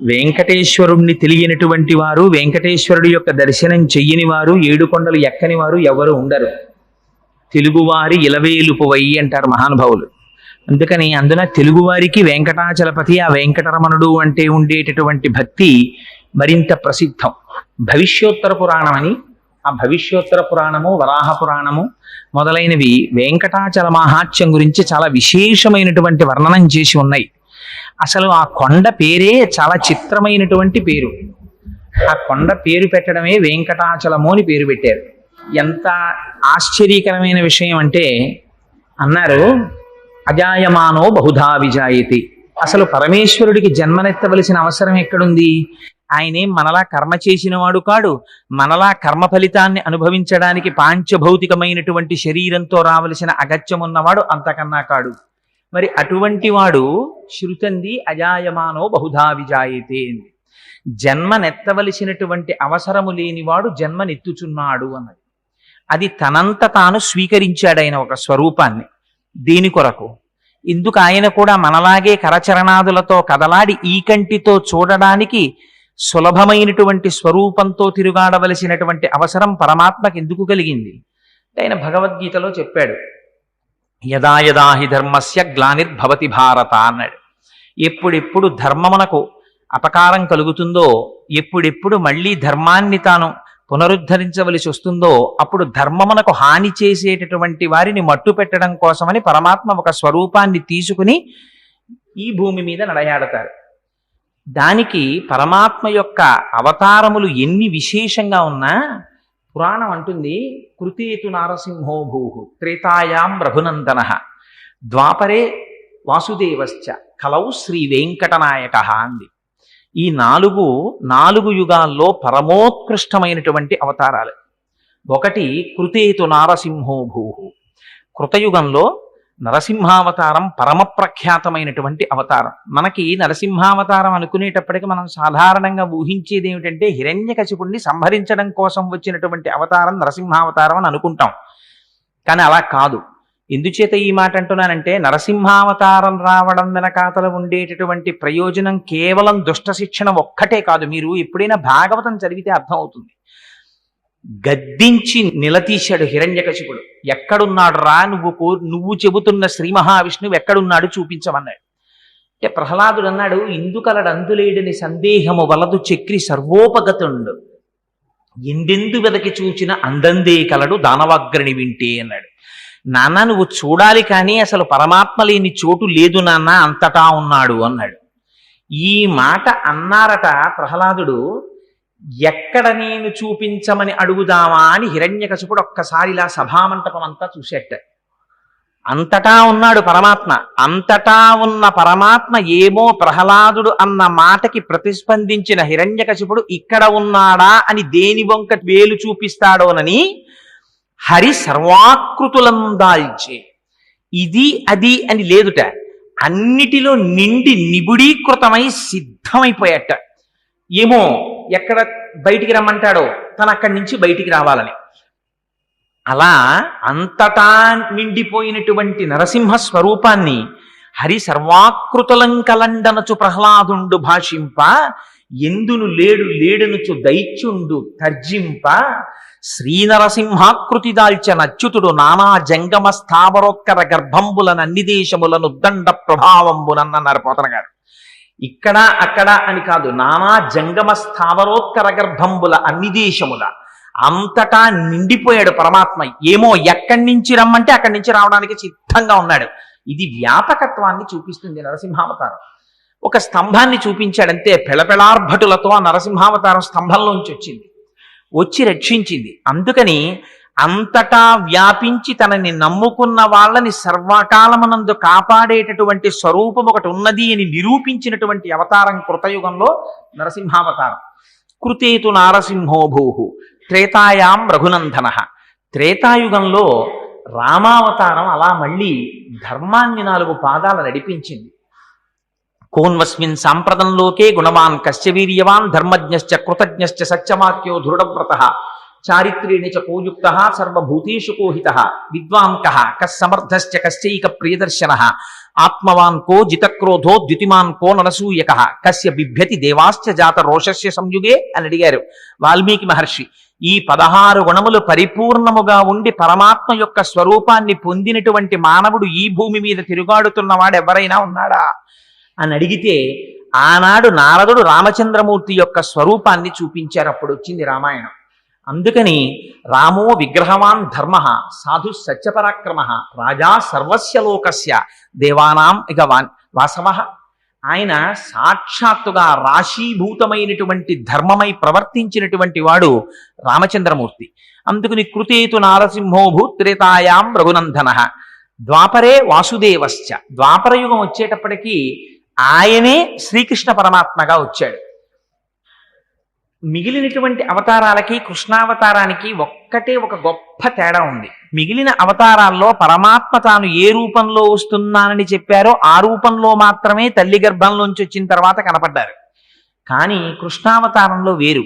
వెంకటేశ్వరుణ్ణి తెలియనటువంటి వారు, వెంకటేశ్వరుడి యొక్క దర్శనం చెయ్యని వారు, ఏడుకొండలు ఎక్కని వారు ఎవరు ఉండరు. తెలుగువారి ఇలవేలుపువై అంటారు మహానుభావులు. అందుకని అందున తెలుగువారికి వెంకటాచలపతి, ఆ వెంకటరమణుడు అంటే ఉండేటటువంటి భక్తి మరింత ప్రసిద్ధం. భవిష్యోత్తర పురాణం అని, ఆ భవిష్యోత్తర పురాణము, వరాహ పురాణము మొదలైనవి వెంకటాచల మహాత్యం గురించి చాలా విశేషమైనటువంటి వర్ణనం చేసి ఉన్నాయి. అసలు ఆ కొండ పేరే చాలా చిత్రమైనటువంటి పేరు. ఆ కొండ పేరు పెట్టడమే వెంకటాచలము అని పేరు పెట్టారు. ఎంత ఆశ్చర్యకరమైన విషయం అంటే, అన్నారు అజాయమానో బహుధా విజాయతి. అసలు పరమేశ్వరుడికి జన్మనెత్తవలసిన అవసరం ఎక్కడుంది? ఆయనేం మనలా కర్మ చేసినవాడు కాడు. మనలా కర్మ ఫలితాన్ని అనుభవించడానికి పాంచభౌతికమైనటువంటి శరీరంతో రావలసిన అగత్యం ఉన్నవాడు అంతకన్నా కాడు. మరి అటువంటి వాడు శృతంది అజాయమానో బహుధా విజాయతే. జన్మనెత్తవలసినటువంటి అవసరము లేనివాడు జన్మనెత్తుచున్నాడు అన్నది. అది తనంత తాను స్వీకరించాడు ఆయన ఒక స్వరూపాన్ని. దీని కొరకు ఇందుకు ఆయన కూడా మనలాగే కరచరణాదులతో కదలాడి ఈ కంటితో చూడడానికి సులభమైనటువంటి స్వరూపంతో తిరుగాడవలసినటువంటి అవసరం పరమాత్మకి ఎందుకు కలిగింది? ఆయన భగవద్గీతలో చెప్పాడు, యదా యదా హి ధర్మస్య గ్లానిర్భవతి భారత అన్నాడు. ఎప్పుడెప్పుడు ధర్మమునకు అపకారం కలుగుతుందో, ఎప్పుడెప్పుడు మళ్ళీ ధర్మాన్ని తాను పునరుద్ధరించవలసి వస్తుందో, అప్పుడు ధర్మమునకు హాని చేసేటటువంటి వారిని మట్టు పెట్టడం కోసమని పరమాత్మ ఒక స్వరూపాన్ని తీసుకుని ఈ భూమి మీద నడయాడతారు. దానికి పరమాత్మ యొక్క అవతారములు ఎన్ని విశేషంగా ఉన్నా పురాణం అంటుంది, కృతేతు నారసింహో భూహు త్రేతాయాం రఘునందన ద్వాపరే వాసుదేవశ్చ కలౌ శ్రీ వెంకటనాయక అంది. ఈ నాలుగు యుగాల్లో పరమోత్కృష్టమైనటువంటి అవతారాలు. ఒకటి కృతేతు నారసింహో భూహు. కృతయుగంలో నరసింహావతారం పరమ ప్రఖ్యాతమైనటువంటి అవతారం. మనకి నరసింహావతారం అనుకునేటప్పటికీ మనం సాధారణంగా ఊహించేది ఏమిటంటే, హిరణ్యకశిపుణ్ణి సంహరించడం కోసం వచ్చినటువంటి అవతారం నరసింహావతారం అని అనుకుంటాం. కానీ అలా కాదు. ఎందుచేత ఈ మాట అంటున్నానంటే, నరసింహావతారం రావడం వెనకాతల ఉండేటటువంటి ప్రయోజనం కేవలం దుష్ట శిక్షణ ఒక్కటే కాదు. మీరు ఎప్పుడైనా భాగవతం చదివితే అర్థమవుతుంది. గద్దించి నిలదీశాడు హిరణ్యకశిపుడు. ఎక్కడున్నాడు రా నువ్వు చెబుతున్న శ్రీ మహావిష్ణువు ఎక్కడున్నాడు చూపించమన్నాడు. అంటే ప్రహ్లాదుడు అన్నాడు, ఇందుకలడు అందులేడని సందేహము వలదు చక్రి సర్వోపగతుండు, ఎందెందు వెదకి చూచిన అందందే కలడు దానవాగ్రణి వింటే అన్నాడు. నాన్న నువ్వు చూడాలి, కానీ అసలు పరమాత్మ లేని చోటు లేదు నాన్న, అంతటా ఉన్నాడు అన్నాడు. ఈ మాట అన్నారట ప్రహ్లాదుడు. ఎక్కడ నేను చూపించమని అడుగుదామా అని హిరణ్యకశిపుడు ఒక్కసారి ఇలా సభామంటపం అంతా చూసేట. అంతటా ఉన్నాడు పరమాత్మ. అంతటా ఉన్న పరమాత్మ ఏమో ప్రహ్లాదుడు అన్న మాటకి ప్రతిస్పందించిన హిరణ్యకశిపుడు ఇక్కడ ఉన్నాడా అని దేని వంక వేలు చూపిస్తాడోనని హరి సర్వాకృతులందాల్చే ఇది అది అని లేదుట. అన్నిటిలో నిండి నిబుడీకృతమై సిద్ధమైపోయాట. ఏమో ఎక్కడ బయటికి రమ్మంటాడో తను అక్కడి నుంచి బయటికి రావాలని. అలా అంతటా నిండిపోయినటువంటి నరసింహ స్వరూపాన్ని హరి సర్వాకృతులంకలండనచు ప్రహ్లాదుండు భాషింప, ఎందును లేడునుచు దైత్యుండు తర్జింప, శ్రీనరసింహాకృతి దాల్చన అచ్యుతుడు నానా జంగమ స్థావరోత్కర గర్భంబులనన్ని దేశములను దండ ప్రభావంబునన్నారు పోతన గారు. ఇక్కడ అక్కడ అని కాదు, నానా జంగమ స్థావరోత్కర గర్భంబుల అన్ని దేశముల అంతటా నిండిపోయాడు పరమాత్మ. ఏమో ఎక్కడి నుంచి రమ్మంటే అక్కడి నుంచి రావడానికి సిద్ధంగా ఉన్నాడు. ఇది వ్యాపకత్వాన్ని చూపిస్తుంది నరసింహావతారం. ఒక స్తంభాన్ని చూపించాడంతే, పెళపెళార్భటులతో ఆ నరసింహావతారం స్తంభంలోంచి వచ్చి రక్షించింది. అందుకని అంతటా వ్యాపించి తనని నమ్ముకున్న వాళ్ళని సర్వకాలమునందు కాపాడేటటువంటి స్వరూపం ఒకటి ఉన్నది అని నిరూపించినటువంటి అవతారం కృతయుగంలో నరసింహావతారం. కృతేతు నారసింహో భూహు త్రేతాయాం రఘునందన. త్రేతాయుగంలో రామావతారం అలా మళ్ళీ ధర్మాన్ని 4 పాదాలు నడిపించింది. కోన్వస్మిన్ సాంప్రదంలోకే గుణవాన్ కశ్చ వీర్యవాన్ ధర్మజ్ఞశ్చ కృతజ్ఞశ్చ సత్యవాక్యో దృఢవ్రతః చారిత్రేణ చ కోయుక్తః సర్వభూతేషు కోహితః విద్వాన్ కః కస్సమర్థశ్చ కశ్చైక ప్రియదర్శనః ఆత్మవాన్ కో జితక్రోధో ద్యుతిమాన్ కో నరసూయక కస్య బిభ్యతి దేవాశ్చ జాత రోషస్య సంయుగే అని అడిగారు వాల్మీకి మహర్షి. ఈ 16 గుణములు పరిపూర్ణముగా ఉండి పరమాత్మ యొక్క స్వరూపాన్ని పొందినటువంటి మానవుడు ఈ భూమి మీద తిరుగాడుతున్నవాడు ఎవరైనా ఉన్నాడా అని అడిగితే ఆనాడు నారదుడు రామచంద్రమూర్తి యొక్క స్వరూపాన్ని చూపించారు. అప్పుడు వచ్చింది రామాయణం. అందుకని రామో విగ్రహవాన్ ధర్మ సాధు సత్యపరాక్రమ రాజా సర్వస్య లోకస్య దేవానాం ఇక వాసవ. ఆయన సాక్షాత్తుగా రాశీభూతమైనటువంటి ధర్మమై ప్రవర్తించినటువంటి వాడు రామచంద్రమూర్తి. అందుకని కృతేతు నారసింహోభూ త్రేతాయాం రఘునందన ద్వాపరే వాసుదేవశ్చ. ద్వాపరయుగం వచ్చేటప్పటికీ ఆయనే శ్రీకృష్ణ పరమాత్మగా వచ్చాడు. మిగిలినటువంటి అవతారాలకి కృష్ణావతారానికి ఒక్కటే ఒక గొప్ప తేడా ఉంది. మిగిలిన అవతారాల్లో పరమాత్మ తాను ఏ రూపంలో వస్తున్నానని చెప్పారో ఆ రూపంలో మాత్రమే తల్లి గర్భంలోంచి వచ్చిన తర్వాత కనపడ్డారు. కానీ కృష్ణావతారంలో వేరు.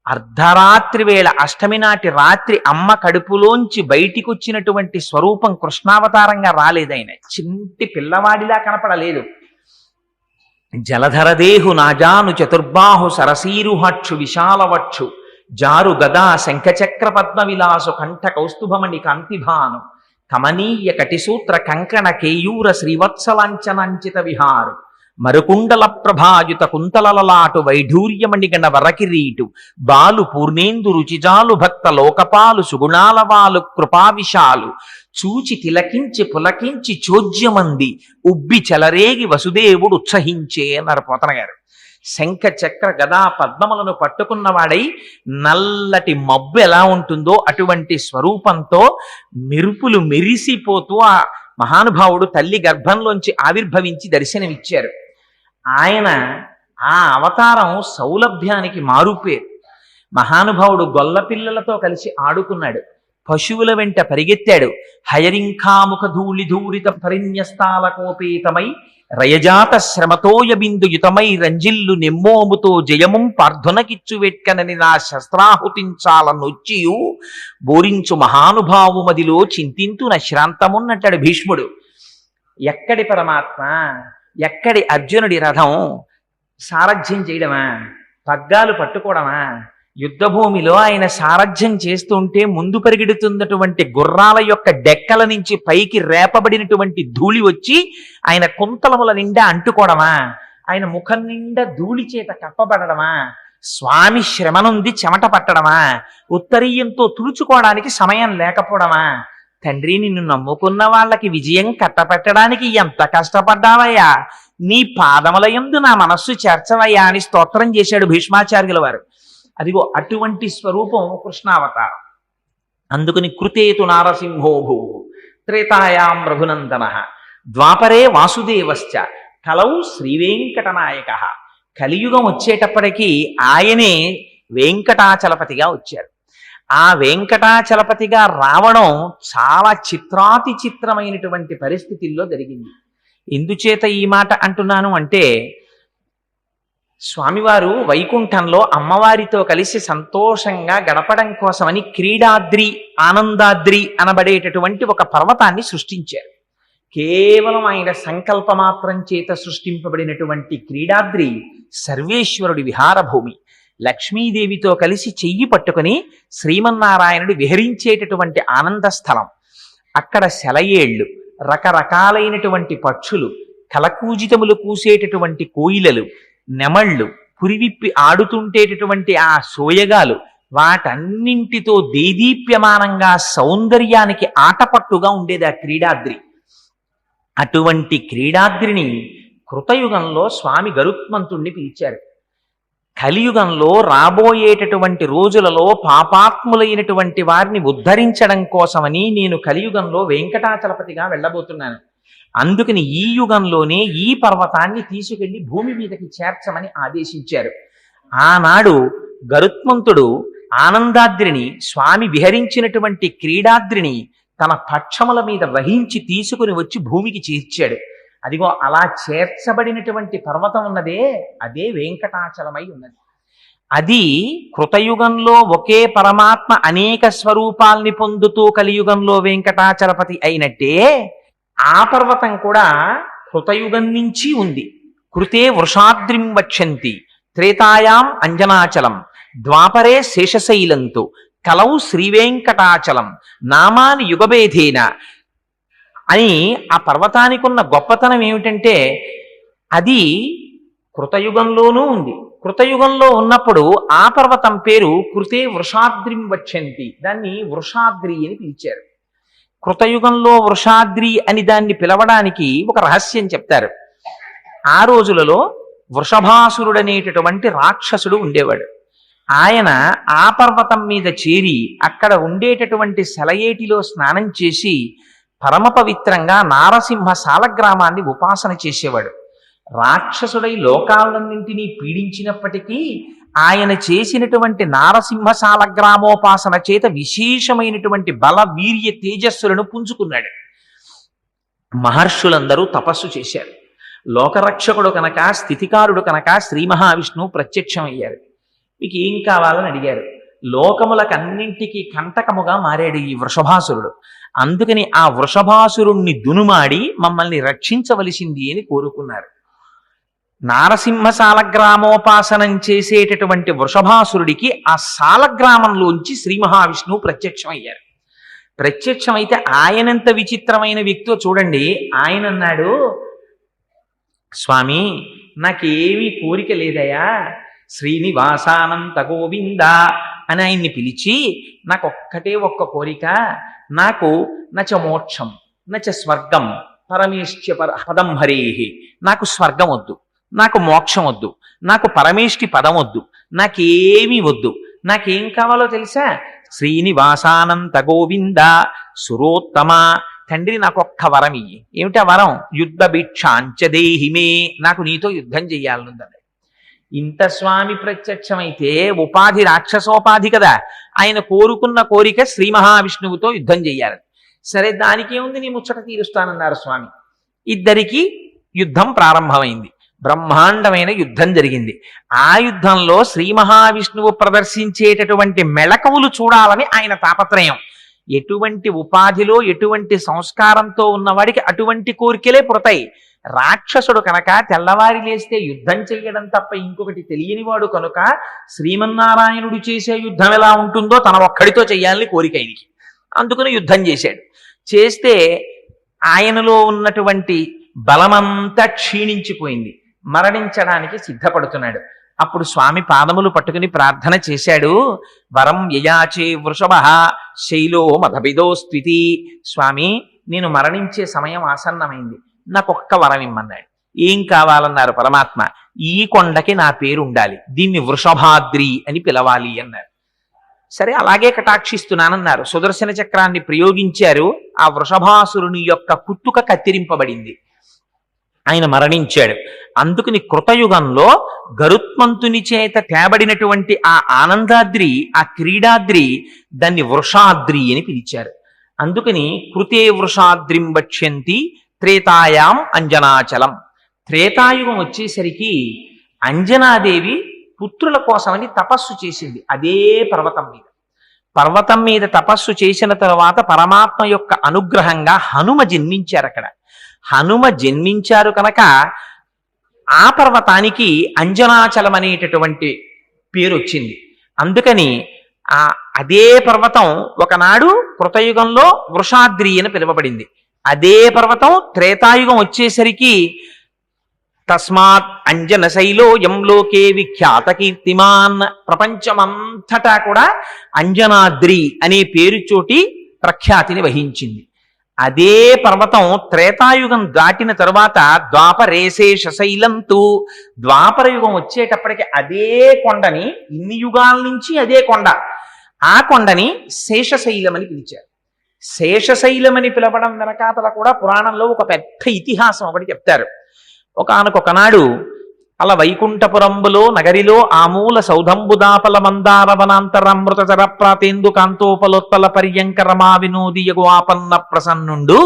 అర్ధరాత్రి వేళ అష్టమి నాటి రాత్రి అమ్మ కడుపులోంచి బయటికి వచ్చినటువంటి స్వరూపం కృష్ణావతారంగా రాలేదైన. చింటి పిల్లవాడిలా కనపడలేదు. జలధరదేహు నాజాను చతుర్బాహు సరసీరుహక్షు విశాలవక్షు జారు గదా శంఖచక్ర పద్మ విలాసు కంఠ కౌస్తుభమణి కాంతిభాను కమనీయ కటిసూత్ర కంకణ కేయూర శ్రీవత్సలాంఛనంచిత విహారు మరుకుండల ప్రభాయుత కుంతలలలాటు వైఢూర్యమణిగణ వరకిరీటు బాలు పూర్ణేందు రుచిజాలు భక్త లోకపాలు సుగుణాలవాలు కృపావిశాలు చూచి తిలకించి పులకించి చోద్యమంది ఉబ్బి చెలరేగి వసుదేవుడు ఉత్సహించే అన్నారు పోతన గారు. శంఖ చక్ర గదా పద్మములను పట్టుకున్నవాడై నల్లటి మబ్బు ఎలా ఉంటుందో అటువంటి స్వరూపంతో మెరుపులు మెరిసిపోతూ ఆ మహానుభావుడు తల్లి గర్భంలోంచి ఆవిర్భవించి దర్శనమిచ్చారు. ఆయన ఆ అవతారం సౌలభ్యానికి మారుపేరు. మహానుభావుడు గొల్లపిల్లలతో కలిసి ఆడుకున్నాడు, పశువుల వెంట పరిగెత్తాడు. హయరింఖాముఖ ధూళి ధూరిత పరిన్యస్తాల కోపేతమై రయజాత శ్రమతోయ బిందుయుతమై రంజిల్లు నెమ్మోముతో జయముం పార్థునకిచ్చు వెట్కనని నా శస్త్రాహుతించాల నొచ్చియు బోరించు మహానుభావు మదిలో చింతింతు నశ్రాంతమున్నట్టాడు భీష్ముడు. ఎక్కడి పరమాత్మ, ఎక్కడి అర్జునుడి రథం సారథ్యం చేయడమా, పగ్గాలు పట్టుకోవడమా? యుద్ధభూమిలో ఆయన సారథ్యం చేస్తుంటే ముందు పరిగెడుతున్నటువంటి గుర్రాల యొక్క డెక్కల నుంచి పైకి రేపబడినటువంటి ధూళి వచ్చి ఆయన కుంతలముల నిండా అంటుకోవడమా? ఆయన ముఖం నిండా ధూళి చేత కప్పబడడమా? స్వామి శ్రమ నుండి చెమట పట్టడమా? ఉత్తరీయంతో తుడుచుకోవడానికి సమయం లేకపోవడమా? తండ్రి, నిన్ను నమ్ముకున్న వాళ్ళకి విజయం కట్టపెట్టడానికి ఎంత కష్టపడ్డావయ్యా, నీ పాదముల యందు నా మనస్సు చేర్చవయ్యా అని స్తోత్రం చేశాడు భీష్మాచార్యుల వారు. అదిగో అటువంటి స్వరూపం కృష్ణావతారం. అందుకని కృతేతు నారసింహోభూ త్రేతాయాం రఘునందన ద్వాపరే వాసుదేవశ్చ కలౌ శ్రీవేంకటనాయక. కలియుగం వచ్చేటప్పటికీ ఆయనే వెంకటాచలపతిగా వచ్చారు. ఆ వెంకటాచలపతిగా రావడం చాలా చిత్రాతి చిత్రమైనటువంటి పరిస్థితుల్లో జరిగింది. ఎందుచేత ఈ మాట అంటున్నాను అంటే, స్వామివారు వైకుంఠంలో అమ్మవారితో కలిసి సంతోషంగా గడపడం కోసమని క్రీడాద్రి ఆనందాద్రి అనబడేటటువంటి ఒక పర్వతాన్ని సృష్టించారు. కేవలం ఆయన సంకల్పమాత్రం చేత సృష్టింపబడినటువంటి క్రీడాద్రి సర్వేశ్వరుడి విహారభూమి. లక్ష్మీదేవితో కలిసి చెయ్యి పట్టుకుని శ్రీమన్నారాయణుడు విహరించేటటువంటి ఆనంద స్థలం. అక్కడ సెలయేళ్లు, రకరకాలైనటువంటి పక్షులు, కలకూజితములు కూసేటటువంటి కోయిలలు, నెమళ్ళు, పురివిప్పి ఆడుతుంటేటటువంటి ఆ సోయగాలు, వాటన్నింటితో దేదీప్యమానంగా సౌందర్యానికి ఆటపట్టుగా ఉండేది ఆ క్రీడాద్రి. అటువంటి క్రీడాద్రిని కృతయుగంలో స్వామి గరుత్మంతుణ్ణి పిలిచారు. కలియుగంలో రాబోయేటటువంటి రోజులలో పాపాత్ములైనటువంటి వారిని ఉద్ధరించడం కోసమని నేను కలియుగంలో వెంకటాచలపతిగా వెళ్ళబోతున్నాను. అందుకని ఈ యుగంలోనే ఈ పర్వతాన్ని తీసుకెళ్లి భూమి మీదకి చేర్చమని ఆదేశించారు. ఆనాడు గరుత్మంతుడు ఆనందాద్రిని, స్వామి విహరించినటువంటి క్రీడాద్రిని తన పక్షముల మీద వహించి తీసుకుని వచ్చి భూమికి చేర్చాడు. అదిగో అలా చేర్చబడినటువంటి పర్వతం ఉన్నదే, అదే వెంకటాచలమై ఉన్నది. అది కృతయుగంలో ఒకే పరమాత్మ అనేక స్వరూపాల్ని పొందుతూ కలియుగంలో వెంకటాచలపతి అయినట్టే, ఆ పర్వతం కూడా కృతయుగం నుంచి ఉంది. కృతే వృషాద్రిం వచ్చంతి త్రేతాయాం అంజనాచలం ద్వాపరే శేషశైలంతో కలౌ శ్రీవేంకటాచలం నామాని యుగభేదేన అని ఆ పర్వతానికి ఉన్న గొప్పతనం ఏమిటంటే అది కృతయుగంలోనూ ఉంది. కృతయుగంలో ఉన్నప్పుడు ఆ పర్వతం పేరు కృతే వృషాద్రిం వచ్చంతి, దాన్ని వృషాద్రి అని పిలిచారు. కృతయుగంలో వృషాద్రి అని దాన్ని పిలవడానికి ఒక రహస్యం చెప్తారు. ఆ రోజులలో వృషభాసురుడనేటటువంటి రాక్షసుడు ఉండేవాడు. ఆయన ఆ పర్వతం మీద చేరి అక్కడ ఉండేటటువంటి సెలయేటిలో స్నానం చేసి పరమ పవిత్రంగా నారసింహ సాలగ్రామాన్ని ఉపాసన చేసేవాడు. రాక్షసుడై లోకాలన్నింటినీ పీడించినప్పటికీ ఆయన చేసినటువంటి నారసింహ సాలగ్రామోపాసన చేత విశేషమైనటువంటి బల వీర్య తేజస్సులను పుంజుకున్నాడు. మహర్షులందరూ తపస్సు చేశారు. లోకరక్షకుడు కనుక, స్థితికారుడు కనుక శ్రీ మహావిష్ణువు ప్రత్యక్షమయ్యారు. మీకు ఏం కావాలని అడిగారు. లోకములకన్నింటికీ కంటకముగా మారాడు ఈ వృషభాసురుడు. అందుకని ఆ వృషభాసురుణ్ణి దునుమాడి మమ్మల్ని రక్షించవలసింది అని కోరుకున్నారు. నారసింహ సాలగ్రామోపాసనం చేసేటటువంటి వృషభాసురుడికి ఆ సాలగ్రామంలోంచి శ్రీ మహావిష్ణువు ప్రత్యక్షమయ్యారు. ప్రత్యక్షమైతే ఆయనంత విచిత్రమైన వ్యక్తో చూడండి. ఆయన అన్నాడు, స్వామి నాకేమీ కోరిక లేదయా, శ్రీనివాసానంత గోవింద అని ఆయన్ని పిలిచి నాకు ఒక్క కోరిక, నాకు నచ మోక్షం నచ స్వర్గం పరమేష్ట్య పదం హరేహి, నాకు స్వర్గం వద్దు, నాకు మోక్షం వద్దు, నాకు పరమేష్టి పదం వద్దు, నాకేమీ వద్దు, నాకేం కావాలో తెలుసా? శ్రీనివాసానంత గోవింద సురోత్తమ, తండ్రి నాకు ఒక్క వరం ఇయ్యి. ఏమిటా వరం? యుద్ధ భిక్షాంచదేహిమే, నాకు నీతో యుద్ధం చెయ్యాలనుందని. ఇంత స్వామి ప్రత్యక్షమైతే ఉపాధి రాక్షసోపాధి కదా. ఆయన కోరుకున్న కోరిక శ్రీ మహావిష్ణువుతో యుద్ధం చెయ్యాలని. సరే, దానికేముంది, నీ ముచ్చట తీరుస్తానన్నారు స్వామి. ఇద్దరికి యుద్ధం ప్రారంభమైంది. బ్రహ్మాండమైన యుద్ధం జరిగింది. ఆ యుద్ధంలో శ్రీ మహావిష్ణువు ప్రదర్శించేటటువంటి మెళకువలు చూడాలని ఆయన తాపత్రయం. ఎటువంటి ఉపాధిలో ఎటువంటి సంస్కారంతో ఉన్నవాడికి అటువంటి కోరికలే పుడతాయి. రాక్షసుడు కనుక తెల్లవారి లేస్తే యుద్ధం చెయ్యడం తప్ప ఇంకొకటి తెలియనివాడు కనుక శ్రీమన్నారాయణుడు చేసే యుద్ధం ఎలా ఉంటుందో తన ఒక్కడితో చెయ్యాలని కోరిక ఆయనకి. అందుకని యుద్ధం చేశాడు. చేస్తే ఆయనలో ఉన్నటువంటి బలమంతా క్షీణించిపోయింది. మరణించడానికి సిద్ధపడుతున్నాడు. అప్పుడు స్వామి పాదములు పట్టుకుని ప్రార్థన చేశాడు. వరం యయాచే వృషభ శైలో మధబిదో స్థితి. స్వామి, నేను మరణించే సమయం ఆసన్నమైంది, నాకొక్క వరం ఇమ్మన్నాడు. ఏం కావాలన్నారు పరమాత్మ? ఈ కొండకి నా పేరు ఉండాలి, దీన్ని వృషభాద్రి అని పిలవాలి అన్నారు. సరే, అలాగే కటాక్షిస్తున్నానన్నారు. సుదర్శన చక్రాన్ని ప్రయోగించారు. ఆ వృషభాసురుని యొక్క కుత్తుక కత్తిరింపబడింది. ఆయన మరణించాడు. అందుకని కృతయుగంలో గరుత్మంతుని చేత తేబడినటువంటి ఆ ఆనందాద్రి, ఆ క్రీడాద్రి, దాన్ని వృషాద్రి అని పిలిచారు. అందుకని కృతే వృషాద్రిం వక్ష్యంతి త్రేతాయాం అంజనాచలం. త్రేతాయుగం వచ్చేసరికి అంజనాదేవి పుత్రుల కోసమని తపస్సు చేసింది అదే పర్వతం మీద. పర్వతం మీద తపస్సు చేసిన తరువాత పరమాత్మ యొక్క అనుగ్రహంగా హనుమ జన్మించారు. అక్కడ హనుమ జన్మించారు కనుక ఆ పర్వతానికి అంజనాచలం అనేటటువంటి పేరు వచ్చింది. అందుకని అదే పర్వతం ఒకనాడు కృతయుగంలో వృషాద్రి అని పిలువబడింది. అదే పర్వతం త్రేతాయుగం వచ్చేసరికి తస్మాత్ అంజన శైలో లోకే విఖ్యాత కీర్తిమాన్, ప్రపంచమంతటా కూడా అంజనాద్రి అనే పేరు చోటి ప్రఖ్యాతిని వహించింది. అదే పర్వతం త్రేతాయుగం దాటిన తరువాత ద్వాపరేశేషశైలంతు, ద్వాపరయుగం వచ్చేటప్పటికి అదే కొండని, ఇన్ని యుగాల నుంచి అదే కొండ, ఆ కొండని శేషశైలం అని పిలిచారు. శేషశైలమని పిలవడం వెనకాతల కూడా పురాణంలో ఒక పెద్ద ఇతిహాసం ఒకటి చెప్తారు. ఒకానొకనాడు అలా వైకుంఠపురంబులో నగరిలో ఆమూల సౌధంబుదాపల మందార వనాంతరామృత చర ప్రాతేందు కాంతోపలోత్తల పర్యంకరమా వినోదియగు ఆపన్న ప్రసన్నుండు.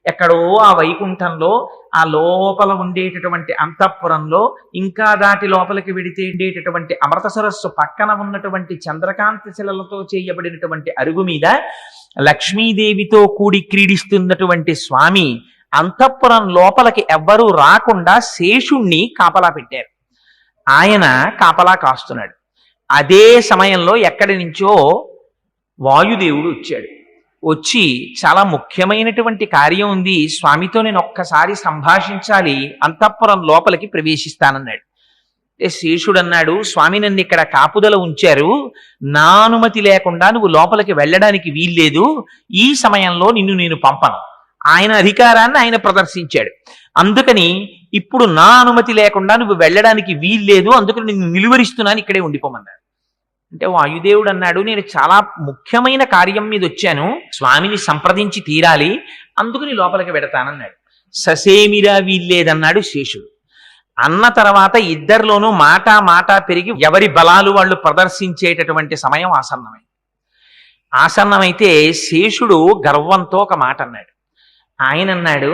ఎక్కడో ఆ వైకుంఠంలో ఆ లోపల ఉండేటటువంటి అంతఃపురంలో, ఇంకా దాటి లోపలికి వెడితే ఉండేటటువంటి అమృత సరస్సు పక్కన ఉన్నటువంటి చంద్రకాంతి శిలలతో చేయబడినటువంటి అరుగు మీద లక్ష్మీదేవితో కూడి క్రీడిస్తున్నటువంటి స్వామి అంతఃపురం లోపలికి ఎవ్వరూ రాకుండా శేషుణ్ణి కాపలా పెట్టారు. ఆయన కాపలా కాస్తున్నాడు. అదే సమయంలో ఎక్కడి నుంచో వాయుదేవుడు వచ్చాడు. వచ్చి చాలా ముఖ్యమైనటువంటి కార్యం ఉంది, స్వామితో నేను ఒక్కసారి సంభాషించాలి, అంతఃపురం లోపలికి ప్రవేశిస్తానన్నాడు. శేషుడు అన్నాడు, స్వామి నన్ను ఇక్కడ కాపుదల ఉంచారు, నా అనుమతి లేకుండా నువ్వు లోపలికి వెళ్ళడానికి వీల్లేదు, ఈ సమయంలో నిన్ను నేను పంపను. ఆయన అధికారాన్ని ఆయన ప్రదర్శించాడు. అందుకని ఇప్పుడు నా అనుమతి లేకుండా నువ్వు వెళ్ళడానికి వీల్లేదు, అందుకని నిన్ను నిలువరిస్తున్నాను, ఇక్కడే ఉండిపోమన్నాడు. అంటే వాయుదేవుడు అన్నాడు, నేను చాలా ముఖ్యమైన కార్యం మీద వచ్చాను, స్వామిని సంప్రదించి తీరాలి, అందుకని లోపలికి వెడతానన్నాడు. ససేమిరా వీల్లేదన్నాడు శేషుడు. అన్న తర్వాత ఇద్దరిలోనూ మాట పెరిగి ఎవరి బలాలు వాళ్ళు ప్రదర్శించేటటువంటి సమయం ఆసన్నమైతే శేషుడు గర్వంతో ఒక మాట అన్నాడు. ఆయన అన్నాడు,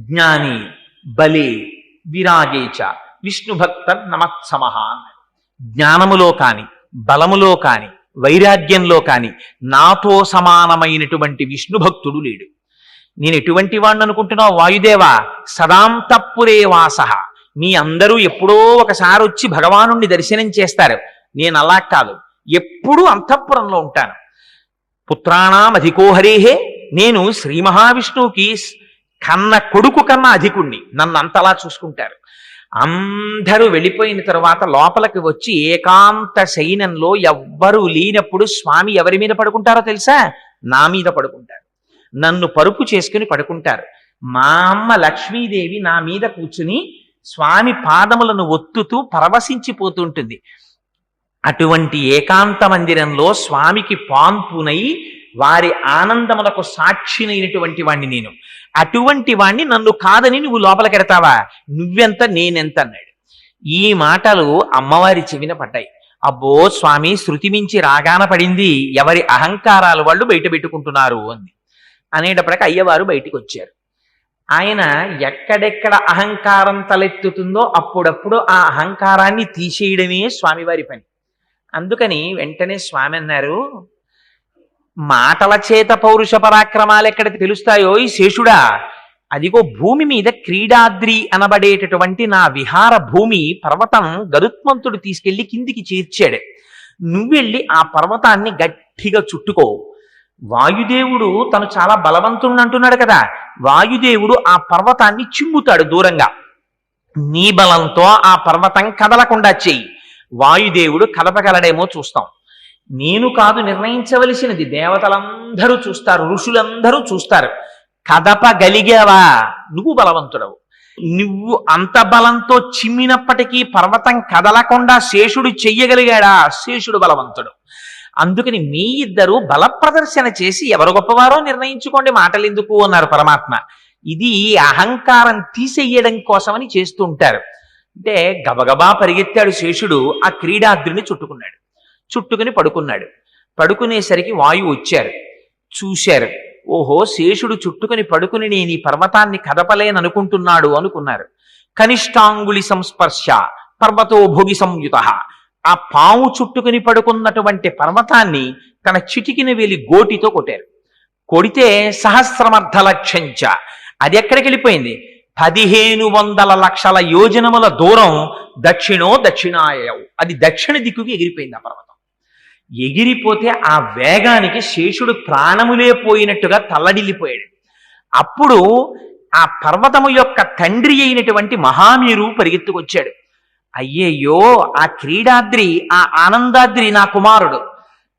జ్ఞాని బలే విరాగేచ విష్ణుభక్త నమత్సమః అన్నాడు. జ్ఞానములో కాని, బలములో కాని, వైరాగ్యంలో కాని నాతో సమానమైనటువంటి విష్ణుభక్తుడు లేడు. నేను ఎటువంటి వాడిని అనుకుంటున్నావు వాయుదేవా? సదాంతఃపురే వాసః. మీ అందరూ ఎప్పుడో ఒకసారి వచ్చి భగవానుణ్ణి దర్శనం చేస్తారు, నేను అలా కాదు, ఎప్పుడూ అంతఃపురంలో ఉంటాను. పుత్రాణం అధికోహరేహే, నేను శ్రీ మహావిష్ణువుకి కన్న కొడుకు కన్నా అధికుణ్ణి, నన్ను అంతలా చూసుకుంటారు. అందరూ వెళ్ళిపోయిన తర్వాత లోపలికి వచ్చి ఏకాంత శయనంలో ఎవ్వరూ లేనప్పుడు స్వామి ఎవరి మీద పడుకుంటారో తెలుసా? నా మీద పడుకుంటారు, నన్ను పరుపు చేసుకుని పడుకుంటారు. మా అమ్మ లక్ష్మీదేవి నా మీద కూర్చుని స్వామి పాదములను ఒత్తుతూ పరవశించిపోతుంటుంది. అటువంటి ఏకాంత మందిరంలో స్వామికి పాన్పునై వారి ఆనందములకు సాక్షినైనటువంటి వాణ్ణి నేను. అటువంటి వాణ్ణి నన్ను కాదని నువ్వు లోపలికెడతావా? నువ్వెంత నేనెంత అన్నాడు. ఈ మాటలు అమ్మవారి చెవిన పడ్డాయి. అబ్బో స్వామి, శృతి మించి రాగాన పడింది, ఎవరి అహంకారాలు వాళ్ళు బయట పెట్టుకుంటున్నారు అంది. అనేటప్పటికి అయ్యవారు బయటికి వచ్చారు. ఆయన ఎక్కడెక్కడ అహంకారం తలెత్తుతుందో అప్పుడప్పుడు ఆ అహంకారాన్ని తీసేయడమే స్వామివారి పని. అందుకని వెంటనే స్వామి అన్నారు, మాటల చేత పౌరుష పరాక్రమాలు ఎక్కడ తెలుస్తాయో ఈ శేషుడా, అదిగో భూమి మీద క్రీడాద్రి అనబడేటటువంటి నా విహార భూమి పర్వతం గరుత్మంతుడు తీసుకెళ్లి కిందికి చేర్చాడు. నువ్వెళ్ళి ఆ పర్వతాన్ని గట్టిగా చుట్టుకో. వాయుదేవుడు తను చాలా బలవంతుడు అంటున్నాడు కదా, వాయుదేవుడు ఆ పర్వతాన్ని చిమ్ముతాడు దూరంగా. నీ బలంతో ఆ పర్వతం కదలకుండా చెయ్యి. వాయుదేవుడు కదపగలడేమో చూస్తాం. నేను కాదు నిర్ణయించవలసినది, దేవతలందరూ చూస్తారు, ఋషులందరూ చూస్తారు. కదపగలిగావా నువ్వు బలవంతుడవు. నువ్వు అంత బలంతో చిమ్మినప్పటికీ పర్వతం కదలకుండా శేషుడు చెయ్యగలిగాడా? శేషుడు బలవంతుడు. అందుకని మీ ఇద్దరు బల ప్రదర్శన చేసి ఎవరు గొప్పవారో నిర్ణయించుకోండి, మాటలు ఎందుకు అన్నారు పరమాత్మ. ఇది అహంకారం తీసేయడం కోసమని చేస్తూ ఉంటారు. అంటే గబగబా పరిగెత్తాడు శేషుడు, ఆ క్రీడాద్రిని చుట్టుకున్నాడు. చుట్టుకుని పడుకున్నాడు. పడుకునేసరికి వాయువు వచ్చారు, చూశారు. ఓహో, శేషుడు చుట్టుకుని పడుకుని నేను ఈ పర్వతాన్ని కదపలేననుకుంటున్నాడు అనుకున్నారు. కనిష్టాంగుళి సంస్పర్శ పర్వతో భోగి సంయుత. ఆ పాము చుట్టుకుని పడుకున్నటువంటి పర్వతాన్ని తన చిటికిన వేలి గోటితో కొట్టారు. కొడితే సహస్రమర్థ లక్షంచ, అది ఎక్కడికి వెళ్ళిపోయింది? 1500 లక్షల యోజనముల దూరం దక్షిణాయవు, అది దక్షిణ దిక్కుకి ఎగిరిపోయింది ఆ పర్వతం. ఎగిరిపోతే ఆ వేగానికి శేషుడు ప్రాణములే పోయినట్టుగా తల్లడిల్లిపోయాడు. అప్పుడు ఆ పర్వతము యొక్క తండ్రి అయినటువంటి మహామీరు పరిగెత్తుకొచ్చాడు. అయ్యయ్యో, ఆ క్రీడాద్రి, ఆ ఆనందాద్రి నా కుమారుడు.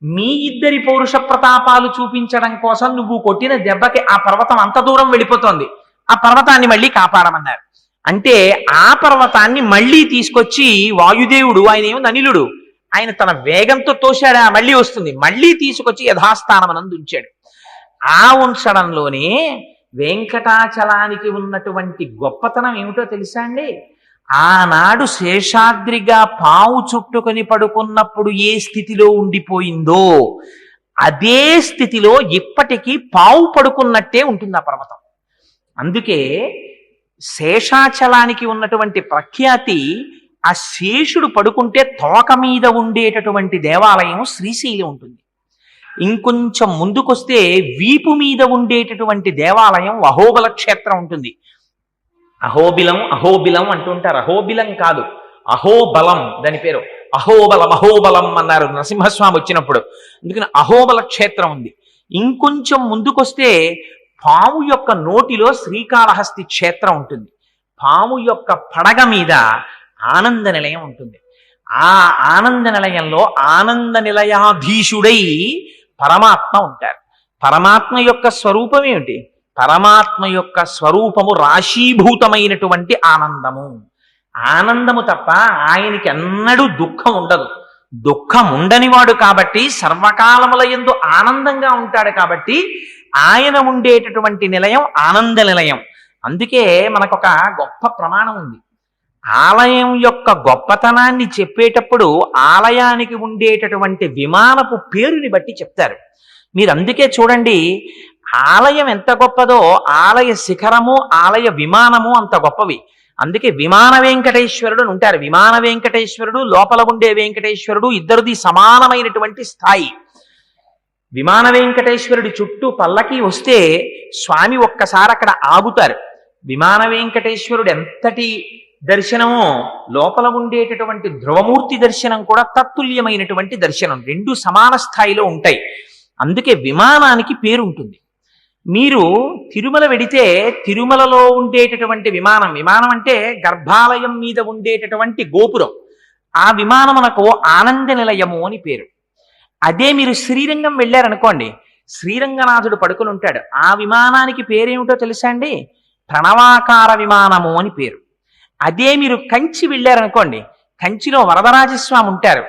మీ ఇద్దరి పౌరుష ప్రతాపాలు చూపించడం కోసం నువ్వు కొట్టిన దెబ్బకి ఆ పర్వతం అంత దూరం వెళ్ళిపోతోంది, ఆ పర్వతాన్ని మళ్ళీ కాపాడమన్నారు. అంటే ఆ పర్వతాన్ని మళ్ళీ తీసుకొచ్చి వాయుదేవుడు, ఆయన ఏమో అనిలుడు, ఆయన తన వేగంతో తోశాడా, మళ్ళీ వస్తుంది, మళ్ళీ తీసుకొచ్చి యథాస్థానమనందు ఉంచాడు. ఆ ఉంచడంలోనే వెంకటాచలానికి ఉన్నటువంటి గొప్పతనం ఏమిటో తెలుసా అండి? ఆనాడు శేషాద్రిగా పావు చుట్టుకొని పడుకున్నప్పుడు ఏ స్థితిలో ఉండిపోయిందో అదే స్థితిలో ఇప్పటికీ పావు పడుకున్నట్టే ఉంటుంది ఆ పర్వతం. అందుకే శేషాచలానికి ఉన్నటువంటి ప్రఖ్యాతి, ఆ శేషుడు పడుకుంటే తోక మీద ఉండేటటువంటి దేవాలయం శ్రీశైలం ఉంటుంది. ఇంకొంచెం ముందుకొస్తే వీపు మీద ఉండేటటువంటి దేవాలయం అహోబల క్షేత్రం ఉంటుంది. అహోబిలం అహోబిలం అంటుంటారు. అహోబిలం కాదు, అహోబలం దాని పేరు. అహోబలం అహోబలం అన్నారు నరసింహస్వామి వచ్చినప్పుడు. అందుకని అహోబల క్షేత్రం ఉంది. ఇంకొంచెం ముందుకొస్తే పాము యొక్క నోటిలో శ్రీకాళహస్తి క్షేత్రం ఉంటుంది. పాము యొక్క పడగ మీద ఆనంద నిలయం ఉంటుంది. ఆ ఆనంద నిలయంలో ఆనంద నిలయాధీశుడై పరమాత్మ ఉంటారు. పరమాత్మ యొక్క స్వరూపం ఏమిటి? పరమాత్మ యొక్క స్వరూపము రాశీభూతమైనటువంటి ఆనందము. ఆనందము తప్ప ఆయనకి ఎన్నడూ దుఃఖం ఉండదు. దుఃఖం ఉండనివాడు కాబట్టి సర్వకాలముల యందు ఆనందంగా ఉంటాడు కాబట్టి ఆయన ఉండేటటువంటి నిలయం ఆనంద నిలయం. అందుకే మనకొక గొప్ప ప్రమాణం ఉంది. ఆలయం యొక్క గొప్పతనాన్ని చెప్పేటప్పుడు ఆలయానికి ఉండేటటువంటి విమానపు పేరుని బట్టి చెప్తారు. మీరు అందుకే చూడండి, ఆలయం ఎంత గొప్పదో ఆలయ శిఖరము ఆలయ విమానము అంత గొప్పవి. అందుకే విమాన వెంకటేశ్వరుడు అని ఉంటారు. విమాన వెంకటేశ్వరుడు లోపల ఉండే వెంకటేశ్వరుడు ఇద్దరిది సమానమైనటువంటి స్థాయి. విమాన వెంకటేశ్వరుడి చుట్టూ పల్లకి వస్తే స్వామి ఒక్కసారి అక్కడ ఆగుతారు. విమాన వెంకటేశ్వరుడు ఎంతటి దర్శనమో లోపల ఉండేటటువంటి ధ్రువమూర్తి దర్శనం కూడా తత్తుల్యమైనటువంటి దర్శనం. రెండు సమాన స్థాయిలో ఉంటాయి. అందుకే విమానానికి పేరు ఉంటుంది. మీరు తిరుమల వెడితే తిరుమలలో ఉండేటటువంటి విమానం, విమానం అంటే గర్భాలయం మీద ఉండేటటువంటి గోపురం, ఆ విమానమునకు ఆనంద నిలయము అని పేరు. అదే మీరు శ్రీరంగం వెళ్ళారనుకోండి, శ్రీరంగనాథుడు పడుకుని ఉంటాడు. ఆ విమానానికి పేరేమిటో తెలుసా అండి? ప్రణవాకార విమానము అని పేరు. అదే మీరు కంచి వెళ్ళారనుకోండి, కంచిలో వరదరాజస్వామి ఉంటారు.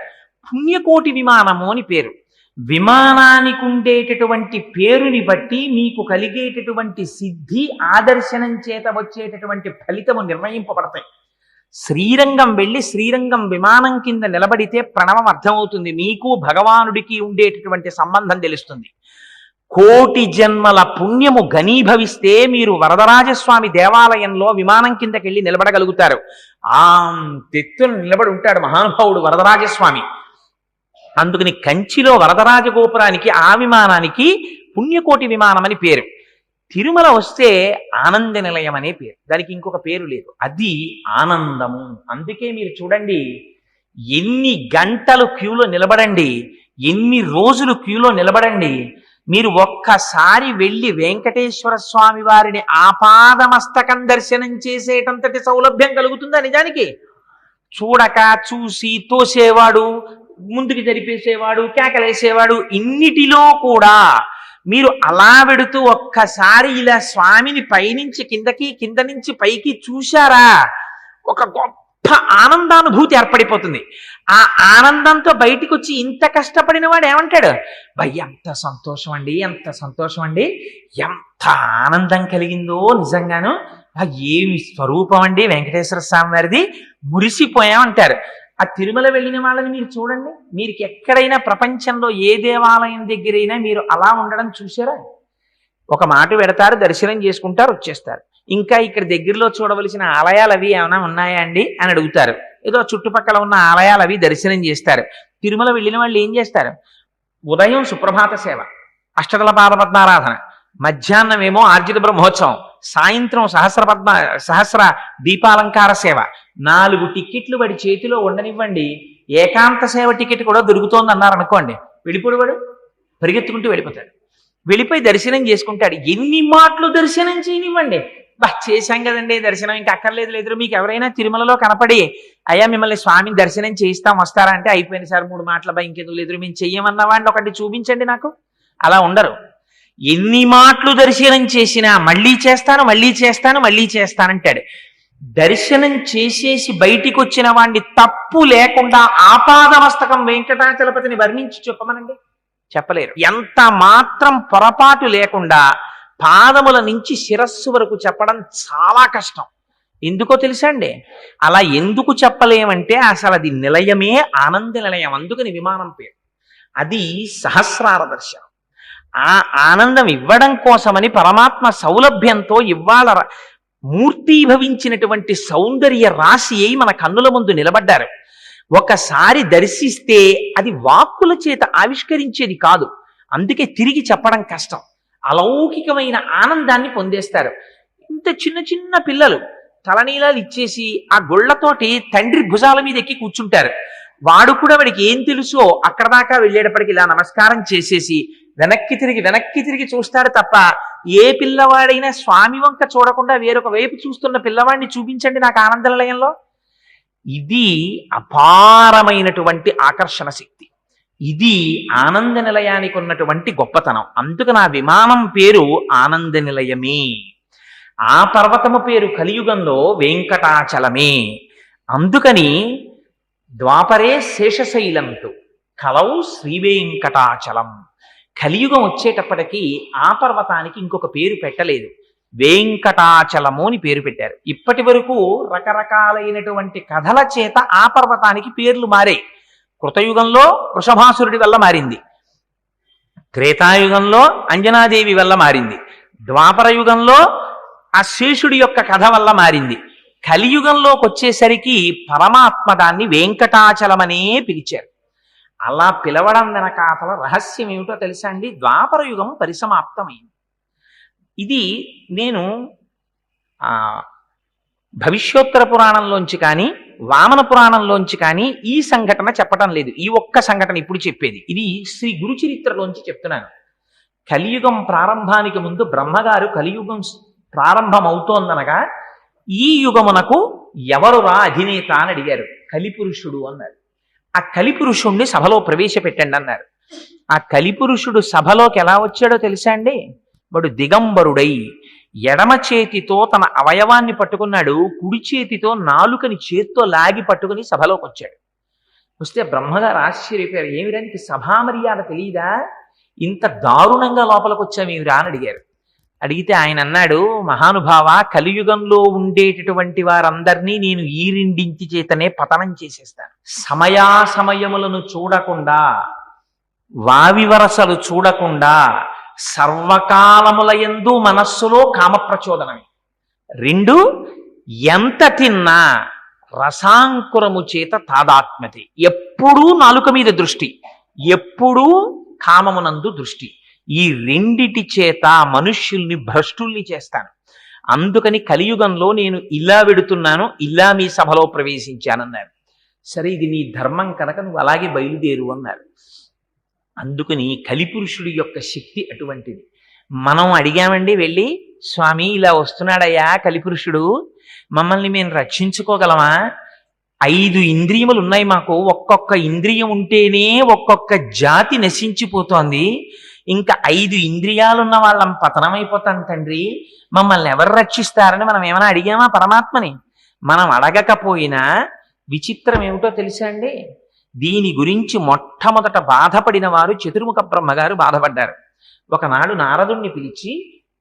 పుణ్యకోటి విమానము అని పేరు. విమానానికి ఉండేటటువంటి పేరుని బట్టి మీకు కలిగేటటువంటి సిద్ధి, ఆదర్శనం చేత వచ్చేటటువంటి ఫలితము నిర్ణయింపబడతాయి. శ్రీరంగం వెళ్ళి శ్రీరంగం విమానం కింద నిలబడితే ప్రణవం అర్థమవుతుంది. మీకు భగవానుడికి ఉండేటటువంటి సంబంధం తెలుస్తుంది. కోటి జన్మల పుణ్యము ఘనీభవిస్తే మీరు వరదరాజస్వామి దేవాలయంలో విమానం కిందకి వెళ్ళి నిలబడగలుగుతారు. ఆ తెత్తును నిలబడి ఉంటాడు మహానుభావుడు వరదరాజస్వామి. అందుకని కంచిలో వరదరాజ గోపురానికి ఆ విమానానికి పుణ్యకోటి విమానం అని పేరు. తిరుమల వస్తే ఆనంద నిలయం అనే పేరు. దానికి ఇంకొక పేరు లేదు, అది ఆనందము. అందుకే మీరు చూడండి, ఎన్ని గంటలు క్యూలో నిలబడండి, ఎన్ని రోజులు క్యూలో నిలబడండి, మీరు ఒక్కసారి వెళ్ళి వెంకటేశ్వర స్వామి వారిని ఆపాదమస్తకం దర్శనం చేసేటంతటి సౌలభ్యం కలుగుతుందా? నిజానికి చూడక చూసి తోసేవాడు, ముందుకు జరిపేసేవాడు, కేకలేసేవాడు, ఇన్నిటిలో కూడా మీరు అలా వెడుతూ ఒక్కసారి ఇలా స్వామిని పైనుంచి కిందకి, కింద నుంచి పైకి చూశారా, ఒక గొప్ప ఆనందానుభూతి ఏర్పడిపోతుంది. ఆ ఆనందంతో బయటికి వచ్చి ఇంత కష్టపడిన వాడు ఏమంటాడు? భయ్య ఎంత సంతోషం అండి, ఎంత సంతోషం అండి, ఎంత ఆనందం కలిగిందో నిజంగాను, ఏమి స్వరూపం అండి వెంకటేశ్వర స్వామి వారిది, మురిసిపోయామంటారు. ఆ తిరుమల వెళ్ళిన వాళ్ళని మీరు చూడండి, మీరు ఎక్కడైనా ప్రపంచంలో ఏ దేవాలయం దగ్గరైనా మీరు అలా ఉండడం చూసారా? ఒక మాట పెడతారు, దర్శనం చేసుకుంటారు, వచ్చేస్తారు. ఇంకా ఇక్కడ దగ్గరలో చూడవలసిన ఆలయాలు అవి ఏమైనా ఉన్నాయా అండి అని అడుగుతారు. ఏదో చుట్టుపక్కల ఉన్న ఆలయాలు అవి దర్శనం చేస్తారు. తిరుమల వెళ్ళిన వాళ్ళు ఏం చేస్తారు? ఉదయం సుప్రభాత సేవ, అష్టదళ పాదపద్మారాధన, మధ్యాహ్నం ఏమో ఆర్జిత బ్రహ్మోత్సవం, సాయంత్రం సహస్ర దీపాలంకార సేవ, 4 టిక్కెట్లు వాడి చేతిలో ఉండనివ్వండి, ఏకాంత సేవ టికెట్ కూడా దొరుకుతోంది అన్నారు అనుకోండి, వెళ్ళిపోడు వాడు, పరిగెత్తుకుంటూ వెళ్ళిపోతాడు. వెళ్ళిపోయి దర్శనం చేసుకుంటాడు. ఎన్ని మాటలు దర్శనం చేయనివ్వండి, చేశాం కదండి దర్శనం, ఇంకా అక్కర్లేదు లేదు. మీకు ఎవరైనా తిరుమలలో కనపడి అయ్యా మిమ్మల్ని స్వామిని దర్శనం చేయిస్తాం వస్తారా అంటే, అయిపోయింది సార్ 3 మాటల ఇంకెందుకు లేదు, మేము చెయ్యమన్న వాడిని ఒకటి చూపించండి నాకు. అలా ఉండరు. ఎన్ని మాటలు దర్శనం చేసినా మళ్ళీ చేస్తాను, మళ్ళీ చేస్తాను, మళ్ళీ చేస్తానంటాడు. దర్శనం చేసేసి బయటికి వచ్చిన వాడిని తప్పు లేకుండా ఆపాదమస్తకం వెంకటాచలపతిని వర్ణించి చెప్పమనండి, చెప్పలేరు. ఎంత మాత్రం పొరపాటు లేకుండా పాదముల నుంచి శిరస్సు వరకు చెప్పడం చాలా కష్టం. ఎందుకో తెలుసా అండి? అలా ఎందుకు చెప్పలేమంటే అసలు అది నిలయమే ఆనంద నిలయం. అందుకని విమానం పేరు. అది సహస్రార దర్శనం. ఆ ఆనందం ఇవ్వడం కోసమని పరమాత్మ సౌలభ్యంతో ఇవాళ మూర్తీభవించినటువంటి సౌందర్య రాశి అయి మన కన్నుల ముందు నిలబడ్డారు. ఒకసారి దర్శిస్తే అది వాక్కుల చేత ఆవిష్కరించేది కాదు, అందుకే తిరిగి చెప్పడం కష్టం. అలౌకికమైన ఆనందాన్ని పొందేస్తారు. ఇంత చిన్న చిన్న పిల్లలు తలనీలాలు ఇచ్చేసి ఆ గుళ్లతోటి తండ్రి భుజాల మీద ఎక్కి కూర్చుంటారు. వాడు కూడా వాడికి ఏం తెలుసో అక్కడ దాకా వెళ్ళేటప్పటికి ఇలా నమస్కారం చేసేసి వెనక్కి తిరిగి చూస్తాడు తప్ప, ఏ పిల్లవాడైనా స్వామి వంక చూడకుండా వేరొక వైపు చూస్తున్న పిల్లవాడిని చూపించండి నాకు ఆనంద నిలయంలో. ఇది అపారమైనటువంటి ఆకర్షణ శక్తి. ఇది ఆనంద నిలయానికి ఉన్నటువంటి గొప్పతనం. అందుకని ఆ విమానం పేరు ఆనంద నిలయమే. ఆ పర్వతము పేరు కలియుగంలో వెంకటాచలమే. అందుకని ద్వాపరే శేషశైలంతో కలౌ శ్రీవేంకటాచలం. కలియుగం వచ్చేటప్పటికీ ఆ పర్వతానికి ఇంకొక పేరు పెట్టలేదు, వెంకటాచలము అని పేరు పెట్టారు. ఇప్పటి వరకు రకరకాలైనటువంటి కథల చేత ఆ పర్వతానికి పేర్లు మారాయి. కృతయుగంలో వృషభాసురుడి వల్ల మారింది, త్రేతాయుగంలో అంజనాదేవి వల్ల మారింది, ద్వాపర యుగంలో ఆ శేషుడి యొక్క కథ వల్ల మారింది. కలియుగంలోకి వచ్చేసరికి పరమాత్మ దాన్ని వెంకటాచలమనే పిలిచారు. అలా పిలవడం వెనకాతల రహస్యం ఏమిటో తెలుసా అండి? ద్వాపర యుగం పరిసమాప్తమైంది. ఇది నేను భవిష్యోత్తర పురాణంలోంచి కానీ వామన పురాణంలోంచి కానీ ఈ సంఘటన చెప్పటం లేదు. ఈ ఒక్క సంఘటన ఇప్పుడు చెప్పేది. ఇది శ్రీ గురు చరిత్రలోంచి చెప్తున్నాను. కలియుగం ప్రారంభానికి ముందు బ్రహ్మగారు కలియుగం ప్రారంభం అవుతోందనగా ఈ యుగమునకు ఎవరురా అధినేత అని అడిగారు. కలిపురుషుడు అన్నారు. ఆ కలిపురుషుణ్ణి సభలో ప్రవేశపెట్టండి అన్నారు. ఆ కలిపురుషుడు సభలోకి ఎలా వచ్చాడో తెలుసా అండి? వాడు దిగంబరుడై ఎడమ చేతితో తన అవయవాన్ని పట్టుకున్నాడు, కుడి చేతితో నాలుకని చేత్తో లాగి పట్టుకుని సభలోకి వచ్చాడు. వస్తే బ్రహ్మగారు ఆశ్చర్యపోయారు. ఏమిరానికి సభామర్యాద తెలియదా? ఇంత దారుణంగా లోపలికి వచ్చామేమిరా అని అడిగారు. అడిగితే ఆయన అన్నాడు, మహానుభావ, కలియుగంలో ఉండేటటువంటి వారందరినీ నేను ఈ రెండింటి చేతనే పతనం చేసేస్తాను. సమయాసమయములను చూడకుండా, వావి వరసలు చూడకుండా, సర్వకాలములయందు మనస్సులో కామప్రచోదనమే. రెండు, ఎంత తిన్నా రసాంకురము చేత తాదాత్మ్యతే. ఎప్పుడూ నాలుక మీద దృష్టి, ఎప్పుడూ కామమునందు దృష్టి. ఈ రెండిటి చేత మనుష్యుల్ని భ్రష్టుల్ని చేస్తాను. అందుకని కలియుగంలో నేను ఇలా వెడుతున్నాను, ఇలా మీ సభలో ప్రవేశించానన్నారు. సరే, ఇది నీ ధర్మం కనుక నువ్వు అలాగే బయలుదేరు అన్నారు. అందుకని కలిపురుషుడి యొక్క శక్తి అటువంటిది. మనం అడిగామండి వెళ్ళి, స్వామి ఇలా వస్తున్నాడయ్యా కలిపురుషుడు, మమ్మల్ని మేము రక్షించుకోగలమా? 5 ఇంద్రియములు ఉన్నాయి మాకు, ఒక్కొక్క ఇంద్రియం ఉంటేనే ఒక్కొక్క జాతి నశించిపోతోంది. ఇంకా 5 ఇంద్రియాలున్న వాళ్ళం పతనమైపోతాం తండ్రి, మమ్మల్ని ఎవరు రక్షిస్తారని మనం ఏమైనా అడిగామా పరమాత్మని? మనం అడగకపోయినా విచిత్రం ఏమిటో తెలుసా అండి? దీని గురించి మొట్టమొదట బాధపడిన వారు చతుర్ముఖ బ్రహ్మగారు బాధపడ్డారు. ఒకనాడు నారదుణ్ణి పిలిచి,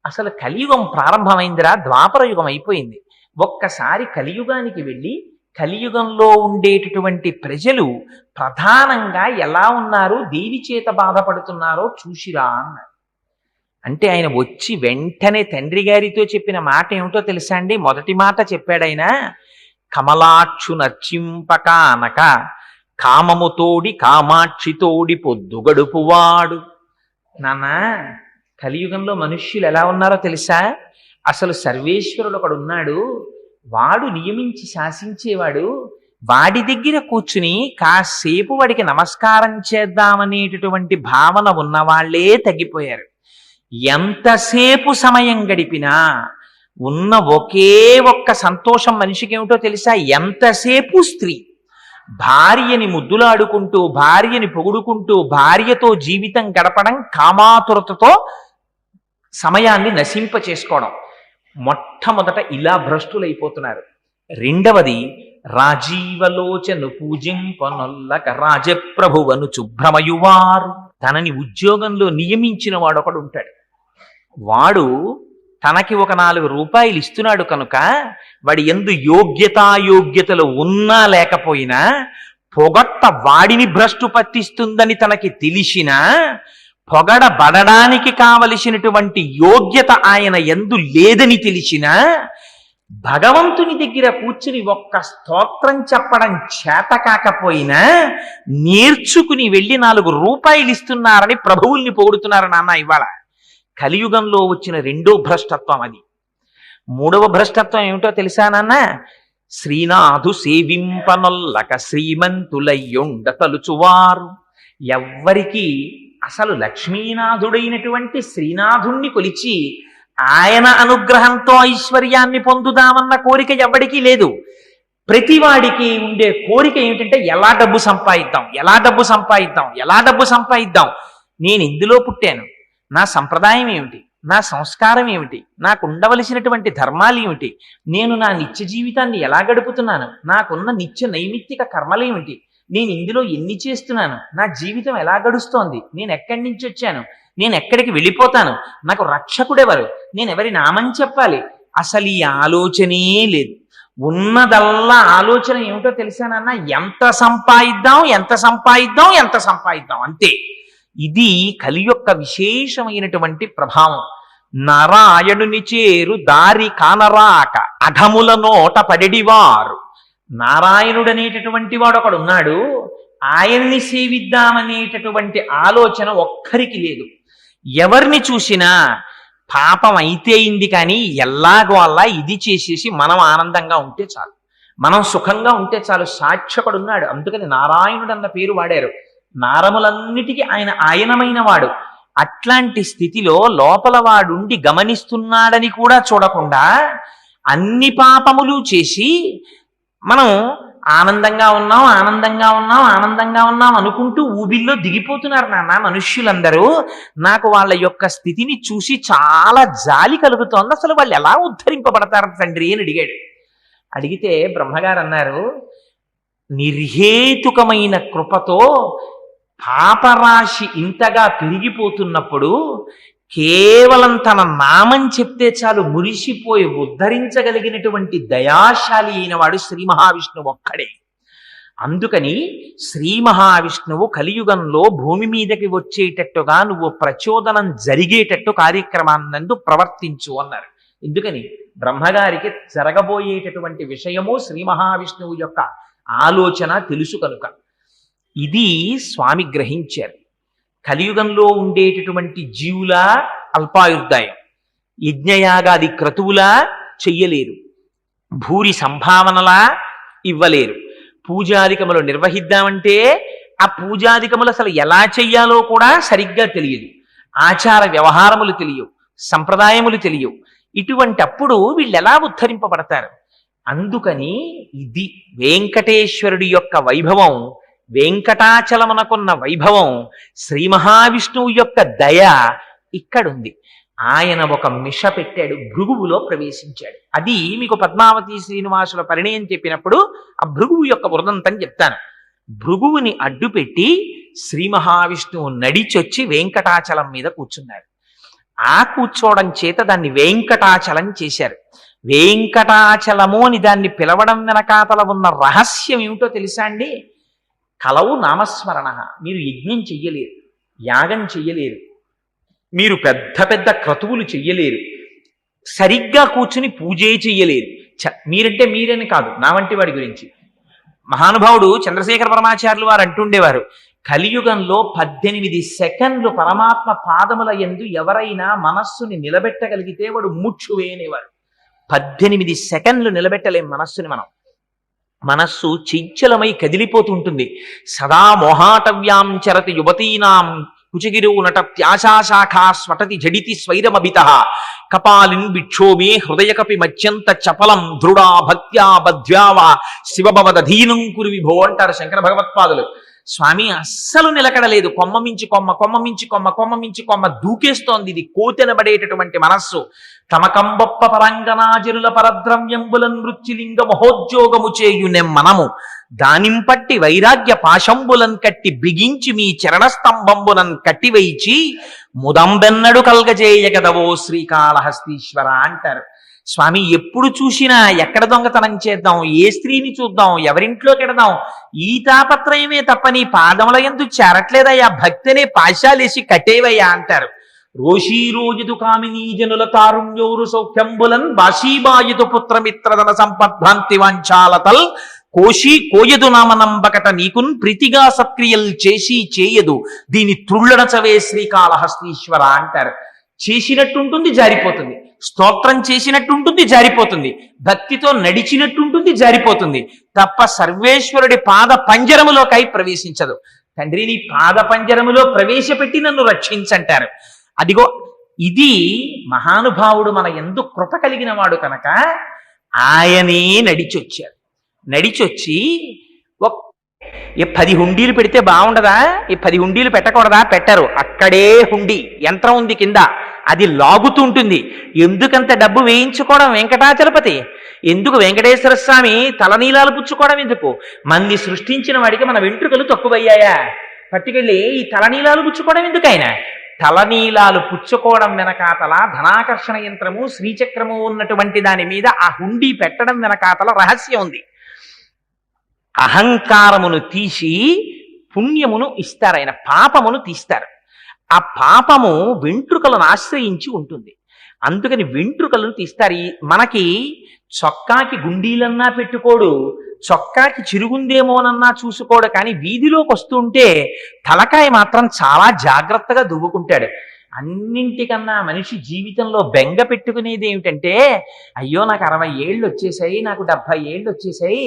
అసలు కలియుగం ప్రారంభమైందిరా, ద్వాపర యుగం అయిపోయింది, ఒక్కసారి కలియుగానికి వెళ్ళి కలియుగంలో ఉండేటటువంటి ప్రజలు ప్రధానంగా ఎలా ఉన్నారు, దేని చేత బాధపడుతున్నారో చూసిరా అన్నారు. అంటే ఆయన వచ్చి వెంటనే తండ్రి గారితో చెప్పిన మాట ఏమిటో తెలుసా అండి? మొదటి మాట చెప్పాడైనా, కమలాక్షు నర్చింపక అనక కామముతోడి కామాక్షితోడి పొద్దు గడుపువాడు. నాన్న, కలియుగంలో మనుష్యులు ఎలా ఉన్నారో తెలుసా? అసలు సర్వేశ్వరుడు ఒకడు ఉన్నాడు, వాడు నియమించి శాసించేవాడు. వాడి దగ్గర కూర్చుని కాసేపు వాడికి నమస్కారం చేద్దామనేటటువంటి భావన ఉన్నవాళ్లే తగ్గిపోయారు. ఎంతసేపు సమయం గడిపినా ఉన్న ఒకే ఒక్క సంతోషం మనిషికి ఏమిటో తెలుసా? ఎంతసేపు స్త్రీ. భార్యని ముద్దులాడుకుంటూ, భార్యని పొగుడుకుంటూ, భార్యతో జీవితం గడపడం, కామాతురతతో సమయాన్ని నశింప చేసుకోవడం. మొట్టమొదట ఇలా భ్రష్టులైపోతున్నారు. రెండవది, రాజీవలోచను పూజింపనొల్లక రాజప్రభువను శుభ్రమయువారు. తనని ఉద్యోగంలో నియమించిన వాడు ఒకడు ఉంటాడు. వాడు తనకి ఒక 4 రూపాయలు ఇస్తున్నాడు కనుక వాడి యందు యోగ్యతాయోగ్యతలు ఉన్నా లేకపోయినా పొగట్ట వాడిని భ్రష్టు పట్టిస్తుందని తనకి తెలిసినా, పొగడబడడానికి కావలసినటువంటి యోగ్యత ఆయన యందు లేదని తెలిసినా, భగవంతుని దగ్గర కూర్చుని ఒక్క స్తోత్రం చెప్పడం చేత కాకపోయినా నేర్చుకుని వెళ్ళి 4 రూపాయలు ఇస్తున్నారని ప్రభువుల్ని పొగుడుతున్నారు నాన్న. ఇవాళ కలియుగంలో వచ్చిన రెండో భ్రష్టత్వం అది. 3వ భ్రష్టత్వం ఏమిటో తెలుసా నాన్న? శ్రీనాథు సేవింపనొల్లక శ్రీమంతులయ్యుండ తలుచువారు. ఎవ్వరికి అసలు లక్ష్మీనాథుడైనటువంటి శ్రీనాథుణ్ణి కొలిచి ఆయన అనుగ్రహంతో ఐశ్వర్యాన్ని పొందుదామన్న కోరిక ఎవ్వడికి లేదు. ప్రతివాడికి ఉండే కోరిక ఏమిటంటే ఎలా డబ్బు సంపాదిద్దాం, ఎలా డబ్బు సంపాదిద్దాం, ఎలా డబ్బు సంపాదిద్దాం. నేను ఇందులో పుట్టాను, నా సంప్రదాయం ఏమిటి, నా సంస్కారం ఏమిటి, నాకు ఉండవలసినటువంటి ధర్మాలు ఏమిటి, నేను నా నిత్య జీవితాన్ని ఎలా గడుపుతున్నాను, నాకున్న నిత్య నైమిత్తిక కర్మలేమిటి, నేను ఇందులో ఎన్ని చేస్తున్నాను, నా జీవితం ఎలా గడుస్తోంది, నేను ఎక్కడి నుంచి వచ్చాను, నేను ఎక్కడికి వెళ్ళిపోతాను, నాకు రక్షకుడెవరు, నేను ఎవరి నామం చెప్పాలి, అసలు ఈ ఆలోచనే లేదు. ఉన్నదల్లా ఆలోచన ఏమిటో తెలుసానన్న? ఎంత సంపాదిద్దాం, ఎంత సంపాదిద్దాం, ఎంత సంపాదిద్దాం, అంతే. ఇది కలి యొక్క విశేషమైనటువంటి ప్రభావం. నారాయణుని చేరు దారి కానరాక అధముల నోట పడెడివారు. నారాయణుడనేటటువంటి వాడు ఒకడు ఉన్నాడు, ఆయన్ని సేవిద్దామనేటటువంటి ఆలోచన ఒక్కరికి లేదు. ఎవరిని చూసినా పాపం అయితే అయింది, కానీ ఎల్లాగో అలా ఇది చేసేసి మనం ఆనందంగా ఉంటే చాలు, మనం సుఖంగా ఉంటే చాలు. సాక్షకుడు ఉన్నాడు, అందుకని నారాయణుడు అన్న పేరు వాడారు. నారములన్నిటికీ ఆయన ఆయనమైన వాడు. అట్లాంటి స్థితిలో లోపల వాడుండి గమనిస్తున్నాడని కూడా చూడకుండా అన్ని పాపములు చేసి మనం ఆనందంగా ఉన్నాం, ఆనందంగా ఉన్నాం, ఆనందంగా ఉన్నాం అనుకుంటూ ఊబిల్లో దిగిపోతున్నారు నాన్న మనుష్యులందరూ. నాకు వాళ్ళ యొక్క స్థితిని చూసి చాలా జాలి కలుగుతోంది. అసలు వాళ్ళు ఎలా ఉద్ధరింపబడతారు తండ్రి అని అడిగాడు. అడిగితే బ్రహ్మగారు అన్నారు, నిర్హేతుకమైన కృపతో పాపరాశి ఇంతగా పెరిగిపోతున్నప్పుడు కేవలం తన నామం చెప్తే చాలు మురిసిపోయి ఉద్ధరించగలిగినటువంటి దయాశాలి అయిన వాడు శ్రీ మహావిష్ణువు ఒక్కడే. అందుకని శ్రీ మహావిష్ణువు కలియుగంలో భూమి మీదకి వచ్చేటట్టుగా నువ్వు ప్రచోదనం జరిగేటట్టు కార్యక్రమాన్నందు ప్రవర్తించు అన్నారు. ఎందుకని? బ్రహ్మగారికి జరగబోయేటటువంటి విషయము శ్రీ మహావిష్ణువు యొక్క ఆలోచన తెలుసు కనుక. ఇది స్వామి గ్రహించారు. కలియుగంలో ఉండేటటువంటి జీవుల అల్పాయుర్దాయం, యజ్ఞయాగాది క్రతువులా చెయ్యలేరు, భూరి సంభావనలా ఇవ్వలేరు. పూజాధికములు నిర్వహిద్దామంటే ఆ పూజాధికములు అసలు ఎలా చెయ్యాలో కూడా సరిగ్గా తెలియదు, ఆచార వ్యవహారములు తెలియవు, సంప్రదాయములు తెలియవు. ఇటువంటప్పుడు వీళ్ళు ఎలా ఉద్ధరింపబడతారు? అందుకని ఇది వెంకటేశ్వరుడి యొక్క వైభవం, వెంకటాచలమునకున్న వైభవం, శ్రీ మహావిష్ణువు యొక్క దయ ఇక్కడుంది. ఆయన ఒక మిష పెట్టాడు, భృగువులో ప్రవేశించాడు. అది మీకు పద్మావతి శ్రీనివాసుల పరిణయం చెప్పినప్పుడు ఆ భృగువు యొక్క వృదంతం చెప్తాను. భృగువుని అడ్డుపెట్టి శ్రీ మహావిష్ణువు నడిచొచ్చి వెంకటాచలం మీద కూర్చున్నాడు. ఆ కూర్చోవడం చేత దాన్ని వెంకటాచలం చేశారు. వెంకటాచలము అని దాన్ని పిలవడం వెనకాతల ఉన్న రహస్యం ఏమిటో తెలుసా అండి? కలవు నామస్మరణ. మీరు యజ్ఞం చెయ్యలేరు, యాగం చెయ్యలేరు, మీరు పెద్ద పెద్ద క్రతువులు చెయ్యలేరు, సరిగ్గా కూర్చుని పూజే చెయ్యలేరు. మీరంటే మీరని కాదు, నా వంటి వాడి గురించి మహానుభావుడు చంద్రశేఖర పరమాచార్యులు వారు అంటుండేవారు, కలియుగంలో 18 సెకండ్లు పరమాత్మ పాదముల యందు ఎవరైనా మనస్సుని నిలబెట్టగలిగితే వాడు ముక్షువే అనేవారు. 18 సెకండ్లు నిలబెట్టలేం మనస్సుని మనం. మనస్సు చంచలమై కదిలిపోతుంటుంది. సదా మోహాటవ్యాం చరతి యువతీనాం కుచగిరో నటత్యాశాఖా స్వటతి జడితి స్వైరమభిత కపాలిన్ విక్షోభే హృదయకపి మధ్యంత చపలం దృఢా భక్త్యా బధ్యావా శివభవదధీనం కురు విభో అంటారు శంకర భగవత్పాదులు. స్వామి అస్సలు నిలకడలేదు, కొమ్మ మించి కొమ్మ, కొమ్మ మించి కొమ్మ, కొమ్మ మించి కొమ్మ దూకేస్తోంది. ఇది కోతెనబడేటటువంటి మనస్సు. తమకంబొప్ప పరంగనాజనుల పరద్రవ్యంబులన్ మృత్యులింగ మహోద్యోగము చేయునెం మనము దానింపట్టి వైరాగ్య పాశంబులన్ కట్టి బిగించి మీ చరణస్తంభంబులన్ కట్టివైచి ముదంబెన్నడు కల్గజేయగదవో శ్రీకాళహస్తీశ్వర అంటారు. స్వామి ఎప్పుడు చూసినా ఎక్కడ దొంగతనం చేద్దాం, ఏ స్త్రీని చూద్దాం, ఎవరింట్లోకి ఎడదాం, ఈ తాపత్రయమే తప్ప నీ పాదముల యందు చేరట్లేదయ్యా, భక్తినే పాశాలేసి కట్టేవయ్యా అంటారు. రోషీరోజితు కామినీ జనుల తారుణ్యోరు సౌఖ్యంబులన్ బాషీబాయుతు పుత్రమిత్రధన సంపద్భ్రాంతి వాంఛాలతల్ కోశీ కోయదు నామనంబకట నీకున్ ప్రీతిగా సత్క్రియలు చేసి చేయదు దీని త్రుళ్ళడచవే శ్రీకాళహస్తీశ్వర అంటారు. చేసినట్టుంటుంది, జారిపోతుంది. స్తోత్రం చేసినట్టుంటుంది, జారిపోతుంది. భక్తితో నడిచినట్టుంటుంది, జారిపోతుంది. తప్ప సర్వేశ్వరుడి పాద పంజరములోకై ప్రవేశించదు. తండ్రి నీ పాద పంజరములో ప్రవేశపెట్టి నన్ను రక్షించంటారు. అదిగో ఇది మహానుభావుడు మన యందు కృప కలిగిన వాడు కనుక ఆయనే నడిచొచ్చారు. నడిచొచ్చి 10 హుండీలు పెడితే బాగుండదా? ఈ 10 హుండీలు పెట్టకూడదా? పెట్టరు. అక్కడే హుండీ యంత్రం ఉంది కింద, అది లాగుతుంటుంది. ఎందుకంత డబ్బు వేయించుకోవడం వెంకటాచలపతి? ఎందుకు వెంకటేశ్వర స్వామి తలనీలాలు పుచ్చుకోవడం ఎందుకు? మంది సృష్టించిన వాడికి మన వెంట్రుకలు తక్కువయ్యాయా? పట్టుకెళ్ళి ఈ తలనీలాలు పుచ్చుకోవడం ఎందుకు? ఆయన తలనీలాలు పుచ్చుకోవడం వెనకాతల ధనాకర్షణ యంత్రము శ్రీచక్రము ఉన్నటువంటి దాని మీద ఆ హుండీ పెట్టడం వెనకాతల రహస్యం ఉంది. అహంకారమును తీసి పుణ్యమును ఇస్తారు. ఆయన పాపమును తీస్తారు. ఆ పాపము వెంట్రుకలను ఆశ్రయించి ఉంటుంది. అందుకని వెంట్రుకలను తీస్తారు. మనకి చొక్కాకి గుండీలన్నా పెట్టుకోడు, చొక్కాకి చిరుగుందేమోనన్నా చూసుకోడు. కానీ వీధిలోకి వస్తుంటే తలకాయ మాత్రం చాలా జాగ్రత్తగా దువ్వుకుంటాడు. అన్నింటికన్నా మనిషి జీవితంలో బెంగ పెట్టుకునేది ఏమిటంటే, అయ్యో నాకు 60 ఏళ్ళు వచ్చేసాయి, నాకు 70 ఏళ్ళు వచ్చేసాయి,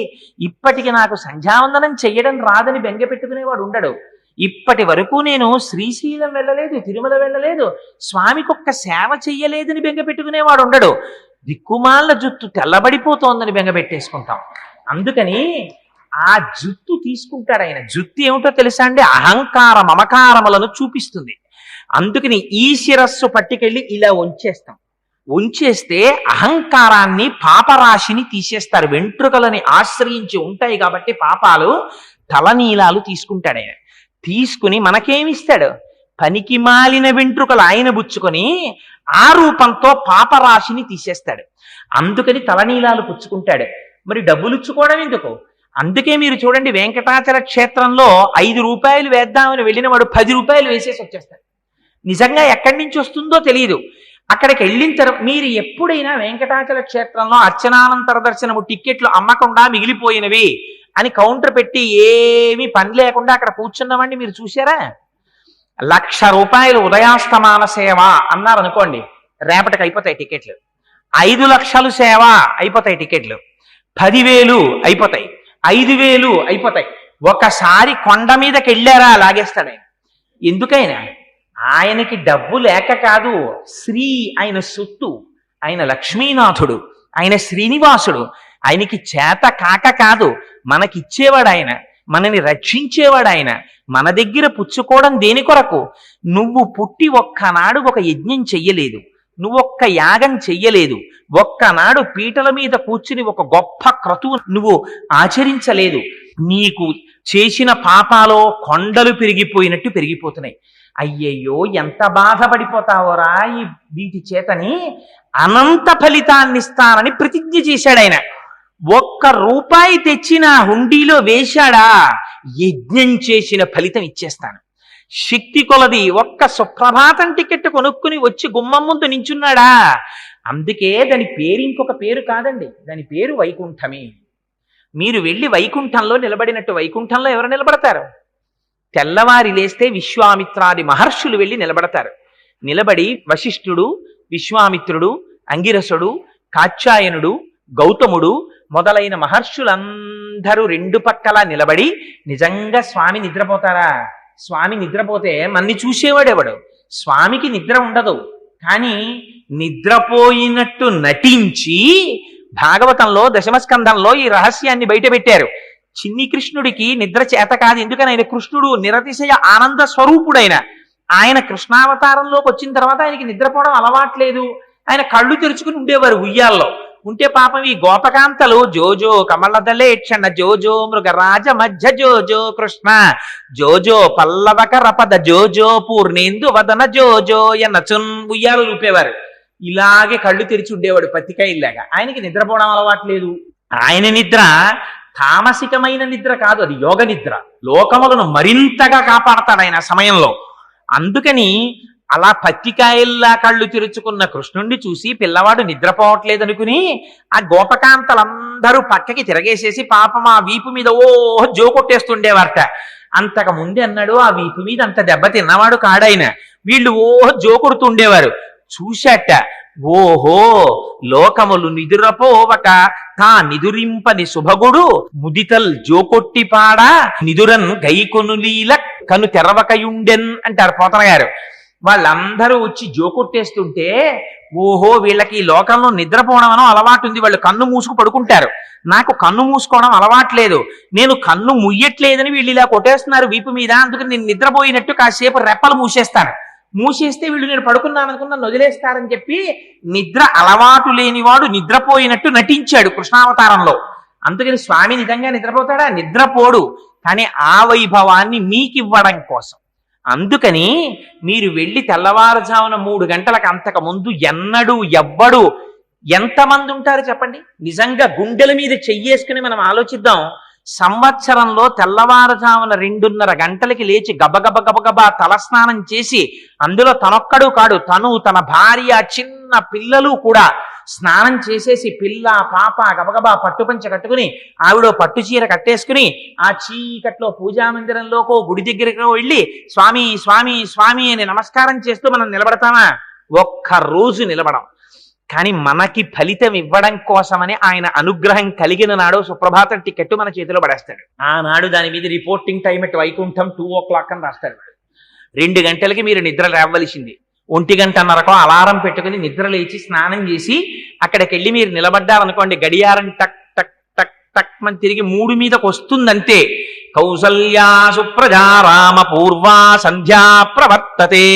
ఇప్పటికి నాకు సంధ్యావందనం చెయ్యడం రాదని బెంగ పెట్టుకునేవాడు ఉండడు. ఇప్పటి వరకు నేను శ్రీశైలం వెళ్ళలేదు, తిరుమల వెళ్ళలేదు, స్వామికి ఒక్క సేవ చెయ్యలేదని బెంగ పెట్టుకునేవాడు ఉండడు. దిక్కుమాల జుత్తు తెల్లబడిపోతోందని బెంగ పెట్టేసుకుంటాం. అందుకని ఆ జుత్తు తీసుకుంటాడు ఆయన. జుత్తు ఏమిటో తెలుసా అండి? అహంకార మమకారములను చూపిస్తుంది. అందుకని ఈ శిరస్సు పట్టుకెళ్ళి ఇలా ఉంచేస్తాం. ఉంచేస్తే అహంకారాన్ని పాపరాశిని తీసేస్తారు. వెంట్రుకలని ఆశ్రయించి ఉంటాయి కాబట్టి పాపాలు. తలనీలాలు తీసుకుంటాడు ఆయన. తీసుకుని మనకేమిస్తాడు? పనికి మాలిన వెంట్రుకలు ఆయన బుచ్చుకొని ఆ రూపంతో పాపరాశిని తీసేస్తాడు. అందుకని తలనీలాలు పుచ్చుకుంటాడు. మరి డబ్బులు ఇచ్చుకోవడం ఎందుకు? అందుకే మీరు చూడండి, వెంకటాచల క్షేత్రంలో 5 రూపాయలు వేద్దామని వెళ్ళిన వాడు 10 రూపాయలు వేసేసి వచ్చేస్తాడు. నిజంగా ఎక్కడి నుంచి వస్తుందో తెలియదు. అక్కడికి వెళ్ళిన తర్వాత మీరు ఎప్పుడైనా వెంకటాచల క్షేత్రంలో అర్చనానంతర దర్శనము టిక్కెట్లు అమ్మకుండా మిగిలిపోయినవి అని కౌంటర్ పెట్టి ఏమీ పని లేకుండా అక్కడ కూర్చున్నామండి మీరు చూసారా? 1,00,000 రూపాయలు ఉదయాస్తమాన సేవ అన్నారు అనుకోండి, రేపటికి అయిపోతాయి టికెట్లు. 5 లక్షలు సేవ అయిపోతాయి టికెట్లు. 10,000 అయిపోతాయి, 5,000 అయిపోతాయి. ఒకసారి కొండ మీదకి వెళ్ళారా లాగేస్తాడు ఆయన. ఎందుకైనా ఆయనకి డబ్బు లేక కాదు, శ్రీ ఆయన సొత్తు. ఆయన లక్ష్మీనాథుడు, ఆయన శ్రీనివాసుడు. ఆయనకి చేత కాక కాదు, మనకిచ్చేవాడు ఆయన, మనని రక్షించేవాడు ఆయన. మన దగ్గర పుచ్చుకోవడం దేని కొరకు? నువ్వు పుట్టి ఒక్కనాడు ఒక యజ్ఞం చెయ్యలేదు, నువ్వొక్క యాగం చెయ్యలేదు, ఒక్కనాడు పీటల మీద కూర్చుని ఒక గొప్ప క్రతువు నువ్వు ఆచరించలేదు. నీకు చేసిన పాపాలో కొండలు పెరిగిపోయినట్టు పెరిగిపోతున్నాయి. అయ్యయ్యో ఎంత బాధపడిపోతావోరా ఈ వీటి చేతని అనంత ఫలితాన్ని ఇస్తానని ప్రతిజ్ఞ చేశాడు ఆయన. 1 రూపాయి తెచ్చిన హుండీలో వేశాడా, యజ్ఞం చేసిన ఫలితం ఇచ్చేస్తాను. శక్తి కొలది ఒక్క సుప్రభాతం టికెట్ కొనుక్కుని వచ్చి గుమ్మం ముందు నించున్నాడా. అందుకే దాని పేరు ఇంకొక పేరు కాదండి, దాని పేరు వైకుంఠమే. మీరు వెళ్ళి వైకుంఠంలో నిలబడినట్టు వైకుంఠంలో ఎవరు నిలబడతారు? తెల్లవారి లేస్తే విశ్వామిత్రాది మహర్షులు వెళ్ళి నిలబడతారు. నిలబడి వశిష్ఠుడు, విశ్వామిత్రుడు, అంగిరసుడు, కాత్యాయనుడు, గౌతముడు మొదలైన మహర్షులందరూ 2 పక్కలా నిలబడి, నిజంగా స్వామి నిద్రపోతారా? స్వామి నిద్రపోతే మన్ని చూసేవాడెవడు? స్వామికి నిద్ర ఉండదు. కానీ నిద్రపోయినట్టు నటించి భాగవతంలో దశమస్కంధంలో ఈ రహస్యాన్ని బయటపెట్టారు. చిన్ని కృష్ణుడికి నిద్ర చేత కాదు. ఎందుకని? ఆయన కృష్ణుడు నిరతిశయ ఆనంద స్వరూపుడైన ఆయన కృష్ణావతారంలోకి వచ్చిన తర్వాత ఆయనకి నిద్రపోవడం అలవాట్లేదు. ఆయన కళ్ళు తెరుచుకుని ఉండేవారు ఉయ్యాల్లో. ఉంటే పాపం ఈ గోపకాంతలు జోజో కమలదలేక్షణ జోజో మృగరాజ మధ్య జోజో కృష్ణ జోజో పల్లవక రపద జోజో పూర్ణేందు వదన జోజో ఎన్నచున్ ఉయ్యాలు రూపేవారు. ఇలాగే కళ్ళు తెరిచి ఉండేవాడు పత్తికాయలాగా. ఆయనకి నిద్రపోవడం అలవాట్లేదు. ఆయన నిద్ర తామసికమైన నిద్ర కాదు, అది యోగ నిద్ర. లోకములను మరింతగా కాపాడతాడు ఆయన సమయంలో. అందుకని అలా పత్తికాయల్లా కళ్ళు తెరుచుకున్న కృష్ణుణ్ణి చూసి పిల్లవాడు నిద్రపోవట్లేదనుకుని ఆ గోపకాంతలందరూ పక్కకి తిరగేసేసి పాపం ఆ వీపు మీద జోకొట్టేస్తుండేవారట. అంతకు ముందే అన్నాడు ఆ వీపు మీద అంత దెబ్బ తిన్నవాడు కాడాయన. వీళ్ళు జోకొడుతుండేవారు. చూశాట, ఓహో లోకములు నిదురపోవక తా నిదురింపని శుభగుడు ముదితల్ జోకొట్టిపాడా నిదురన్ గైకొనులీల కను తెరవకయుండెన్ అంటారు పోతన గారు. వాళ్ళందరూ వచ్చి జోకొట్టేస్తుంటే ఓహో వీళ్ళకి ఈ లోకంలో నిద్రపోవడం అనో అలవాటు ఉంది, వాళ్ళు కన్ను మూసుకు పడుకుంటారు. నాకు కన్ను మూసుకోవడం అలవాట్లేదు, నేను కన్ను ముయ్యట్లేదని వీళ్ళు ఇలా కొట్టేస్తున్నారు వీపు మీద, అందుకని నేను నిద్రపోయినట్టు కాసేపు రెప్పలు మూసేస్తాను, మూసేస్తే వీళ్ళు నేను పడుకున్నాను అనుకుని నన్ను వదిలేస్తారని చెప్పి నిద్ర అలవాటు లేనివాడు నిద్రపోయినట్టు నటించాడు కృష్ణావతారంలో. అందుకని స్వామి నిజంగా నిద్రపోతాడా? నిద్రపోడు. కానీ ఆ వైభవాన్ని మీకివ్వడం కోసం. అందుకని మీరు వెళ్ళి తెల్లవారుజామున 3 గంటలకు అంతకు ముందు ఎన్నడూ ఎవ్వడు ఎంతమంది ఉంటారు చెప్పండి? నిజంగా గుండెల మీద చెయ్యేసుకుని మనం ఆలోచిద్దాం. సంవత్సరంలో తెల్లవారుజామున 2:30 గంటలకి లేచి గబగబా తలస్నానం చేసి, అందులో తనొక్కడు కాడు, తను తన భార్య చిన్న పిల్లలు కూడా స్నానం చేసేసి పిల్ల పాప గబగబా పట్టుపంచ కట్టుకుని ఆవిడ పట్టు చీర కట్టేసుకుని ఆ చీకట్లో పూజా మందిరంలోకో గుడి దగ్గరకు వెళ్ళి స్వామి స్వామి స్వామి అని నమస్కారం చేస్తూ మనం నిలబడతామా? ఒక్క రోజు నిలబడం. కానీ మనకి ఫలితం ఇవ్వడం కోసమని ఆయన అనుగ్రహం కలిగిన నాడు సుప్రభాతం టికెట్ మన చేతిలో పడేస్తాడు. ఆనాడు దాని మీద రిపోర్టింగ్ టైం ఎట్ వైకుంఠం 2:00 అని రాస్తాడు. 2 గంటలకి మీరు నిద్ర లేవలసింది. 1:30కో అలారం పెట్టుకుని నిద్ర లేచి స్నానం చేసి అక్కడికి వెళ్ళి మీరు నిలబడ్డారనుకోండి, గడియారం టక్ టక్ టక్ టక్ అని తిరిగి 3 మీదకి వస్తుందంతే. కౌసల్యా సుప్రజా రామ పూర్వా సంధ్యా ప్రవర్తతే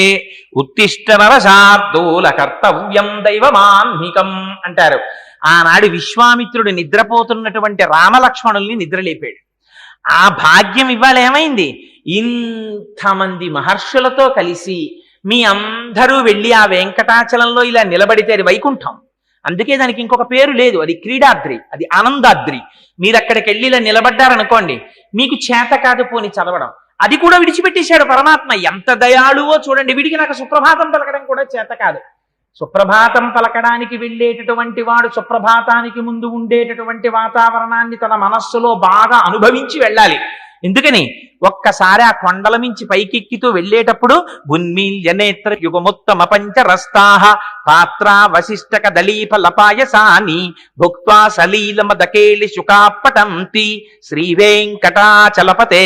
ఉత్తిష్ట నరశార్దూల కర్తవ్యం దైవమాన్నికం అంటారు. ఆనాడు విశ్వామిత్రుడు నిద్రపోతున్నటువంటి రామలక్ష్మణుల్ని నిద్రలేపాడు. ఆ భాగ్యం ఇవాళ ఏమైంది? ఇంతమంది మహర్షులతో కలిసి మీ అందరూ వెళ్ళి ఆ వెంకటాచలంలో ఇలా నిలబడితే అది వైకుంఠం. అందుకే దానికి ఇంకొక పేరు లేదు, అది క్రీడాద్రి, అది ఆనందాద్రి. మీరు అక్కడికి వెళ్ళి ఇలా నిలబడ్డారనుకోండి, మీకు చేత కాదు పోని చదవడం, అది కూడా విడిచిపెట్టేశాడు పరమాత్మ. ఎంత దయాళువో చూడండి. వీడికి నాకు సుప్రభాతం పలకడం కూడా చేత కాదు. సుప్రభాతం పలకడానికి వెళ్ళేటటువంటి వాడు సుప్రభాతానికి ముందు ఉండేటటువంటి వాతావరణాన్ని తన మనస్సులో బాగా అనుభవించి వెళ్ళాలి. ఎందుకని? ఒక్కసారి ఆ కొండల మించి పైకెక్కితూ వెళ్ళేటప్పుడు ఉన్మీల్య నేత్ర యుగముత్తమ పంచరస్తాహ పాత్ర వశిష్టక దళీఫ లపాయసాని భుక్త్వా సలీలమదకేళి శుకాపటంతి శ్రీ వెంకటాచలపతే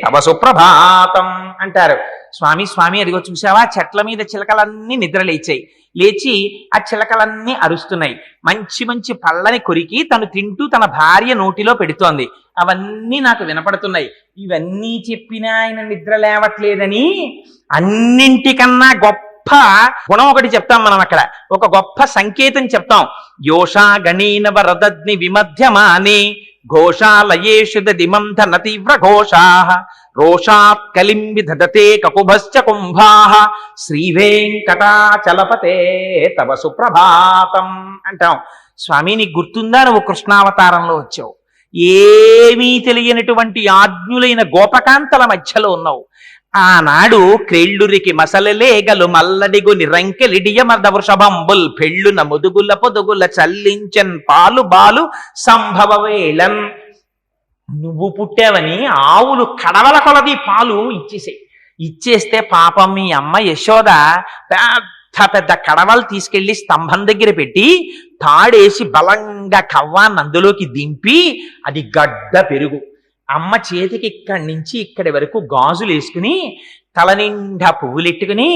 తవ సుప్రభాతం అంటారు. స్వామి స్వామి అదిగో చూసావా, చెట్ల మీద చిలకలన్నీ నిద్రలేచాయి. లేచి ఆ చిలకలన్నీ అరుస్తున్నాయి. మంచి మంచి పళ్ళని కొరికి తను తింటూ తన భార్య నోటిలో పెడుతోంది. అవన్నీ నాకు వినపడుతున్నాయి. ఇవన్నీ చెప్పినా ఆయన నిద్ర లేవట్లేదని అన్నింటికన్నా గొప్ప గుణం ఒకటి చెప్తాం మనం అక్కడ. ఒక గొప్ప సంకేతం చెప్తాం. యోషా గణీన వరదగ్ని విమధ్యమానే ఘోషాలయేషు దిమంధన తీవ్ర ఘోషాః రోషాత్ కలింబి దదతే కకుభశ్చ కుంభాః శ్రీ వెంకటాచలపతే తవ సుప్రభాతం అంటాం. స్వామి నీకు గుర్తుందా, నువ్వు కృష్ణావతారంలో వచ్చావు, ఏమీ తెలియనటువంటి ఆజ్ఞులైన గోపకాంతల మధ్యలో ఉన్నావు. ఆనాడు క్రేళ్ళురికి మసలలేగలు మల్లడిగు నిరంకెలిడియ మర్ద వృషభంబుల్ పెళ్ళున ముదుగుల పొదుగుల చల్లించన్ పాలు బాలు సంభవ వేళన్. నువ్వు పుట్టావని ఆవులు కడవల కొలది పాలు ఇచ్చేస్తే పాపం మీ అమ్మ యశోద పెద్ద పెద్ద కడవలు తీసుకెళ్లి స్తంభం దగ్గర పెట్టి తాడేసి బలంగా కవ్వాన్ని అందులోకి దింపి అది గడ్డ పెరుగు. అమ్మ చేతికి ఇక్కడి నుంచి ఇక్కడి వరకు గాజులు వేసుకుని తల నిండా పువ్వులెట్టుకుని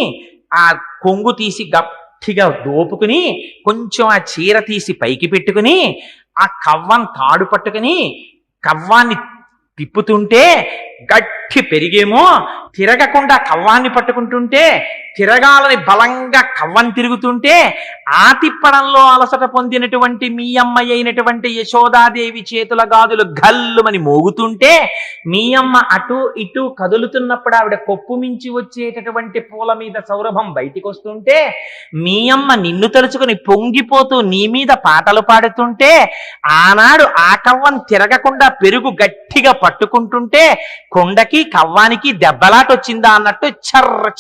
ఆ కొంగు తీసి గట్టిగా దోపుకుని కొంచెం ఆ చీర తీసి పైకి పెట్టుకుని ఆ కవ్వాన్ని తాడు పట్టుకుని కవ్వాన్ని తిప్పుతుంటే గట్టి పెరిగేమో తిరగకుండా కవ్వాన్ని పట్టుకుంటుంటే తిరగాలని బలంగా కవ్వం తిరుగుతుంటే ఆ తిప్పడంలో అలసట పొందినటువంటి మీ అమ్మ అయినటువంటి యశోదాదేవి చేతుల గాజులు గల్లుమని మోగుతుంటే మీ అమ్మ అటు ఇటు కదులుతున్నప్పుడు ఆవిడ కొప్పు మించి వచ్చేటటువంటి పూల మీద సౌరభం బయటికి వస్తుంటే మీ అమ్మ నిన్ను తలుచుకుని పొంగిపోతూ నీ మీద పాటలు పాడుతుంటే ఆనాడు ఆ కవ్వం తిరగకుండా పెరుగు గట్టిగా పట్టుకుంటుంటే కొండకి కవ్వానికి దెబ్బలాట వచ్చిందా అన్నట్టు చర్ర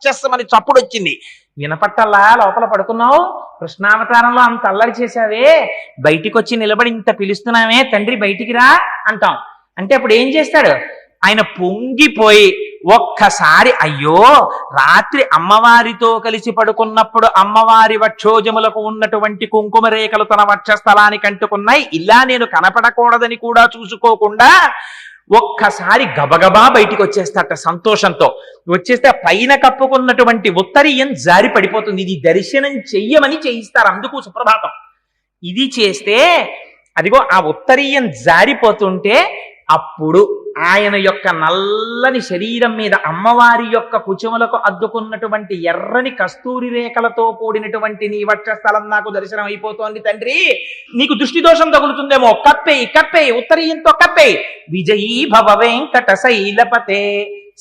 చెస్ అని చప్పుడు వచ్చింది. వినపట్టల్లా లోపల పడుకున్నావు, కృష్ణావతారంలో అంత అల్లరి చేశావే, బయటికి వచ్చి నిలబడి ఇంత పిలుస్తున్నావే తండ్రి బయటికి రా అంటాం. అంటే అప్పుడు ఏం చేస్తాడు ఆయన? పొంగిపోయి ఒక్కసారి, అయ్యో రాత్రి అమ్మవారితో కలిసి పడుకున్నప్పుడు అమ్మవారి వక్షోజములకు ఉన్నటువంటి కుంకుమ రేఖలు తన వక్షస్థలానికి అంటుకున్నాయి, ఇలా నేను కనపడకూడదని కూడా చూసుకోకుండా ఒక్కసారి గబగబా బయటికి వచ్చేస్తాట సంతోషంతో. వచ్చేస్తే పైన కప్పుకున్నటువంటి ఉత్తరీయం జారి పడిపోతుంది. ఇది దర్శనం చెయ్యమని చేయిస్తారు, అందుకు సుప్రభాతం. ఇది చేస్తే అదిగో ఆ ఉత్తరీయం జారిపోతుంటే అప్పుడు ఆయన యొక్క నల్లని శరీరం మీద అమ్మవారి యొక్క కుచములకు అద్దుకున్నటువంటి ఎర్రని కస్తూరి రేఖలతో కూడినటువంటి నీ వక్షస్థలం నాకు దర్శనం అయిపోతోంది తండ్రి, నీకు దృష్టి దోషం తగులుతుందేమో, కప్పేయి ఉత్తరీయంతో కప్పేయి. విజయీ భవ వెంకట శైలపతే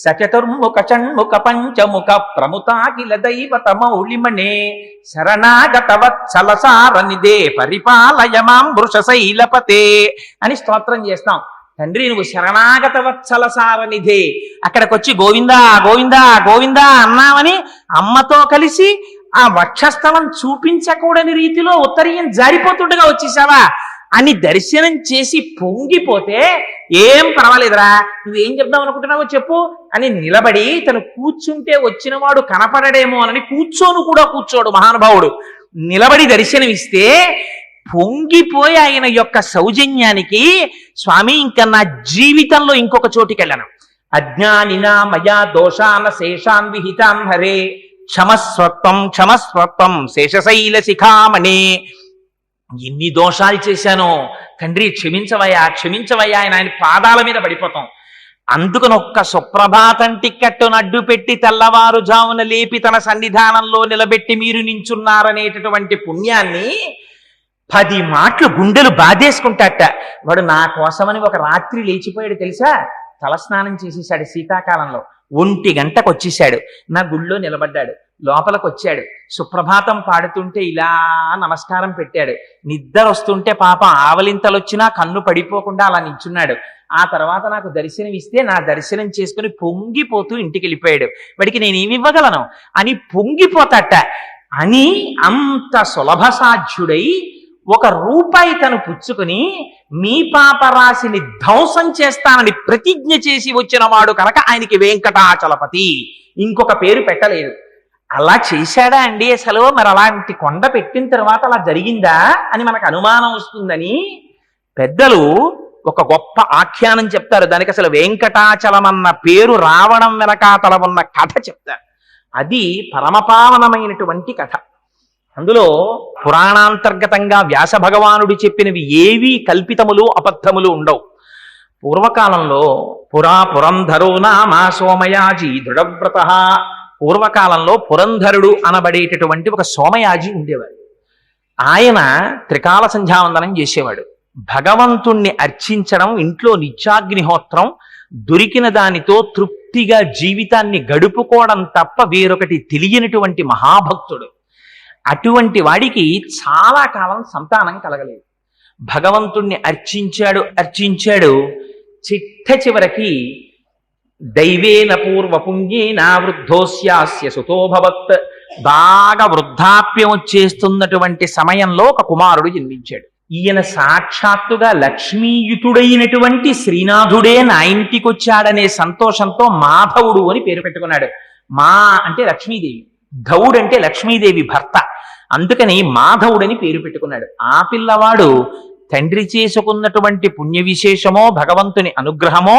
సచతుర్ముఖ చణ్ముఖ పంచముఖ ప్రముతాకిల దైవత మౌళిమణే శరణాగత వత్సల సారనిదే పరిపాలయ మాం వృష శైలపతే అని స్తోత్రం చేస్తాం. తండ్రి నువ్వు శరణాగత వత్సల సారనిధే, అక్కడికొచ్చి గోవిందా గోవిందా గోవిందా అన్నామని అమ్మతో కలిసి ఆ వక్షస్థలం చూపించకూడని రీతిలో ఉత్తరీయం జారిపోతుండగా వచ్చేసావా అని దర్శనం చేసి పొంగిపోతే, ఏం పర్వాలేదురా నువ్వేం చెప్దాం అనుకుంటున్నావో చెప్పు అని నిలబడి తను కూర్చుంటే వచ్చినవాడు కనపడడేమో అని కూర్చోను కూడా కూర్చోడు మహానుభావుడు, నిలబడి దర్శనమిస్తే పొంగిపోయి ఆయన యొక్క సౌజన్యానికి, స్వామి ఇంకా నా జీవితంలో ఇంకొక చోటికి వెళ్ళను, అజ్ఞానినా మయా దోషాన శేషాన్ విహితాన్ హరే క్షమస్వత్వం శేషశైల శిఖామణే. ఎన్ని దోషాలు చేశానో తండ్రి క్షమించవయ్యా అని ఆయన పాదాల మీద పడిపోతాం. అందుకని ఒక్క సుప్రభాతం టిక్కెట్టును అడ్డు పెట్టి తెల్లవారుజామున లేపి తన సన్నిధానంలో నిలబెట్టి మీరు నించున్నారనేటటువంటి పుణ్యాన్ని 10 మాటలు గుండెలు బాధేసుకుంటాట. వాడు నా కోసమని ఒక రాత్రి లేచిపోయాడు తెలుసా, తలస్నానం చేసేసాడు శీతాకాలంలో, 1 గంటకు వచ్చేసాడు, నా గుళ్ళో నిలబడ్డాడు, లోపలికి వచ్చాడు, సుప్రభాతం పాడుతుంటే ఇలా నమస్కారం పెట్టాడు, నిద్ర వస్తుంటే పాపం ఆవలింతలొచ్చినా కన్ను పడిపోకుండా అలా నించున్నాడు. ఆ తర్వాత నాకు దర్శనం ఇస్తే నా దర్శనం చేసుకుని పొంగిపోతూ ఇంటికి వెళ్ళిపోయాడు. వాడికి నేనేమి ఇవ్వగలను అని పొంగిపోతాట అని అంత సులభ సాధ్యుడై 1 రూపాయి తను పుచ్చుకుని మీ పాపరాశిని ధ్వంసం చేస్తానని ప్రతిజ్ఞ చేసి వచ్చిన వాడు కనుక ఆయనకి వెంకటాచలపతి, ఇంకొక పేరు పెట్టలేదు. అలా చేశాడా అండి అసలు? మరి అలాంటి కొండ పెట్టిన తర్వాత అలా జరిగిందా అని మనకు అనుమానం వస్తుందని పెద్దలు ఒక గొప్ప ఆఖ్యానం చెప్తారు. దానికి అసలు వెంకటాచలం అన్న పేరు రావడం వెనకాతల ఉన్న కథ చెప్తారు. అది పరమపావనమైనటువంటి కథ. అందులో పురాణాంతర్గతంగా వ్యాస భగవానుడు చెప్పినవి ఏవీ కల్పితములు అబద్ధములు ఉండవు. పూర్వకాలంలో పురంధరో నామ సోమయాజీ దృఢవ్రత, పూర్వకాలంలో పురంధరుడు అనబడేటటువంటి ఒక సోమయాజి ఉండేవాడు. ఆయన త్రికాల సంధ్యావందనం చేసేవాడు. భగవంతుణ్ణి అర్చించడం, ఇంట్లో నిత్యాగ్నిహోత్రం, దొరికిన దానితో తృప్తిగా జీవితాన్ని గడుపుకోవడం తప్ప వేరొకటి తెలియనటువంటి మహాభక్తుడు. అటువంటి వాడికి చాలా కాలం సంతానం కలగలేదు. భగవంతుణ్ణి అర్చించాడు. చిట్ట చివరికి దైవేన పూర్వ పుణ్యేన వృద్ధోస్యాస్య సుతోభవత్, బాగా వృద్ధాప్యం వచ్చేస్తున్నటువంటి సమయంలో ఒక కుమారుడు జన్మించాడు. ఈయన సాక్షాత్తుగా లక్ష్మీయుతుడైనటువంటి శ్రీనాథుడే నా ఇంటికి వచ్చాడనే సంతోషంతో మాధవుడు అని పేరు పెట్టుకున్నాడు. మా అంటే లక్ష్మీదేవి, ధవుడు అంటే లక్ష్మీదేవి భర్త, అందుకని మాధవుడని పేరు పెట్టుకున్నాడు. ఆ పిల్లవాడు తండ్రి చేసుకున్నటువంటి పుణ్య విశేషమో భగవంతుని అనుగ్రహమో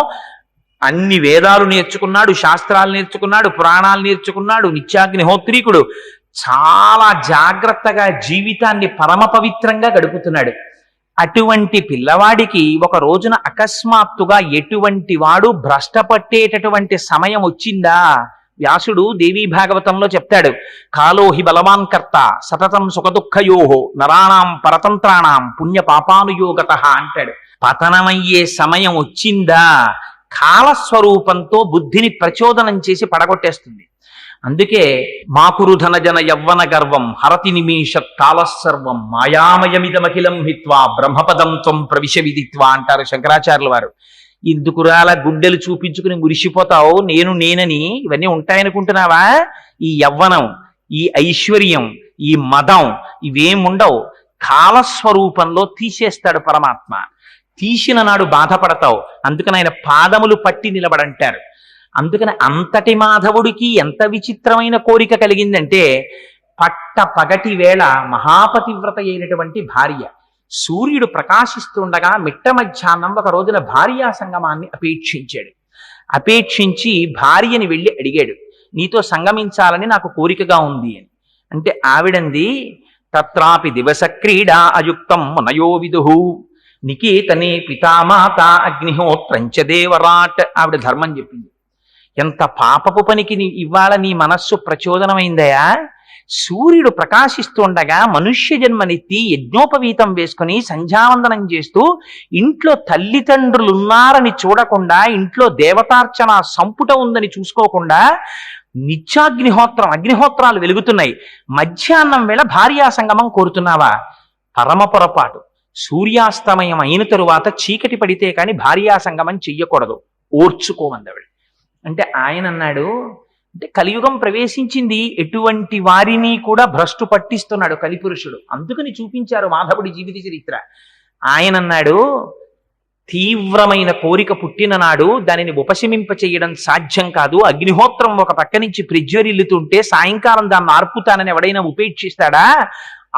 అన్ని వేదాలు నేర్చుకున్నాడు, శాస్త్రాలు నేర్చుకున్నాడు, పురాణాలు నేర్చుకున్నాడు, నిత్యాగ్నిహోత్రీకుడు, చాలా జాగ్రత్తగా జీవితాన్ని పరమ పవిత్రంగా గడుపుతున్నాడు. అటువంటి పిల్లవాడికి ఒక రోజున అకస్మాత్తుగా ఎటువంటి వాడు భ్రష్టపట్టేటటువంటి సమయం వచ్చిందా? వ్యాసుడు దేవీ భాగవతంలో చెప్తాడు, కాలోహి బలవాన్ కర్త సతతం సుఖదుఃఖయోహో నరాణాం పరతంత్రాణం పుణ్య పాపానుయోగత అంటాడు. పతనమయ్యే సమయం వచ్చిందా కాలస్వరూపంతో బుద్ధిని ప్రచోదనం చేసి పడగొట్టేస్తుంది. అందుకే మాకురు ధనజన యవ్వన గర్వం హరతి నిమేషత్ కాలస్సర్వం మాయామయమిదమఖిలం హిత్వా బ్రహ్మపదం త్వం ప్రవిశ విదిత్వా అంటారు శంకరాచార్యుల వారు. ఎందుకురా అలా గుండెలు చూపించుకుని మురిసిపోతావు, నేనని ఇవన్నీ ఉంటాయనుకుంటున్నావా? ఈ యవ్వనం, ఈ ఐశ్వర్యం, ఈ మదం ఇవేముండవు. కాలస్వరూపంలో తీసేస్తాడు పరమాత్మ. తీసిన నాడు బాధపడతావు. అందుకని ఆయన పాదములు పట్టి నిలబడంటారు. అందుకని అంతటి మాధవుడికి ఎంత విచిత్రమైన కోరిక కలిగిందంటే, పట్ట పగటి వేళ మహాపతివ్రత అయినటువంటి భార్య, సూర్యుడు ప్రకాశిస్తుండగా మిట్ట మధ్యాహ్నం ఒక రోజున భార్యా సంగమాన్ని అపేక్షించాడు. అపేక్షించి భార్యని వెళ్ళి అడిగాడు, నీతో సంగమించాలని నాకు కోరికగా ఉంది అని. అంటే ఆవిడంది, తత్రాపి దివస క్రీడా అయుక్తం మునయో విదుహు నికేతనే పితామాత అగ్నిహోత్రంచ దేవరాట్. ఆవిడ ధర్మం చెప్పింది. ఎంత పాపపు పనికి ఇవాళ నీ మనస్సు ప్రచోదనమైందయా? సూర్యుడు ప్రకాశిస్తుండగా మనుష్య జన్మనెత్తి యజ్ఞోపవీతం వేసుకుని సంధ్యావందనం చేస్తూ ఇంట్లో తల్లిదండ్రులున్నారని చూడకుండా, ఇంట్లో దేవతార్చన సంపుట ఉందని చూసుకోకుండా అగ్నిహోత్రాలు వెలుగుతున్నాయి, మధ్యాహ్నం వేళ భార్యా సంగమం కోరుతున్నావా? పరమ పొరపాటు. సూర్యాస్తమయం అయిన తరువాత చీకటి పడితే కాని భార్యా సంగమం చెయ్యకూడదు, ఓర్చుకోమందవిడ. అంటే ఆయన అన్నాడు, అంటే కలియుగం ప్రవేశించింది, ఎటువంటి వారిని కూడా భ్రష్టు పట్టిస్తున్నాడు కలిపురుషుడు. అందుకని చూపించారు మాధవుడి జీవిత చరిత్ర. ఆయన అన్నాడు, తీవ్రమైన కోరిక పుట్టిన నాడు దానిని ఉపశమింప చేయడం సాధ్యం కాదు. అగ్నిహోత్రం ఒక పక్క నుంచి ప్రజ్వరిల్లుతుంటే సాయంకాలం దాన్ని ఆర్పుతానని ఎవడైనా ఉపేక్షిస్తాడా?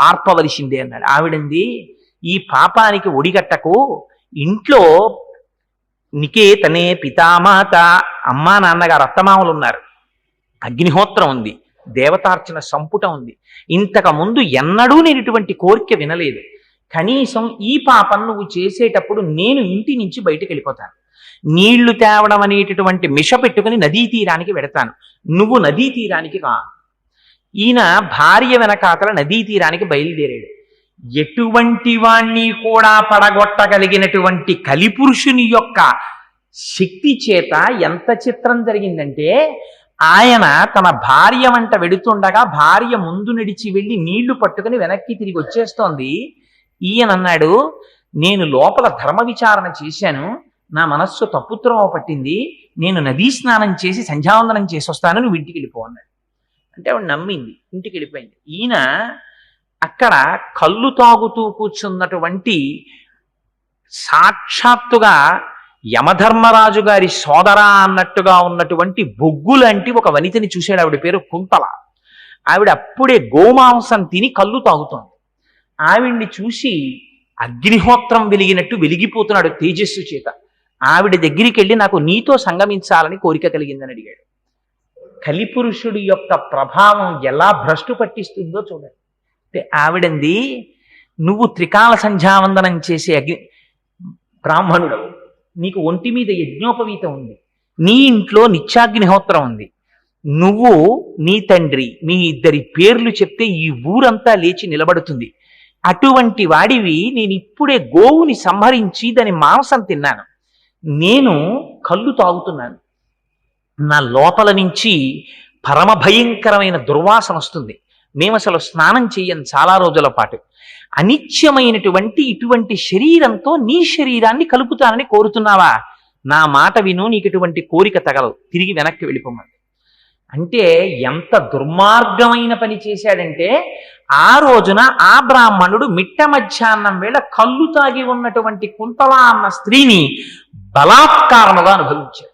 ఆర్పవలసిందే అన్నాడు. ఆవిడంది, ఈ పాపానికి ఒడిగట్టకు, ఇంట్లో నికేతనే పితామాత, అమ్మా నాన్నగారు అత్తమామలు ఉన్నారు, అగ్నిహోత్రం ఉంది, దేవతార్చన సంపుటం ఉంది. ఇంతకు ముందు ఎన్నడూ నేను ఇటువంటి కోరిక వినలేదు. కనీసం ఈ పాపం నువ్వు చేసేటప్పుడు నేను ఇంటి నుంచి బయటకు వెళ్ళిపోతాను, నీళ్లు తేవడం అనేటటువంటి మిష పెట్టుకుని నదీ తీరానికి వెడతాను, నువ్వు నదీ తీరానికి రా. ఈయన భార్య వెనకాతల నదీ తీరానికి బయలుదేరాడు. ఎటువంటి వాణ్ణి కూడా పడగొట్టగలిగినటువంటి కలిపురుషుని యొక్క శక్తి చేత ఎంత చిత్రం జరిగిందంటే, ఆయన తన భార్య వెంట వెడుతుండగా భార్య ముందు నడిచి వెళ్ళి నీళ్లు పట్టుకుని వెనక్కి తిరిగి వచ్చేస్తోంది. ఈయన అన్నాడు, నేను లోపల ధర్మ విచారణ చేశాను, నా మనస్సు తప్పుత్రమ పట్టింది, నేను నదీ స్నానం చేసి సంధ్యావందనం చేసి వస్తాను, నువ్వు ఇంటికి వెళ్ళిపో అన్నాడు. అంటే ఆవిడ నమ్మింది, ఇంటికి వెళ్ళిపోయింది. ఈయన అక్కడ కళ్ళు తాగుతూ కూర్చున్నటువంటి సాక్షాత్తుగా యమధర్మరాజు గారి సోదరా అన్నట్టుగా ఉన్నటువంటి బొగ్గు లాంటి ఒక వనితని చూశాడు. ఆవిడ పేరు కుంతల. ఆవిడ అప్పుడే గోమాంసం తిని కళ్ళు తాగుతోంది. ఆవిడ్ని చూసి అగ్నిహోత్రం వెలిగినట్టు వెలిగిపోతున్నాడు తేజస్సు చేత. ఆవిడ దగ్గరికి వెళ్ళి, నాకు నీతో సంగమించాలని కోరిక కలిగిందని అడిగాడు. కలిపురుషుడి యొక్క ప్రభావం ఎలా భ్రష్టు పట్టిస్తుందో చూడండి. అంటే ఆవిడంది, నువ్వు త్రికాల సంధ్యావందనం చేసే బ్రాహ్మణుడవు, నీకు ఒంటి మీద యజ్ఞోపవీతం ఉంది, నీ ఇంట్లో నిత్యాగ్నిహోత్రం ఉంది, నువ్వు నీ తండ్రి మీ ఇద్దరి పేర్లు చెప్తే ఈ ఊరంతా లేచి నిలబడుతుంది. అటువంటి వాడివి నేను ఇప్పుడే గోవుని సంహరించి దాని మాంసం తిన్నాను, నేను కళ్ళు తాగుతున్నాను, నా లోపల నుంచి పరమ భయంకరమైన దుర్వాసన వస్తుంది, మేము అసలు స్నానం చెయ్యం చాలా రోజుల పాటు, అనిత్యమైనటువంటి ఇటువంటి శరీరంతో నీ శరీరాన్ని కలుపుతానని కోరుతున్నావా? నా మాట విను, నీకు ఇటువంటి కోరిక తగలవు, తిరిగి వెనక్కి వెళ్ళిపోమని. అంటే ఎంత దుర్మార్గమైన పని చేశాడంటే, ఆ రోజున ఆ బ్రాహ్మణుడు మిట్ట మధ్యాహ్నం వేళ కళ్ళు తాగి ఉన్నటువంటి కుంతల అన్న స్త్రీని బలాత్కారముగా అనుభవించాడు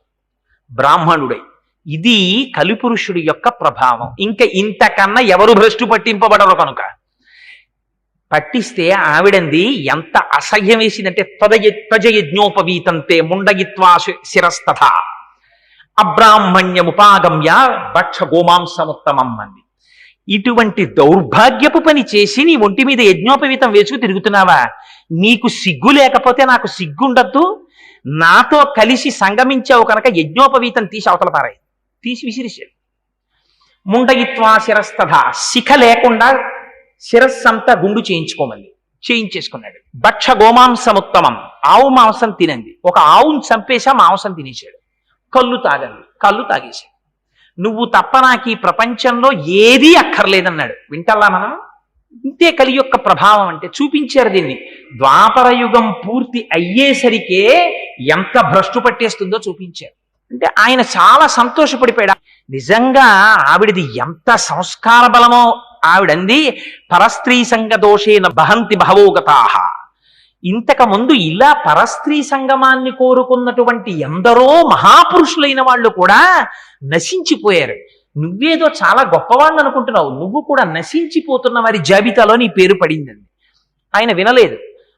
బ్రాహ్మణుడై. ఇది కలిపురుషుడి యొక్క ప్రభావం. ఇంకా ఇంతకన్నా ఎవరు భ్రష్టు పట్టింపబడరు కనుక. పట్టిస్తే ఆవిడంది ఎంత అసహ్యం వేసిందంటే, త్వజయజ్ఞోపవీతంతే ముండగిత్వా శిరస్తథ అబ్రాహ్మణ్యముపాగమ్య భక్ష గోమాంసముత్తమం అంది. ఇటువంటి దౌర్భాగ్యపు పని చేసి నీ ఒంటి మీద యజ్ఞోపవీతం వేసుకు తిరుగుతున్నావా? నీకు సిగ్గు లేకపోతే నాకు సిగ్గుండద్దు. నాతో కలిసి సంగమించావు కనుక యజ్ఞోపవీతం తీసి అవతల పారాయి, తీసి విసిరిశాడు. ముండగిత్వా శిరస్తథ, శిఖ లేకుండా శిరస్సంతా గుండు చేయించేసుకున్నాడు. భక్ష గోమాంసముత్తమం, ఆవు మాంసం తినండి. ఒక ఆవును చంపేశా, మాంసం తినేశాడు. కళ్ళు తాగండి, కళ్ళు తాగేశాడు. నువ్వు తప్ప నాకు ఈ ప్రపంచంలో ఏదీ అక్కర్లేదన్నాడు. వింటల్లా మనం ఇంతే కలి యొక్క ప్రభావం అంటే. చూపించారు దీన్ని. ద్వాపర యుగం పూర్తి అయ్యేసరికే ఎంత భ్రష్టు పట్టేస్తుందో చూపించారు. అంటే ఆయన చాలా సంతోషపడిపోయాడు. నిజంగా ఆవిడిది ఎంత సంస్కార బలమో. ఆవిడంది పరస్త్రీ సంగ దోషేన బహంతి భవోగతాహ. ఇంతకు ముందు ఇలా పరస్త్రీ సంగమాన్ని కోరుకున్నటువంటి ఎందరో మహాపురుషులైన వాళ్ళు కూడా నశించిపోయారు. నువ్వేదో చాలా గొప్పవాళ్ళు అనుకుంటున్నావు, నువ్వు కూడా నశించిపోతున్న వారి జాబితాలో నీ పేరు పడిందండి. ఆయన వినలేదు,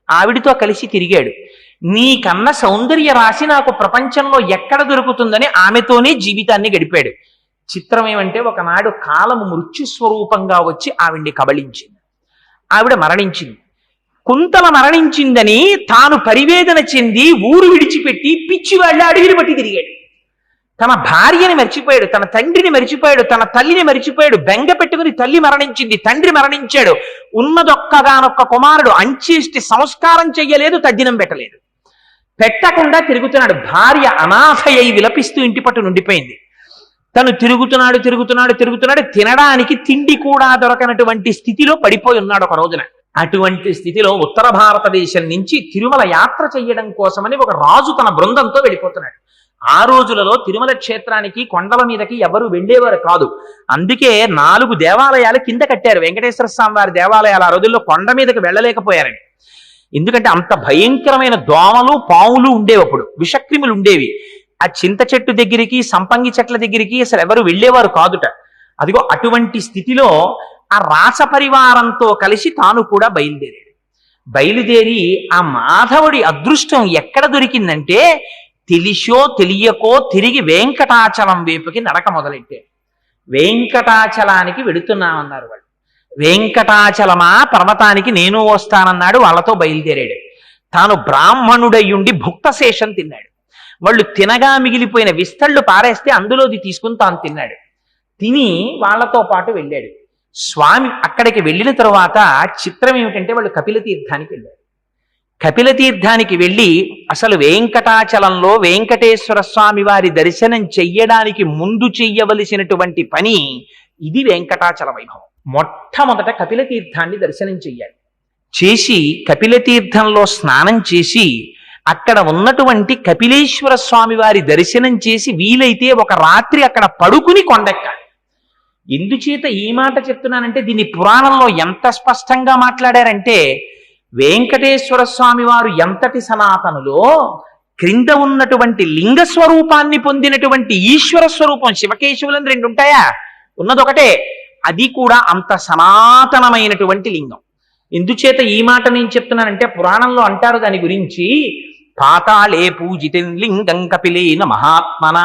ఆవిడితో కలిసి తిరిగాడు. నీకన్న సౌందర్య రాశి నాకు ప్రపంచంలో ఎక్కడ దొరుకుతుందని ఆమెతోనే జీవితాన్ని గడిపాడు. చిత్రం ఏమంటే, ఒకనాడు కాలము మృత్యుస్వరూపంగా వచ్చి ఆవిడ్ని కబళించింది. ఆవిడ మరణించింది. కుంతల మరణించిందని తాను పరివేదన చెంది ఊరు విడిచిపెట్టి పిచ్చివాళ్ళ అడవిని బట్టి తిరిగాడు. తన భార్యని మర్చిపోయాడు, తన తండ్రిని మర్చిపోయాడు, తన తల్లిని మర్చిపోయాడు. బెంగ పెట్టుకుని తల్లి మరణించింది, తండ్రి మరణించాడు. ఉన్నదొక్కగానొక్క కుమారుడు, అంచేష్టి సంస్కారం చెయ్యలేదు, తద్దినం పెట్టలేదు, పెట్టకుండా తిరుగుతున్నాడు. భార్య అనాథయ్యి విలపిస్తూ ఇంటి పట్టు నుండిపోయింది. తను తిరుగుతున్నాడు. తినడానికి తిండి కూడా దొరకనటువంటి స్థితిలో పడిపోయి ఉన్నాడు ఒక రోజున. అటువంటి స్థితిలో ఉత్తర భారతదేశం నుంచి తిరుమల యాత్ర చెయ్యడం కోసమని ఒక రాజు తన బృందంతో వెళ్ళిపోతున్నాడు. ఆ రోజులలో తిరుమల క్షేత్రానికి కొండల మీదకి ఎవరు వెళ్ళేవారు కాదు. అందుకే 4 దేవాలయాలు కింద కట్టారు. వెంకటేశ్వర స్వామి వారి దేవాలయాలు ఆ రోజుల్లో కొండ మీదకి వెళ్ళలేకపోయారని. ఎందుకంటే అంత భయంకరమైన దోమలు, పాములు ఉండేవి, అప్పుడు విషక్రిములు ఉండేవి. ఆ చింత చెట్టు దగ్గరికి, సంపంగి చెట్ల దగ్గరికి అసలు ఎవరు వెళ్ళేవారు కాదుట. అదిగో అటువంటి స్థితిలో ఆ రాస పరివారంతో కలిసి తాను కూడా బయలుదేరి ఆ మాధవుడి అదృష్టం ఎక్కడ దొరికిందంటే, తెలిసో తెలియకో తిరిగి వెంకటాచలం వైపుకి నడక మొదలెట్టారు. వెంకటాచలానికి వెడుతున్నామన్నారు వాళ్ళు. వెంకటాచలమా పర్వతానికి నేను వస్తానన్నాడు. వాళ్ళతో బయలుదేరాడు. తాను బ్రాహ్మణుడయ్యుండి భుక్తశేషం తిన్నాడు. వాళ్ళు తినగా మిగిలిపోయిన విస్తళ్ళు పారేస్తే అందులోది తీసుకుని తాను తిన్నాడు. తిని వాళ్లతో పాటు వెళ్ళాడు. స్వామి అక్కడికి వెళ్ళిన తరువాత చిత్రం ఏమిటంటే, వాళ్ళు కపిలతీర్థానికి వెళ్ళారు. కపిలతీర్థానికి వెళ్ళి అసలు వెంకటాచలంలో వెంకటేశ్వర స్వామి వారి దర్శనం చెయ్యడానికి ముందు చెయ్యవలసినటువంటి పని ఇది. వెంకటాచల వైభవం మొట్టమొదట కపిలతీర్థాన్ని దర్శనం చెయ్యాలి. చేసి కపిలతీర్థంలో స్నానం చేసి అక్కడ ఉన్నటువంటి కపిలేశ్వర స్వామి వారి దర్శనం చేసి వీలైతే ఒక రాత్రి అక్కడ పడుకుని కొండెక్కాలి. ఎందుచేత ఈ మాట చెప్తున్నానంటే, దీన్ని పురాణంలో ఎంత స్పష్టంగా మాట్లాడారంటే, వెంకటేశ్వర స్వామి వారు ఎంతటి సనాతనులో క్రింద ఉన్నటువంటి లింగ స్వరూపాన్ని పొందినటువంటి ఈశ్వర స్వరూపం, శివకేశవులని 2 ఉంటాయా? ఉన్నదొకటే. అది కూడా అంత సనాతనమైనటువంటి లింగం. ఎందుచేత ఈ మాట నేను చెప్తున్నానంటే, పురాణంలో అంటారు దాని గురించి, పాతాళే పూజితం లింగం కపిలేన మహాత్మన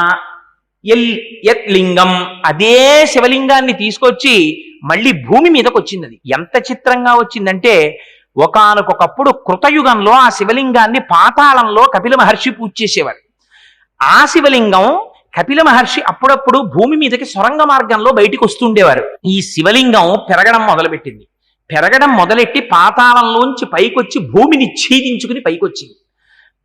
యత్ లింగం. అదే శివలింగాన్ని తీసుకొచ్చి మళ్ళీ భూమి మీదకి వచ్చింది. అది ఎంత చిత్రంగా వచ్చిందంటే, ఒకానొకప్పుడు కృతయుగంలో ఆ శివలింగాన్ని పాతాళంలో కపిల మహర్షి పూజ చేసేవారు. ఆ శివలింగం కపిల మహర్షి అప్పుడప్పుడు భూమి మీదకి సొరంగ మార్గంలో బయటికి వస్తుండేవారు. ఈ శివలింగం పెరగడం మొదలుపెట్టింది. పెరగడం మొదలెట్టి పాతాళంలోంచి పైకొచ్చి భూమిని ఛేదించుకుని పైకొచ్చింది.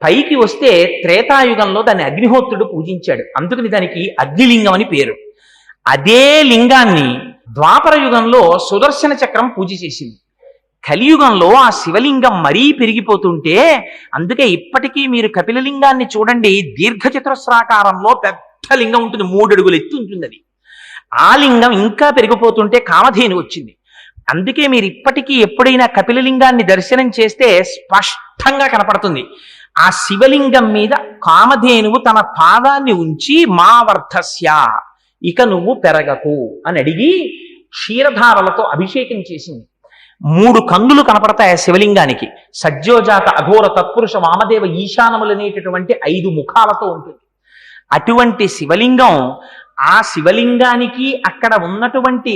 పైకి వస్తే త్రేతాయుగంలో దాన్ని అగ్నిహోత్రుడు పూజించాడు. అందుకని దానికి అగ్నిలింగం అని పేరు. అదే లింగాన్ని ద్వాపర యుగంలో సుదర్శన చక్రం పూజ చేసింది. కలియుగంలో ఆ శివలింగం మరీ పెరిగిపోతుంటే, అందుకే ఇప్పటికీ మీరు కపిలలింగాన్ని చూడండి, దీర్ఘచతురస్రాకారంలో పెద్ద లింగం ఉంటుంది, 3 అడుగులు ఎత్తు ఉంటుంది. అది ఆ లింగం ఇంకా పెరిగిపోతుంటే కామధేను వచ్చింది. అందుకే మీరు ఇప్పటికీ ఎప్పుడైనా కపిలలింగాన్ని దర్శనం చేస్తే స్పష్టంగా కనపడుతుంది. ఆ శివలింగం మీద కామధేనువు తన పాదాన్ని ఉంచి, మా వర్ధస్య, ఇక నువ్వు పెరగకు అని అడిగి క్షీరధారలతో అభిషేకం చేసింది. 3 కందులు కనపడతాయి ఆ శివలింగానికి. సజ్జోజాత అఘోర తత్పురుష వామదేవ ఈశానములనేటటువంటి 5 ముఖాలతో ఉంటుంది. అటువంటి శివలింగం, ఆ శివలింగానికి అక్కడ ఉన్నటువంటి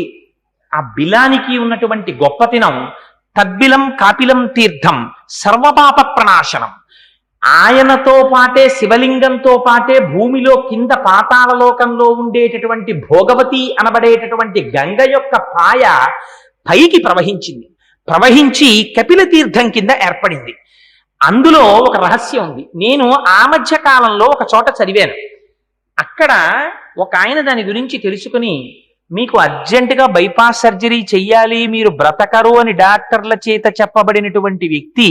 ఆ బిలానికి ఉన్నటువంటి గొప్పతనం, తద్బిలం కాపిలం తీర్థం సర్వపాప ప్రణాశనం. ఆయనతో పాటే, శివలింగంతో పాటే భూమిలో కింద పాతాళలోకంలో ఉండేటటువంటి భోగవతి అనబడేటటువంటి గంగ యొక్క పాయ పైకి ప్రవహించింది. ప్రవహించి కపిల తీర్థం కింద ఏర్పడింది. అందులో ఒక రహస్యం ఉంది. నేను ఆ మధ్య కాలంలో ఒక చోట చదివాను. అక్కడ ఒక ఆయన దాని గురించి తెలుసుకుని, మీకు అర్జెంటుగా బైపాస్ సర్జరీ చెయ్యాలి, మీరు బ్రతకరు అని డాక్టర్ల చేత చెప్పబడినటువంటి వ్యక్తి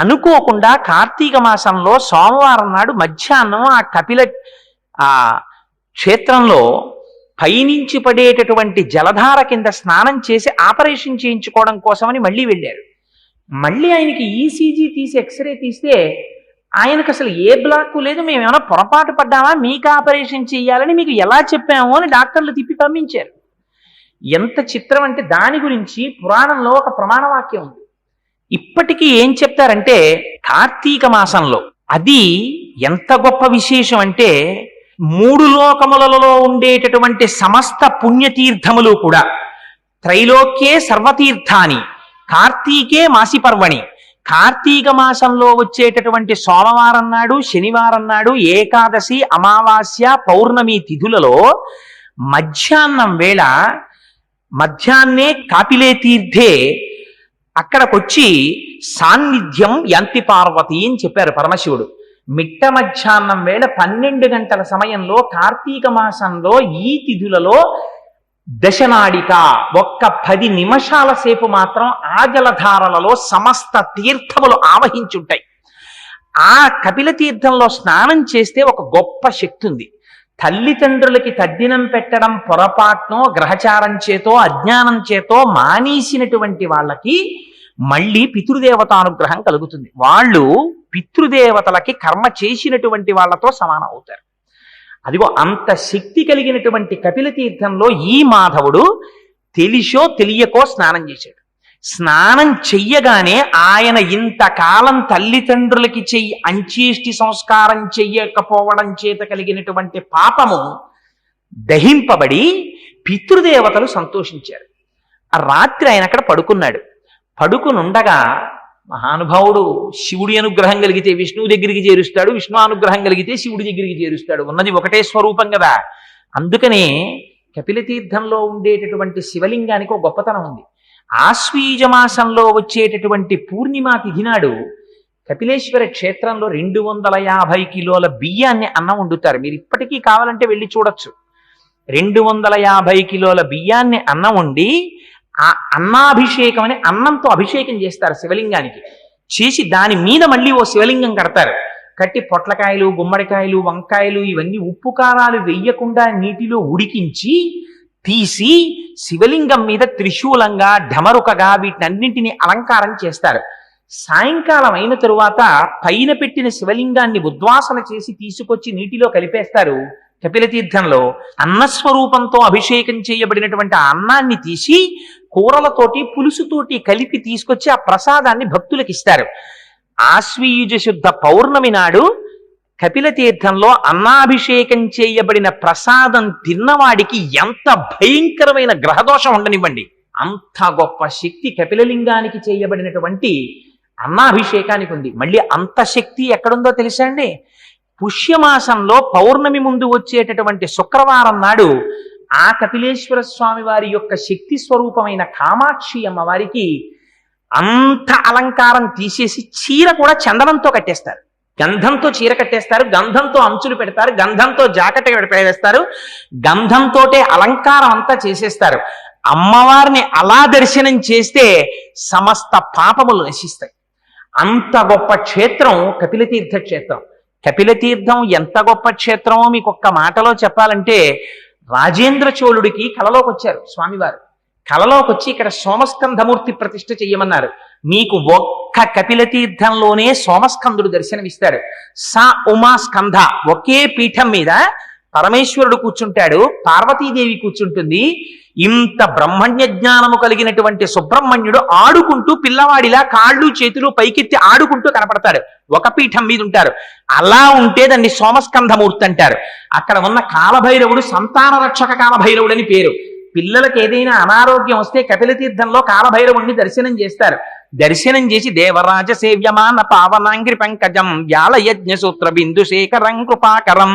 అనుకోకుండా కార్తీక మాసంలో సోమవారం నాడు మధ్యాహ్నం ఆ కపిల ఆ క్షేత్రంలో పైనుంచి పడేటటువంటి జలధార కింద స్నానం చేసి ఆపరేషన్ చేయించుకోవడం కోసమని మళ్ళీ వెళ్ళారు. మళ్ళీ ఆయనకి ఈసీజీ తీసి ఎక్స్రే తీస్తే ఆయనకు అసలు ఏ బ్లాక్ లేదు, మేము ఏమైనా పొరపాటు పడ్డామా, మీకు ఆపరేషన్ చేయాలని మీకు ఎలా చెప్పాము అని డాక్టర్లు తిప్పి పంపించారు. ఎంత చిత్రం అంటే దాని గురించి పురాణంలో ఒక ప్రమాణవాక్యం ఉంది. ఇప్పటికీ ఏం చెప్తారంటే కార్తీక మాసంలో అది ఎంత గొప్ప విశేషం అంటే 3 లోకములలో ఉండేటటువంటి సమస్త పుణ్యతీర్థములు కూడా త్రైలోక్యే సర్వతీర్థాని కార్తీకే మాసి పర్వణి, కార్తీక మాసంలో వచ్చేటటువంటి సోమవారం నాడు, శనివారం నాడు, ఏకాదశి, అమావాస్య, పౌర్ణమి తిథులలో మధ్యాహ్నం వేళ మధ్యాహ్నే కాపిలే తీర్థే అక్కడికొచ్చి సాన్నిధ్యం యాంతి పార్వతి అని చెప్పారు పరమశివుడు. మిట్ట మధ్యాహ్నం వేళ 12 గంటల సమయంలో కార్తీక మాసంలో ఈ తిథులలో దశనాడిక ఒక్క 10 నిమిషాల సేపు మాత్రం ఆ జలధారలలో సమస్త తీర్థములు ఆవహించుంటాయి. ఆ కపిల తీర్థంలో స్నానం చేస్తే ఒక గొప్ప శక్తి ఉంది. తల్లిదండ్రులకి తద్దినం పెట్టడం పొరపాటునో గ్రహచారం చేతో అజ్ఞానం చేతో మానేసినటువంటి వాళ్ళకి మళ్ళీ పితృదేవతానుగ్రహం కలుగుతుంది. వాళ్ళు పితృదేవతలకి కర్మ చేసినటువంటి వాళ్ళతో సమానం అవుతారు. అదిగో అంత శక్తి కలిగినటువంటి కపిల తీర్థంలో ఈ మాధవుడు తెలిసో తెలియకో స్నానం చేశాడు. స్నానం చెయ్యగానే ఆయన ఇంతకాలం తల్లిదండ్రులకి అంచేష్టి సంస్కారం చెయ్యకపోవడం చేత కలిగినటువంటి పాపము దహింపబడి పితృదేవతలు సంతోషించారు. ఆ రాత్రి ఆయన అక్కడ పడుకున్నాడు. పడుకునుండగా మహానుభావుడు శివుడి అనుగ్రహం కలిగితే విష్ణువు దగ్గరికి చేరుస్తాడు, విష్ణు అనుగ్రహం కలిగితే శివుడి దగ్గరికి చేరుస్తాడు. ఉన్నది ఒకటే స్వరూపం కదా. అందుకనే కపిల తీర్థంలో ఉండేటటువంటి శివలింగానికి ఒక గొప్పతనం ఉంది. ఆశ్వీజ మాసంలో వచ్చేటటువంటి పూర్ణిమా తిథి నాడు కపిలేశ్వర క్షేత్రంలో 250 కిలోల బియ్యాన్ని అన్నం వండుతారు. మీరు ఇప్పటికీ కావాలంటే వెళ్ళి చూడొచ్చు. 250 కిలోల బియ్యాన్ని అన్నం వండి ఆ అన్నాభిషేకం అని అన్నంతో అభిషేకం చేస్తారు శివలింగానికి. చేసి దాని మీద మళ్ళీ ఓ శివలింగం కడతారు. కట్టి పొట్లకాయలు, గుమ్మడికాయలు, వంకాయలు ఇవన్నీ ఉప్పు కారాలు వెయ్యకుండా నీటిలో ఉడికించి తీసి శివలింగం మీద త్రిశూలంగా ఢమరుకగా వీటినన్నింటినీ అలంకారం చేస్తారు. సాయంకాలం అయిన తరువాత పైన పెట్టిన శివలింగాన్ని ఉద్వాసన చేసి తీసుకొచ్చి నీటిలో కలిపేస్తారు. కపిల తీర్థంలో అన్నస్వరూపంతో అభిషేకం చేయబడినటువంటి ఆ అన్నాన్ని తీసి కూరలతోటి పులుసుతోటి కలిపి తీసుకొచ్చి ఆ ప్రసాదాన్ని భక్తులకు ఇస్తారు. ఆశ్వీయుజ శుద్ధ పౌర్ణమి నాడు కపిల తీర్థంలో అన్నాభిషేకం చేయబడిన ప్రసాదం తిన్నవాడికి ఎంత భయంకరమైన గ్రహదోషం ఉండనివ్వండి, అంత గొప్ప శక్తి కపిలలింగానికి చేయబడినటువంటి అన్నాభిషేకానికి ఉంది. మళ్ళీ అంత శక్తి ఎక్కడుందో తెలుసా అండి? పుష్యమాసంలో పౌర్ణమి ముందు వచ్చేటటువంటి శుక్రవారం నాడు ఆ కపిలేశ్వర స్వామి వారి యొక్క శక్తి స్వరూపమైన కామాక్షి అమ్మవారికి అంత అలంకారం తీసేసి చీర కూడా చందనంతో కట్టేస్తారు. గంధంతో చీర కట్టేస్తారు, గంధంతో అంచులు పెడతారు, గంధంతో జాకెట్ వేస్తారు, గంధంతోటే అలంకారం అంతా చేసేస్తారు. అమ్మవారిని అలా దర్శనం చేస్తే సమస్త పాపములు నశిస్తాయి. అంత గొప్ప క్షేత్రం కపిలతీర్థ క్షేత్రం. కపిలతీర్థం ఎంత గొప్ప క్షేత్రమో మీకు ఒక్క మాటలో చెప్పాలంటే, రాజేంద్ర చోళుడికి కలలోకి వచ్చారు స్వామివారు. కలలోకి వచ్చి ఇక్కడ సోమస్కంధమూర్తి ప్రతిష్ఠ చెయ్యమన్నారు. మీకు ఒక్క కపిలతీర్థంలోనే సోమస్కందుడు దర్శనమిస్తాడు. సా ఉమా స్కంధ ఒకే పీఠం మీద పరమేశ్వరుడు కూర్చుంటాడు, పార్వతీదేవి కూర్చుంటుంది. ఇంత బ్రహ్మణ్య జ్ఞానము కలిగినటువంటి సుబ్రహ్మణ్యుడు ఆడుకుంటూ పిల్లవాడిలా కాళ్ళు చేతులు పైకెత్తి ఆడుకుంటూ కనపడతాడు. ఒక పీఠం మీద ఉంటారు. అలా ఉంటే దాన్ని సోమస్కంధమూర్తి అంటారు. అక్కడ ఉన్న కాలభైరవుడు సంతాన రక్షక కాలభైరవుడు అని పేరు. పిల్లలకు ఏదైనా అనారోగ్యం వస్తే కపిలతీర్థంలో కాలభైరవుణ్ణి దర్శనం చేస్తారు. దర్శనం చేసి దేవరాజ సేవ్యమాన పావనాంగ్రి పంకజం వ్యాలయజ్ఞ సూత్ర బిందు శేఖరం కృపాకరం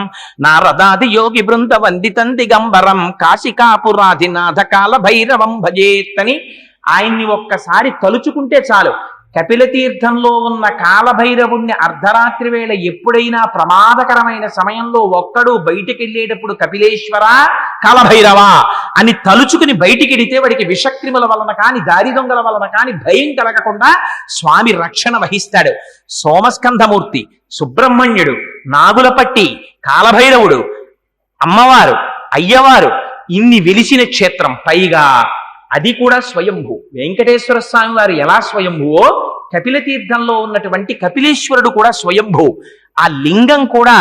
నారదాది యోగి బృంద వందితం దిగంబరం కాశికాపురాధినాథ కాల భైరవం భజేత్తని ఆయన్ని ఒక్కసారి తలుచుకుంటే చాలు. కపిలతీర్థంలో ఉన్న కాలభైరవుణ్ణి అర్ధరాత్రి వేళ ఎప్పుడైనా ప్రమాదకరమైన సమయంలో ఒక్కడు బయటికి వెళ్ళేటప్పుడు కపిలేశ్వర కాలభైరవ అని తలుచుకుని బయటికెడితే వాడికి విషక్రిముల వలన కాని దారి దొంగల వలన కాని భయం కలగకుండా స్వామి రక్షణ వహిస్తాడు. సోమస్కంధమూర్తి, సుబ్రహ్మణ్యుడు, నాగులపట్టి, కాలభైరవుడు, అమ్మవారు, అయ్యవారు ఇన్ని వెలిసిన క్షేత్రం. పైగా అది కూడా స్వయంభూ. వెంకటేశ్వర స్వామి వారు ఎలా స్వయంభువో కపిల తీర్థంలో ఉన్నటువంటి కపిలేశ్వరుడు కూడా స్వయంభూ. ఆ లింగం కూడా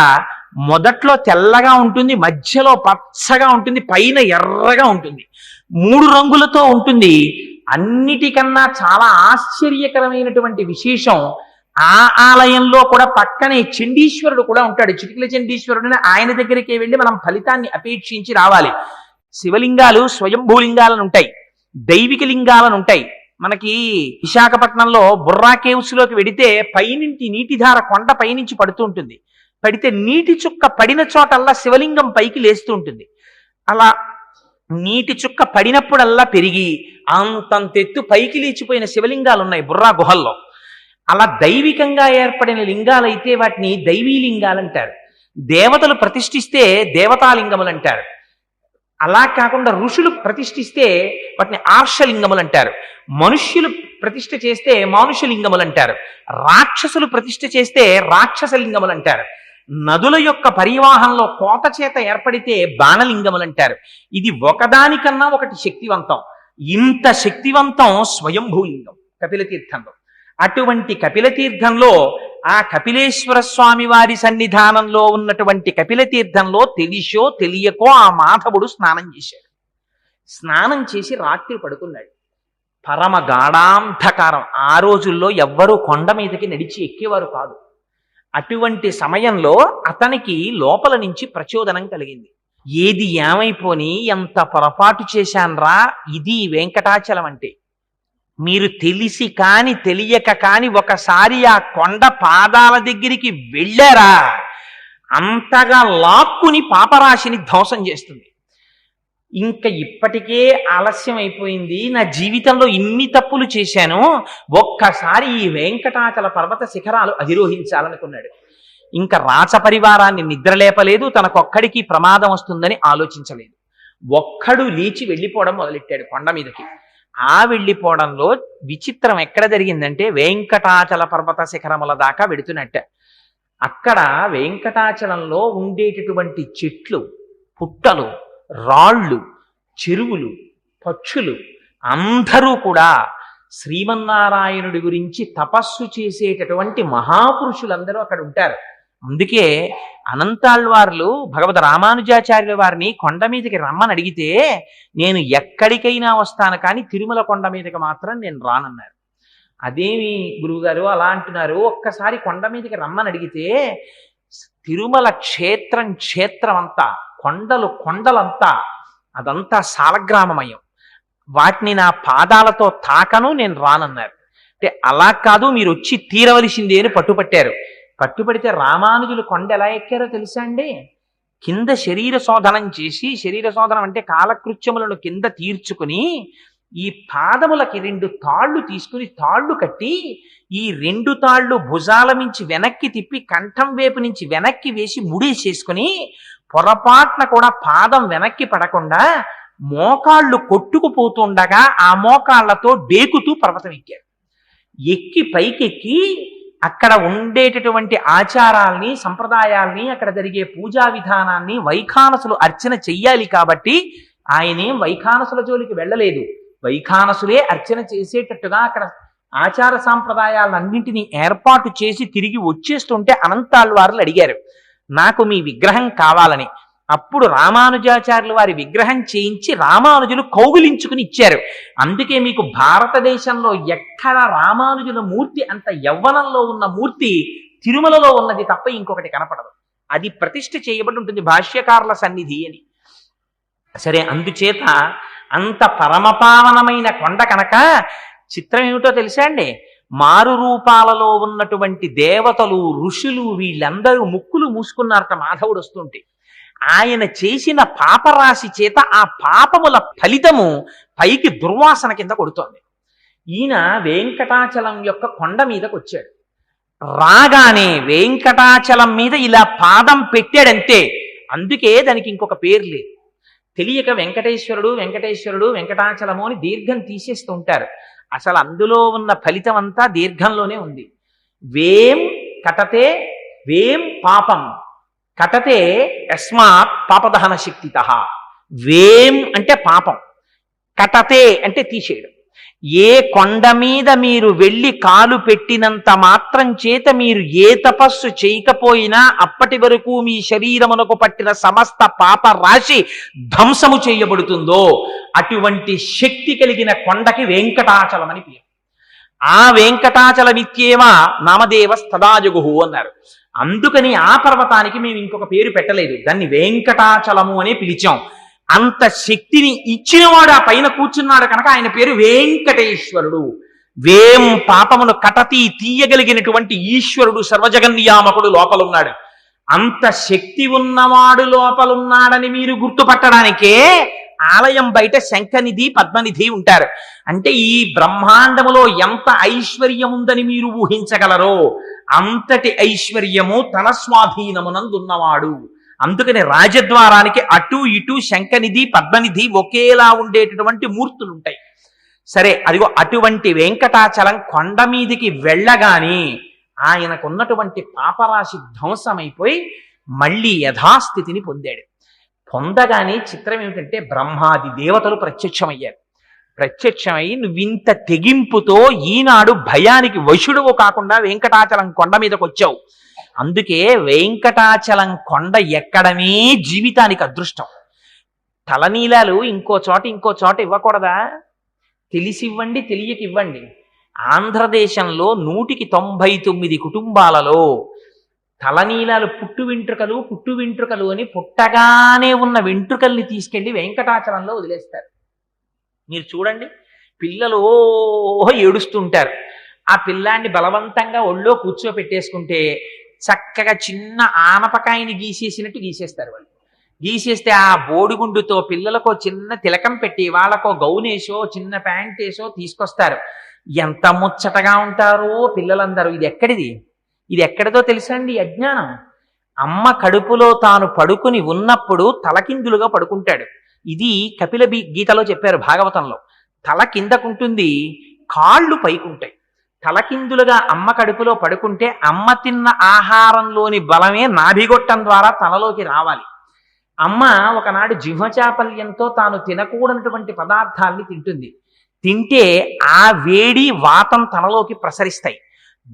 మొదట్లో తెల్లగా ఉంటుంది, మధ్యలో పచ్చగా ఉంటుంది, పైన ఎర్రగా ఉంటుంది, 3 రంగులతో ఉంటుంది. అన్నిటికన్నా చాలా ఆశ్చర్యకరమైనటువంటి విశేషం, ఆ ఆలయంలో కూడా పక్కనే చండీశ్వరుడు కూడా ఉంటాడు. చిటికల చండీశ్వరుడిని ఆయన దగ్గరికి వెళ్ళి మనం ఫలితాన్ని అపేక్షించి రావాలి. శివలింగాలు స్వయంభూలింగాలను ఉంటాయి, దైవిక లింగాలను ఉంటాయి. మనకి విశాఖపట్నంలో బుర్రా కేవ్స్ లోకి వెడితే పైనుంచి నీటిధార కొండ పైనుంచి పడుతూ ఉంటుంది. పడితే నీటి చుక్క పడిన చోటల్లా శివలింగం పైకి లేస్తూ ఉంటుంది. అలా నీటి చుక్క పడినప్పుడల్లా పెరిగి అంతంతెత్తు పైకి లేచిపోయిన శివలింగాలు ఉన్నాయి బుర్రా గుహల్లో. అలా దైవికంగా ఏర్పడిన లింగాలైతే వాటిని దైవీ లింగాలు అంటారు. దేవతలు ప్రతిష్ఠిస్తే దేవతాలింగములు అంటారు. అలా కాకుండా ఋషులు ప్రతిష్ఠిస్తే వాటిని ఆర్షలింగములు అంటారు. మనుష్యులు ప్రతిష్ఠ చేస్తే మానుషలింగములు అంటారు. రాక్షసులు ప్రతిష్ఠ చేస్తే రాక్షసలింగములు అంటారు. నదుల యొక్క పరివాహంలో కోత చేత ఏర్పడితే బాణలింగములు అంటారు. ఇది ఒకదానికన్నా ఒకటి శక్తివంతం. ఇంత శక్తివంతం స్వయంభూలింగం కపిలతీర్థంలో. అటువంటి కపిలతీర్థంలో ఆ కపిలేశ్వర స్వామి వారి సన్నిధానంలో ఉన్నటువంటి కపిలతీర్థంలో తెలిసో తెలియకో ఆ మాధవుడు స్నానం చేశాడు. స్నానం చేసి రాత్రి పడుకున్నాడు. పరమ గాఢాంధకారం. ఆ రోజుల్లో ఎవ్వరూ కొండ మీదకి నడిచి ఎక్కేవారు కాదు. అటువంటి సమయంలో అతనికి లోపల నుంచి ప్రచోదనం కలిగింది. ఏది ఏమైపోని ఎంత పొరపాటు చేశాన్రా, ఇది వెంకటాచలం అంటే. మీరు తెలిసి కాని తెలియక కాని ఒకసారి ఆ కొండ పాదాల దగ్గరికి వెళ్ళారా, అంతగా లాక్కుని పాపరాశిని ధ్వంసం చేస్తుంది. ఇంకా ఇప్పటికే ఆలస్యం అయిపోయింది, నా జీవితంలో ఇన్ని తప్పులు చేశాను, ఒక్కసారి ఈ వెంకటాచల పర్వత శిఖరాలు అధిరోహించాలనుకున్నాడు. ఇంకా రాచపరివారాన్ని నిద్రలేపలేదు, తనకొక్కడికి ప్రమాదం వస్తుందని ఆలోచించలేదు. ఒక్కడు లేచి వెళ్ళిపోవడం మొదలెట్టాడు కొండ మీదకి. ఆ వెళ్ళిపోవడంలో విచిత్రం ఎక్కడ జరిగిందంటే, వెంకటాచల పర్వత శిఖరముల దాకా వెడుతున్నట్ట. అక్కడ వెంకటాచలంలో ఉండేటటువంటి చెట్లు, పుట్టలు, రాళ్ళు, చెరువులు, పక్షులు అందరూ కూడా శ్రీమన్నారాయణుడి గురించి తపస్సు చేసేటటువంటి మహాపురుషులందరూ అక్కడ ఉంటారు. అందుకే అనంతాళ్వార్లు భగవద్ రామానుజాచార్యుల వారిని కొండ మీదకి రమ్మని అడిగితే, నేను ఎక్కడికైనా వస్తాను కానీ తిరుమల కొండ మీదకి మాత్రం నేను రానన్నారు. అదేమి గురువుగారు అలా అంటున్నారు, ఒక్కసారి కొండ మీదకి రమ్మని అడిగితే, తిరుమల క్షేత్రం అంతా, కొండలంతా, అదంతా సాలగ్రామమయం, వాటిని నా పాదాలతో తాకను, నేను రానన్నారు. అంటే అలా కాదు, మీరు వచ్చి తీరవలసిందే అని పట్టుపట్టారు. పట్టుపడితే రామానుజులు కొండ ఎలా ఎక్కారో తెలుసా అండి? కింద శరీర శోధనం చేసి, శరీర శోధనం అంటే కాలకృత్యములను కింద తీర్చుకుని, ఈ పాదములకి 2 తాళ్ళు తీసుకుని తాళ్ళు కట్టి, ఈ 2 తాళ్ళు భుజాల నుంచి వెనక్కి తిప్పి కంఠం వైపు నుంచి వెనక్కి వేసి ముడేసేసుకుని, పొరపాటున కూడా పాదం వెనక్కి పడకుండా మోకాళ్ళు కొట్టుకుపోతుండగా ఆ మోకాళ్లతో డేకుతూ పర్వతం ఎక్కారు. ఎక్కి పైకెక్కి అక్కడ ఉండేటటువంటి ఆచారాల్ని, సంప్రదాయాల్ని, అక్కడ జరిగే పూజా విధానాన్ని, వైఖానసులు అర్చన చెయ్యాలి కాబట్టి ఆయనేం వైఖానసుల జోలికి వెళ్ళలేదు. వైఖానసులే అర్చన చేసేటట్టుగా అక్కడ ఆచార సాంప్రదాయాలన్నింటినీ ఏర్పాటు చేసి తిరిగి వచ్చేస్తుంటే అనంతాళ్వార్లు అడిగారు, నాకు మీ విగ్రహం కావాలని. అప్పుడు రామానుజాచార్యులు వారి విగ్రహం చేయించి రామానుజులు కౌగిలించుకుని ఇచ్చారు. అందుకే మీకు భారతదేశంలో ఎక్కడ రామానుజుల మూర్తి అంత యవ్వనంలో ఉన్న మూర్తి తిరుమలలో ఉన్నది తప్ప ఇంకొకటి కనపడదు. అది ప్రతిష్ఠ చేయబడి ఉంటుంది భాష్యకారుల సన్నిధి అని. సరే, అందుచేత అంత పరమపావనమైన కొండ కనుక చిత్రం ఏమిటో తెలుసా అండి? మారు రూపాలలో ఉన్నటువంటి దేవతలు, ఋషులు వీళ్ళందరూ ముక్కులు మూసుకున్నారట మాధవుడు వస్తుంటే. ఆయన చేసిన పాపరాశి చేత ఆ పాపముల ఫలితము పైకి దుర్వాసన కింద కొడుతోంది. ఈయన వెంకటాచలం యొక్క కొండ మీదకి వచ్చాడు. రాగానే వెంకటాచలం మీద ఇలా పాదం పెట్టాడంతే. అందుకే దానికి ఇంకొక పేరు లేదు. తెలియక వెంకటేశ్వరుడు వెంకటేశ్వరుడు వెంకటాచలము అని దీర్ఘం తీసేస్తూ ఉంటారు. అసలు అందులో ఉన్న ఫలితం అంతా దీర్ఘంలోనే ఉంది. వేం కటతే వేం పాపం కటతే యస్మాత్ పాపదహన శక్తిత. వేం అంటే పాపం, కటతే అంటే తీసేయడం. ఏ కొండ మీద మీరు వెళ్ళి కాలు పెట్టినంత మాత్రం చేత మీరు ఏ తపస్సు చేయకపోయినా అప్పటి వరకు మీ శరీరమునకు పట్టిన సమస్త పాప రాశి ధ్వంసము చేయబడుతుందో అటువంటి శక్తి కలిగిన కొండకి వెంకటాచలం అని పేరు. ఆ వెంకటాచలమిత్యేవ నామదేవ స్తదాజగుహు అన్నారు. అందుకని ఆ పర్వతానికి మేము ఇంకొక పేరు పెట్టలేదు, దాన్ని వెంకటాచలము అనే పిలిచాం. అంత శక్తిని ఇచ్చినవాడు ఆ పైన కూర్చున్నాడు కనుక ఆయన పేరు వెంకటేశ్వరుడు. వేం పాపమును కటతి తీయగలిగినటువంటి ఈశ్వరుడు సర్వజగన్నియామకుడు లోపలున్నాడు. అంత శక్తి ఉన్నవాడు లోపలున్నాడని మీరు గుర్తుపట్టడానికే ఆలయం బయట శంఖనిధి పద్మనిధి ఉంటారు. అంటే ఈ బ్రహ్మాండములో ఎంత ఐశ్వర్యం ఉందని మీరు ఊహించగలరో అంతటి ఐశ్వర్యము తన స్వాధీనమునందున్నవాడు. అందుకని రాజద్వారానికి అటు ఇటు శంఖనిధి పద్మనిధి ఒకేలా ఉండేటటువంటి మూర్తులు ఉంటాయి. సరే, అదిగో అటువంటి వెంకటాచలం కొండ మీదికి వెళ్ళగానే ఆయనకున్నటువంటి పాపరాశి ధ్వంసమైపోయి మళ్ళీ యథాస్థితిని పొందాడు. పొందగానే చిత్రం ఏమిటంటే బ్రహ్మాది దేవతలు ప్రత్యక్షమయ్యారు. ప్రత్యక్షమై నువ్వింత తెగింపుతో ఈనాడు భయానికి వశుడువు కాకుండా వెంకటాచలం కొండ మీదకి వచ్చావు. అందుకే వెంకటాచలం కొండ ఎక్కడమే జీవితానికి అదృష్టం. తలనీలాలు ఇంకో చోట ఇవ్వకూడదా? తెలిసి ఇవ్వండి, తెలియక ఇవ్వండి. ఆంధ్రదేశంలో 199 కుటుంబాలలో తలనీలాలు పుట్టు వెంట్రుకలు అని పుట్టగానే ఉన్న వెంట్రుకల్ని తీసుకెళ్లి వెంకటాచలంలో వదిలేస్తారు. మీరు చూడండి, పిల్లలు ఏడుస్తుంటారు. ఆ పిల్లాన్ని బలవంతంగా ఒళ్ళో కూర్చోపెట్టేసుకుంటే చక్కగా చిన్న ఆనపకాయని గీసేసినట్టు గీసేస్తారు వాళ్ళు. గీసేస్తే ఆ బోడిగుండుతో పిల్లలకో చిన్న తిలకం పెట్టి వాళ్ళకో గౌనేసో చిన్న ప్యాంటేసో తీసుకొస్తారు. ఎంత ముచ్చటగా ఉంటారో పిల్లలందరూ. ఇది ఎక్కడిదో తెలుసా అండి? అజ్ఞానం. అమ్మ కడుపులో తాను పడుకుని ఉన్నప్పుడు తలకిందులుగా పడుకుంటాడు. ఇది కపిల గీతలో చెప్పారు భాగవతంలో. తల కిందకుంటుంది, కాళ్ళు పైకుంటాయి. తలకిందులుగా అమ్మ కడుపులో పడుకుంటే అమ్మ తిన్న ఆహారంలోని బలమే నాభిగొట్టం ద్వారా తలలోకి రావాలి. అమ్మ ఒకనాడు జిహ్వచాపల్యంతో తాను తినకూడనటువంటి పదార్థాల్ని తింటే ఆ వేడి వాతం తనలోకి ప్రసరిస్తాయి.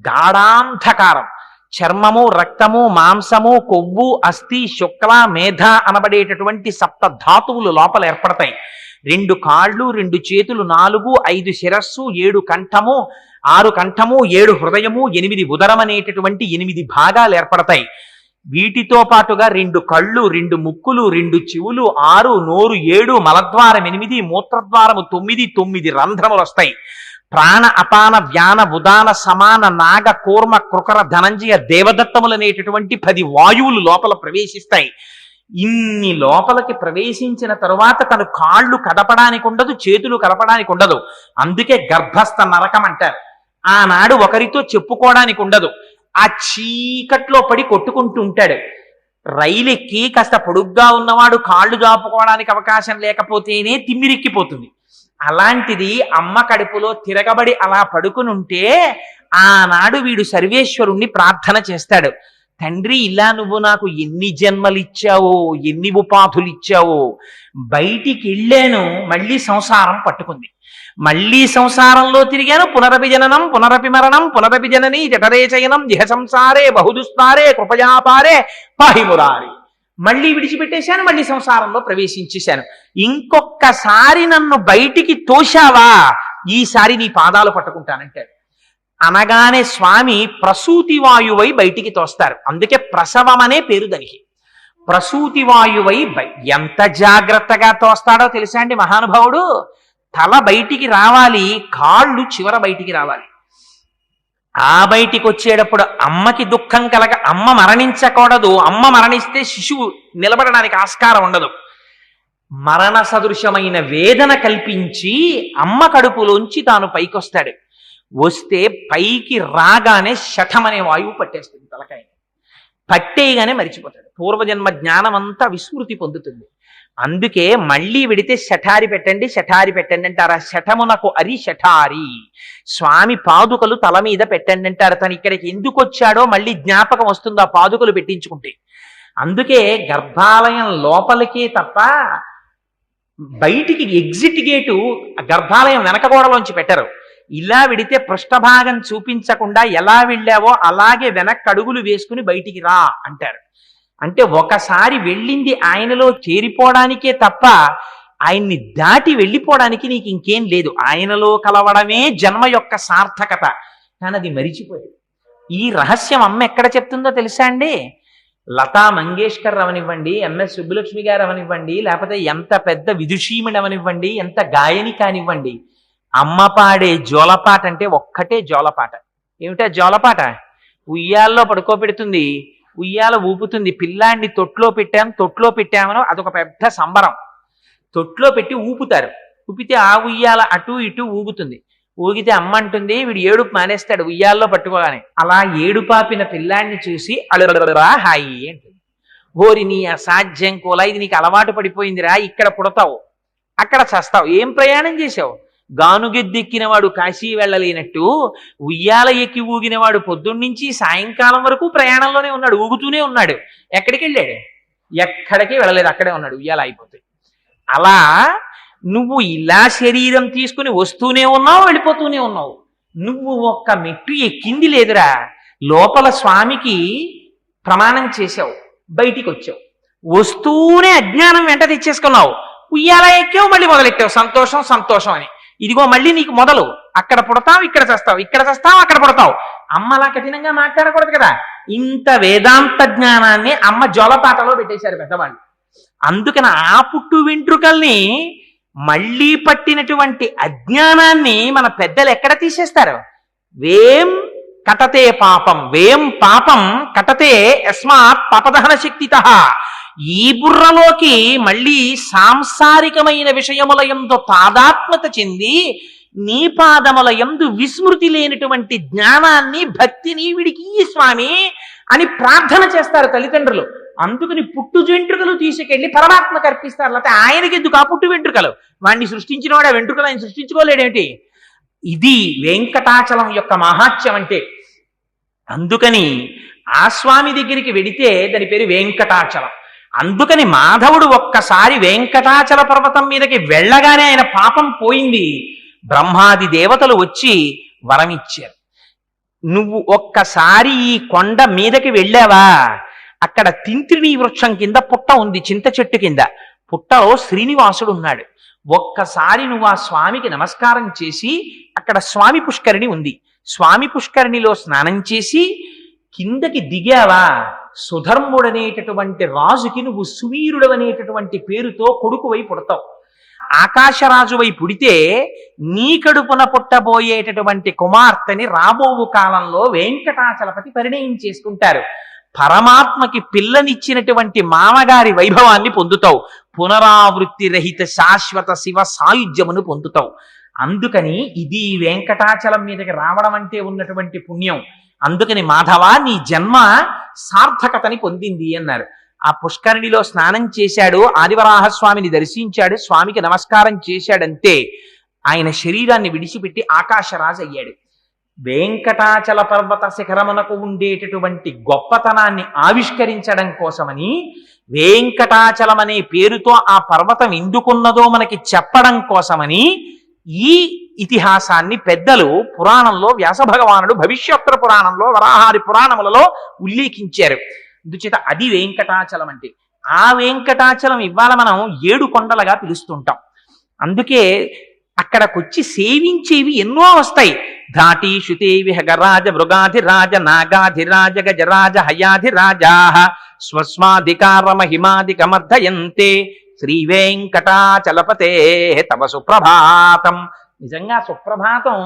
గాఢాంధకారం, చర్మము, రక్తము, మాంసము, కొవ్వు, అస్థి, శుక్ల, మేధ అనబడేటటువంటి 7 ధాతువులు లోపల ఏర్పడతాయి. 2 కాళ్ళు, 2 చేతులు, 4, 5 శిరస్సు, 7 కంఠము, 6 కంఠము, 7 హృదయము, 8 ఉదరం అనేటటువంటి 8 భాగాలు ఏర్పడతాయి. వీటితో పాటుగా 2 కళ్ళు, 2 ముక్కులు, 2 చెవులు, 6 నోరు, 7 మలద్వారం, 8 మూత్రద్వారము, 9 రంధ్రములు వస్తాయి. ప్రాణ, అపాన, వ్యాన, ఉదాన, సమాన, నాగ, కూర్మ, కృకర, ధనంజయ, దేవదత్తములు అనేటటువంటి 10 వాయువులు లోపల ప్రవేశిస్తాయి. ఇన్ని లోపలికి ప్రవేశించిన తరువాత తను కాళ్ళు కదపడానికి ఉండదు, చేతులు కదపడానికి ఉండదు. అందుకే గర్భస్థ నరకం అంటారు. ఆనాడు ఒకరితో చెప్పుకోవడానికి ఉండదు. ఆ చీకట్లో పడి కొట్టుకుంటూ ఉంటాడు. రైలెక్కి కాస్త పొడుగ్గా ఉన్నవాడు కాళ్ళు జాపుకోవడానికి అవకాశం లేకపోతేనే తిమ్మిరెక్కిపోతుంది. అలాంటిది అమ్మ కడుపులో తిరగబడి అలా పడుకునుంటే ఆనాడు వీడు సర్వేశ్వరుణ్ణి ప్రార్థన చేస్తాడు. తండ్రి, ఇలా నువ్వు నాకు ఎన్ని జన్మలిచ్చావో, ఎన్ని ఉపాధులు ఇచ్చావో, బయటికి వెళ్ళాను, మళ్ళీ సంసారం పట్టుకుంది. మళ్ళీ సంసారంలో తిరిగాను. పునరపి జననం పునరపి మరణం పునరపి జనని జఠరే చయనం జిహ సంసారే బహుదుస్తారే కృపయాపారే పాహిమురారి. మళ్ళీ విడిచిపెట్టేశాను, మళ్ళీ సంసారంలో ప్రవేశించేశాను. ఇంకొక్కసారి నన్ను బయటికి తోశావా, ఈసారి నీ పాదాలు పట్టుకుంటానంటాడు. అనగానే స్వామి ప్రసూతి వాయువై బయటికి తోస్తారు. అందుకే ప్రసవం అనే పేరు దానికి. ప్రసూతి వాయువై ఎంత జాగ్రత్తగా తోస్తాడో తెలుసా అండి మహానుభావుడు? తల బయటికి రావాలి, కాళ్ళు చివర బయటికి రావాలి. ఆ బయటికి వచ్చేటప్పుడు అమ్మకి దుఃఖం కలగ, అమ్మ మరణించకూడదు. అమ్మ మరణిస్తే శిశువు నిలబడడానికి ఆస్కారం ఉండదు. మరణ సదృశమైన వేదన కల్పించి అమ్మ కడుపులోంచి తాను పైకొస్తాడు. వస్తే పైకి రాగానే శఠమనే వాయువు పట్టేస్తుంది తలకాయ. పట్టేయగానే మరిచిపోతాడు. పూర్వజన్మ జ్ఞానం అంతా విస్మృతి పొందుతుంది. అందుకే మళ్ళీ విడితే శఠారి పెట్టండి, శఠారి పెట్టండి అంటారు. ఆ శఠమునకు అరి శఠారి, స్వామి పాదుకలు తల మీద పెట్టండి అంటారు. తను ఇక్కడికి ఎందుకు వచ్చాడో మళ్ళీ జ్ఞాపకం వస్తుంది ఆ పాదుకలు పెట్టించుకుంటే. అందుకే గర్భాలయం లోపలికే తప్ప బయటికి ఎగ్జిట్ గేటు గర్భాలయం వెనక గోడలోంచి పెట్టరు. ఇలా విడితే పృష్ఠభాగం చూపించకుండా ఎలా వెళ్ళావో అలాగే వెనక్కి అడుగులు వేసుకుని బయటికి రా అంటారు. అంటే ఒకసారి వెళ్ళింది ఆయనలో చేరిపోవడానికే తప్ప ఆయన్ని దాటి వెళ్ళిపోవడానికి నీకు ఇంకేం లేదు. ఆయనలో కలవడమే జన్మ యొక్క సార్థకత. కానీ అది మరిచిపోయింది. ఈ రహస్యం అమ్మ ఎక్కడ చెప్తుందో తెలుసా అండి? లతా మంగేష్కర్ అవనివ్వండి, ఎంఎస్ సుబ్బులక్ష్మి గారు అవనివ్వండి, లేకపోతే ఎంత పెద్ద విదుషీమణి అవనివ్వండి, ఎంత గాయని కానివ్వండి, అమ్మ పాడే జోలపాట అంటే ఒక్కటే జోలపాట. ఏమిటా జోలపాట? ఉయ్యాల్లో పడుకోబెడుతుంది, ఉయ్యాల ఊపుతుంది, పిల్లాన్ని తొట్లో పెట్టామనో అదొక పెద్ద సంబరం. తొట్లో పెట్టి ఊపుతారు, ఊపితే ఆ ఉయ్యాల అటు ఇటు ఊగుతుంది. ఊగితే అమ్మ అంటుంది, వీడు ఏడుపు మానేస్తాడు ఉయ్యాల్లో పట్టుకోగానే. అలా ఏడుపాపిన పిల్లాన్ని చూసి అలరా హాయి అంటుంది. ఓరి నీ అసాధ్యం కోలా, ఇది నీకు అలవాటు పడిపోయిందిరా, ఇక్కడ పుడతావు అక్కడ చస్తావు, ఏం ప్రయాణం చేసావు? గానుగెద్దెక్కినవాడు కాశీ వెళ్ళలేనట్టు ఉయ్యాల ఎక్కి ఊగినవాడు పొద్దున్నుంచి సాయంకాలం వరకు ప్రయాణంలోనే ఉన్నాడు, ఊగుతూనే ఉన్నాడు. ఎక్కడికి వెళ్ళాడు? ఎక్కడికి వెళ్ళలేదు, అక్కడే ఉన్నాడు, ఉయ్యాల అయిపోతాయి. అలా నువ్వు ఇలా శరీరం తీసుకుని వస్తూనే ఉన్నావు, వెళ్ళిపోతూనే ఉన్నావు. నువ్వు ఒక్క మెట్టు ఎక్కింది లేదురా. లోపల స్వామికి ప్రమాణం చేసావు, బయటికి వచ్చావు, వస్తూనే అజ్ఞానం వెంట తెచ్చేసుకున్నావు, ఉయ్యాల ఎక్కావు, మళ్ళీ మొదలెట్టావు సంతోషం సంతోషం అని. ఇదిగో మళ్ళీ నీకు మొదలు, అక్కడ పుడతావు ఇక్కడ చస్తావు, ఇక్కడ చస్తావు అక్కడ పుడతావు. అమ్మ అలా కఠినంగా మాట్లాడకూడదు కదా. ఇంత వేదాంత జ్ఞానాన్ని అమ్మ జోలపాటలో పెట్టేశారు పెద్దవాళ్ళు. అందుకని ఆ పుట్టు వెంట్రుకల్ని మళ్ళీ పట్టినటువంటి అజ్ఞానాన్ని మన పెద్దలు ఎక్కడ తీసేస్తారు? వేం కటతే పాపం, వేం పాపం కటతే యస్మాత్ పాపదహన శక్తిత. ఈ బుర్రలోకి మళ్ళీ సాంసారికమైన విషయముల యందు తాదాత్మ్యత చెంది నీ పాదముల యందు విస్మృతి లేనటువంటి జ్ఞానాన్ని భక్తిని వీడికి ఈ స్వామి అని ప్రార్థన చేస్తారు తల్లిదండ్రులు. అందుకని పుట్టు వెంట్రుకలు తీసుకెళ్లి పరమాత్మకు అర్పిస్తారు. లేకపోతే ఆయనకి ఎందుకు ఆ పుట్టు వెంట్రుకలు? వాడిని సృష్టించిన వాడు ఆ వెంట్రుకలు ఆయన సృష్టించుకోలేడేమిటి? ఇది వెంకటాచలం యొక్క మహాత్యం అంటే. అందుకని ఆ స్వామి దగ్గరికి వెడితే దాని పేరు వెంకటాచలం. అందుకని మాధవుడు ఒక్కసారి వెంకటాచల పర్వతం మీదకి వెళ్ళగానే ఆయన పాపం పోయింది. బ్రహ్మాది దేవతలు వచ్చి వరమిచ్చారు. నువ్వు ఒక్కసారి ఈ కొండ మీదకి వెళ్ళావా, అక్కడ తింత్రిణీ వృక్షం కింద పుట్ట ఉంది, చింత చెట్టు కింద. పుట్టలో శ్రీనివాసుడు ఉన్నాడు. ఒక్కసారి నువ్వు ఆ స్వామికి నమస్కారం చేసి, అక్కడ స్వామి పుష్కరిణి ఉంది, స్వామి పుష్కరిణిలో స్నానం చేసి కిందకి దిగావా, సుధర్ముడనేటటువంటి రాజుకి నువ్వు సువీరుడు అనేటటువంటి పేరుతో కొడుకువై పుడతావు. ఆకాశరాజువై పుడితే నీ కడుపున పుట్టబోయేటటువంటి కుమార్తెని రాబోవు కాలంలో వెంకటాచలపతి పరిణయం చేసుకుంటారు. పరమాత్మకి పిల్లనిచ్చినటువంటి మామగారి వైభవాన్ని పొందుతావు. పునరావృత్తి రహిత శాశ్వత శివ సాయుధ్యమును పొందుతావు. అందుకని ఇది వెంకటాచలం మీదకి రావడం అంటే ఉన్నటువంటి పుణ్యం. అందుకని మాధవ నీ జన్మ సార్థకతని పొందింది అన్నారు. ఆ పుష్కరిణిలో స్నానం చేశాడు, ఆదివరాహస్వామిని దర్శించాడు, స్వామికి నమస్కారం చేశాడంతే ఆయన శరీరాన్ని విడిచిపెట్టి ఆకాశరాజు అయ్యాడు. వెంకటాచల పర్వత శిఖరమునకు ఉండేటటువంటి గొప్పతనాన్ని ఆవిష్కరించడం కోసమని, వెంకటాచలం అనే పేరుతో ఆ పర్వతం ఎందుకున్నదో మనకి చెప్పడం కోసమని ఈ ఇతిహాసాన్ని పెద్దలు పురాణంలో వ్యాస భగవానుడు భవిష్యోత్తర పురాణంలో వరాహాది పురాణములలో ఉల్లేఖించారు. అందుచేత అది వెంకటాచలం అంటే. ఆ వెంకటాచలం ఇవాళ మనం 7 కొండలుగా పిలుస్తుంటాం. అందుకే అక్కడికొచ్చి సేవించేవి ఎన్నో వస్తాయి. ధాటి శుతే విహగరాజ మృగాధిరాజ నాగాధిరాజ గజరాజ హయాధిరాజా స్వస్మాధికార మహిమాధికమర్ధయంతే శ్రీ వెంకటాచలపతే తవ సుప్రభాతం. నిజంగా సుప్రభాతం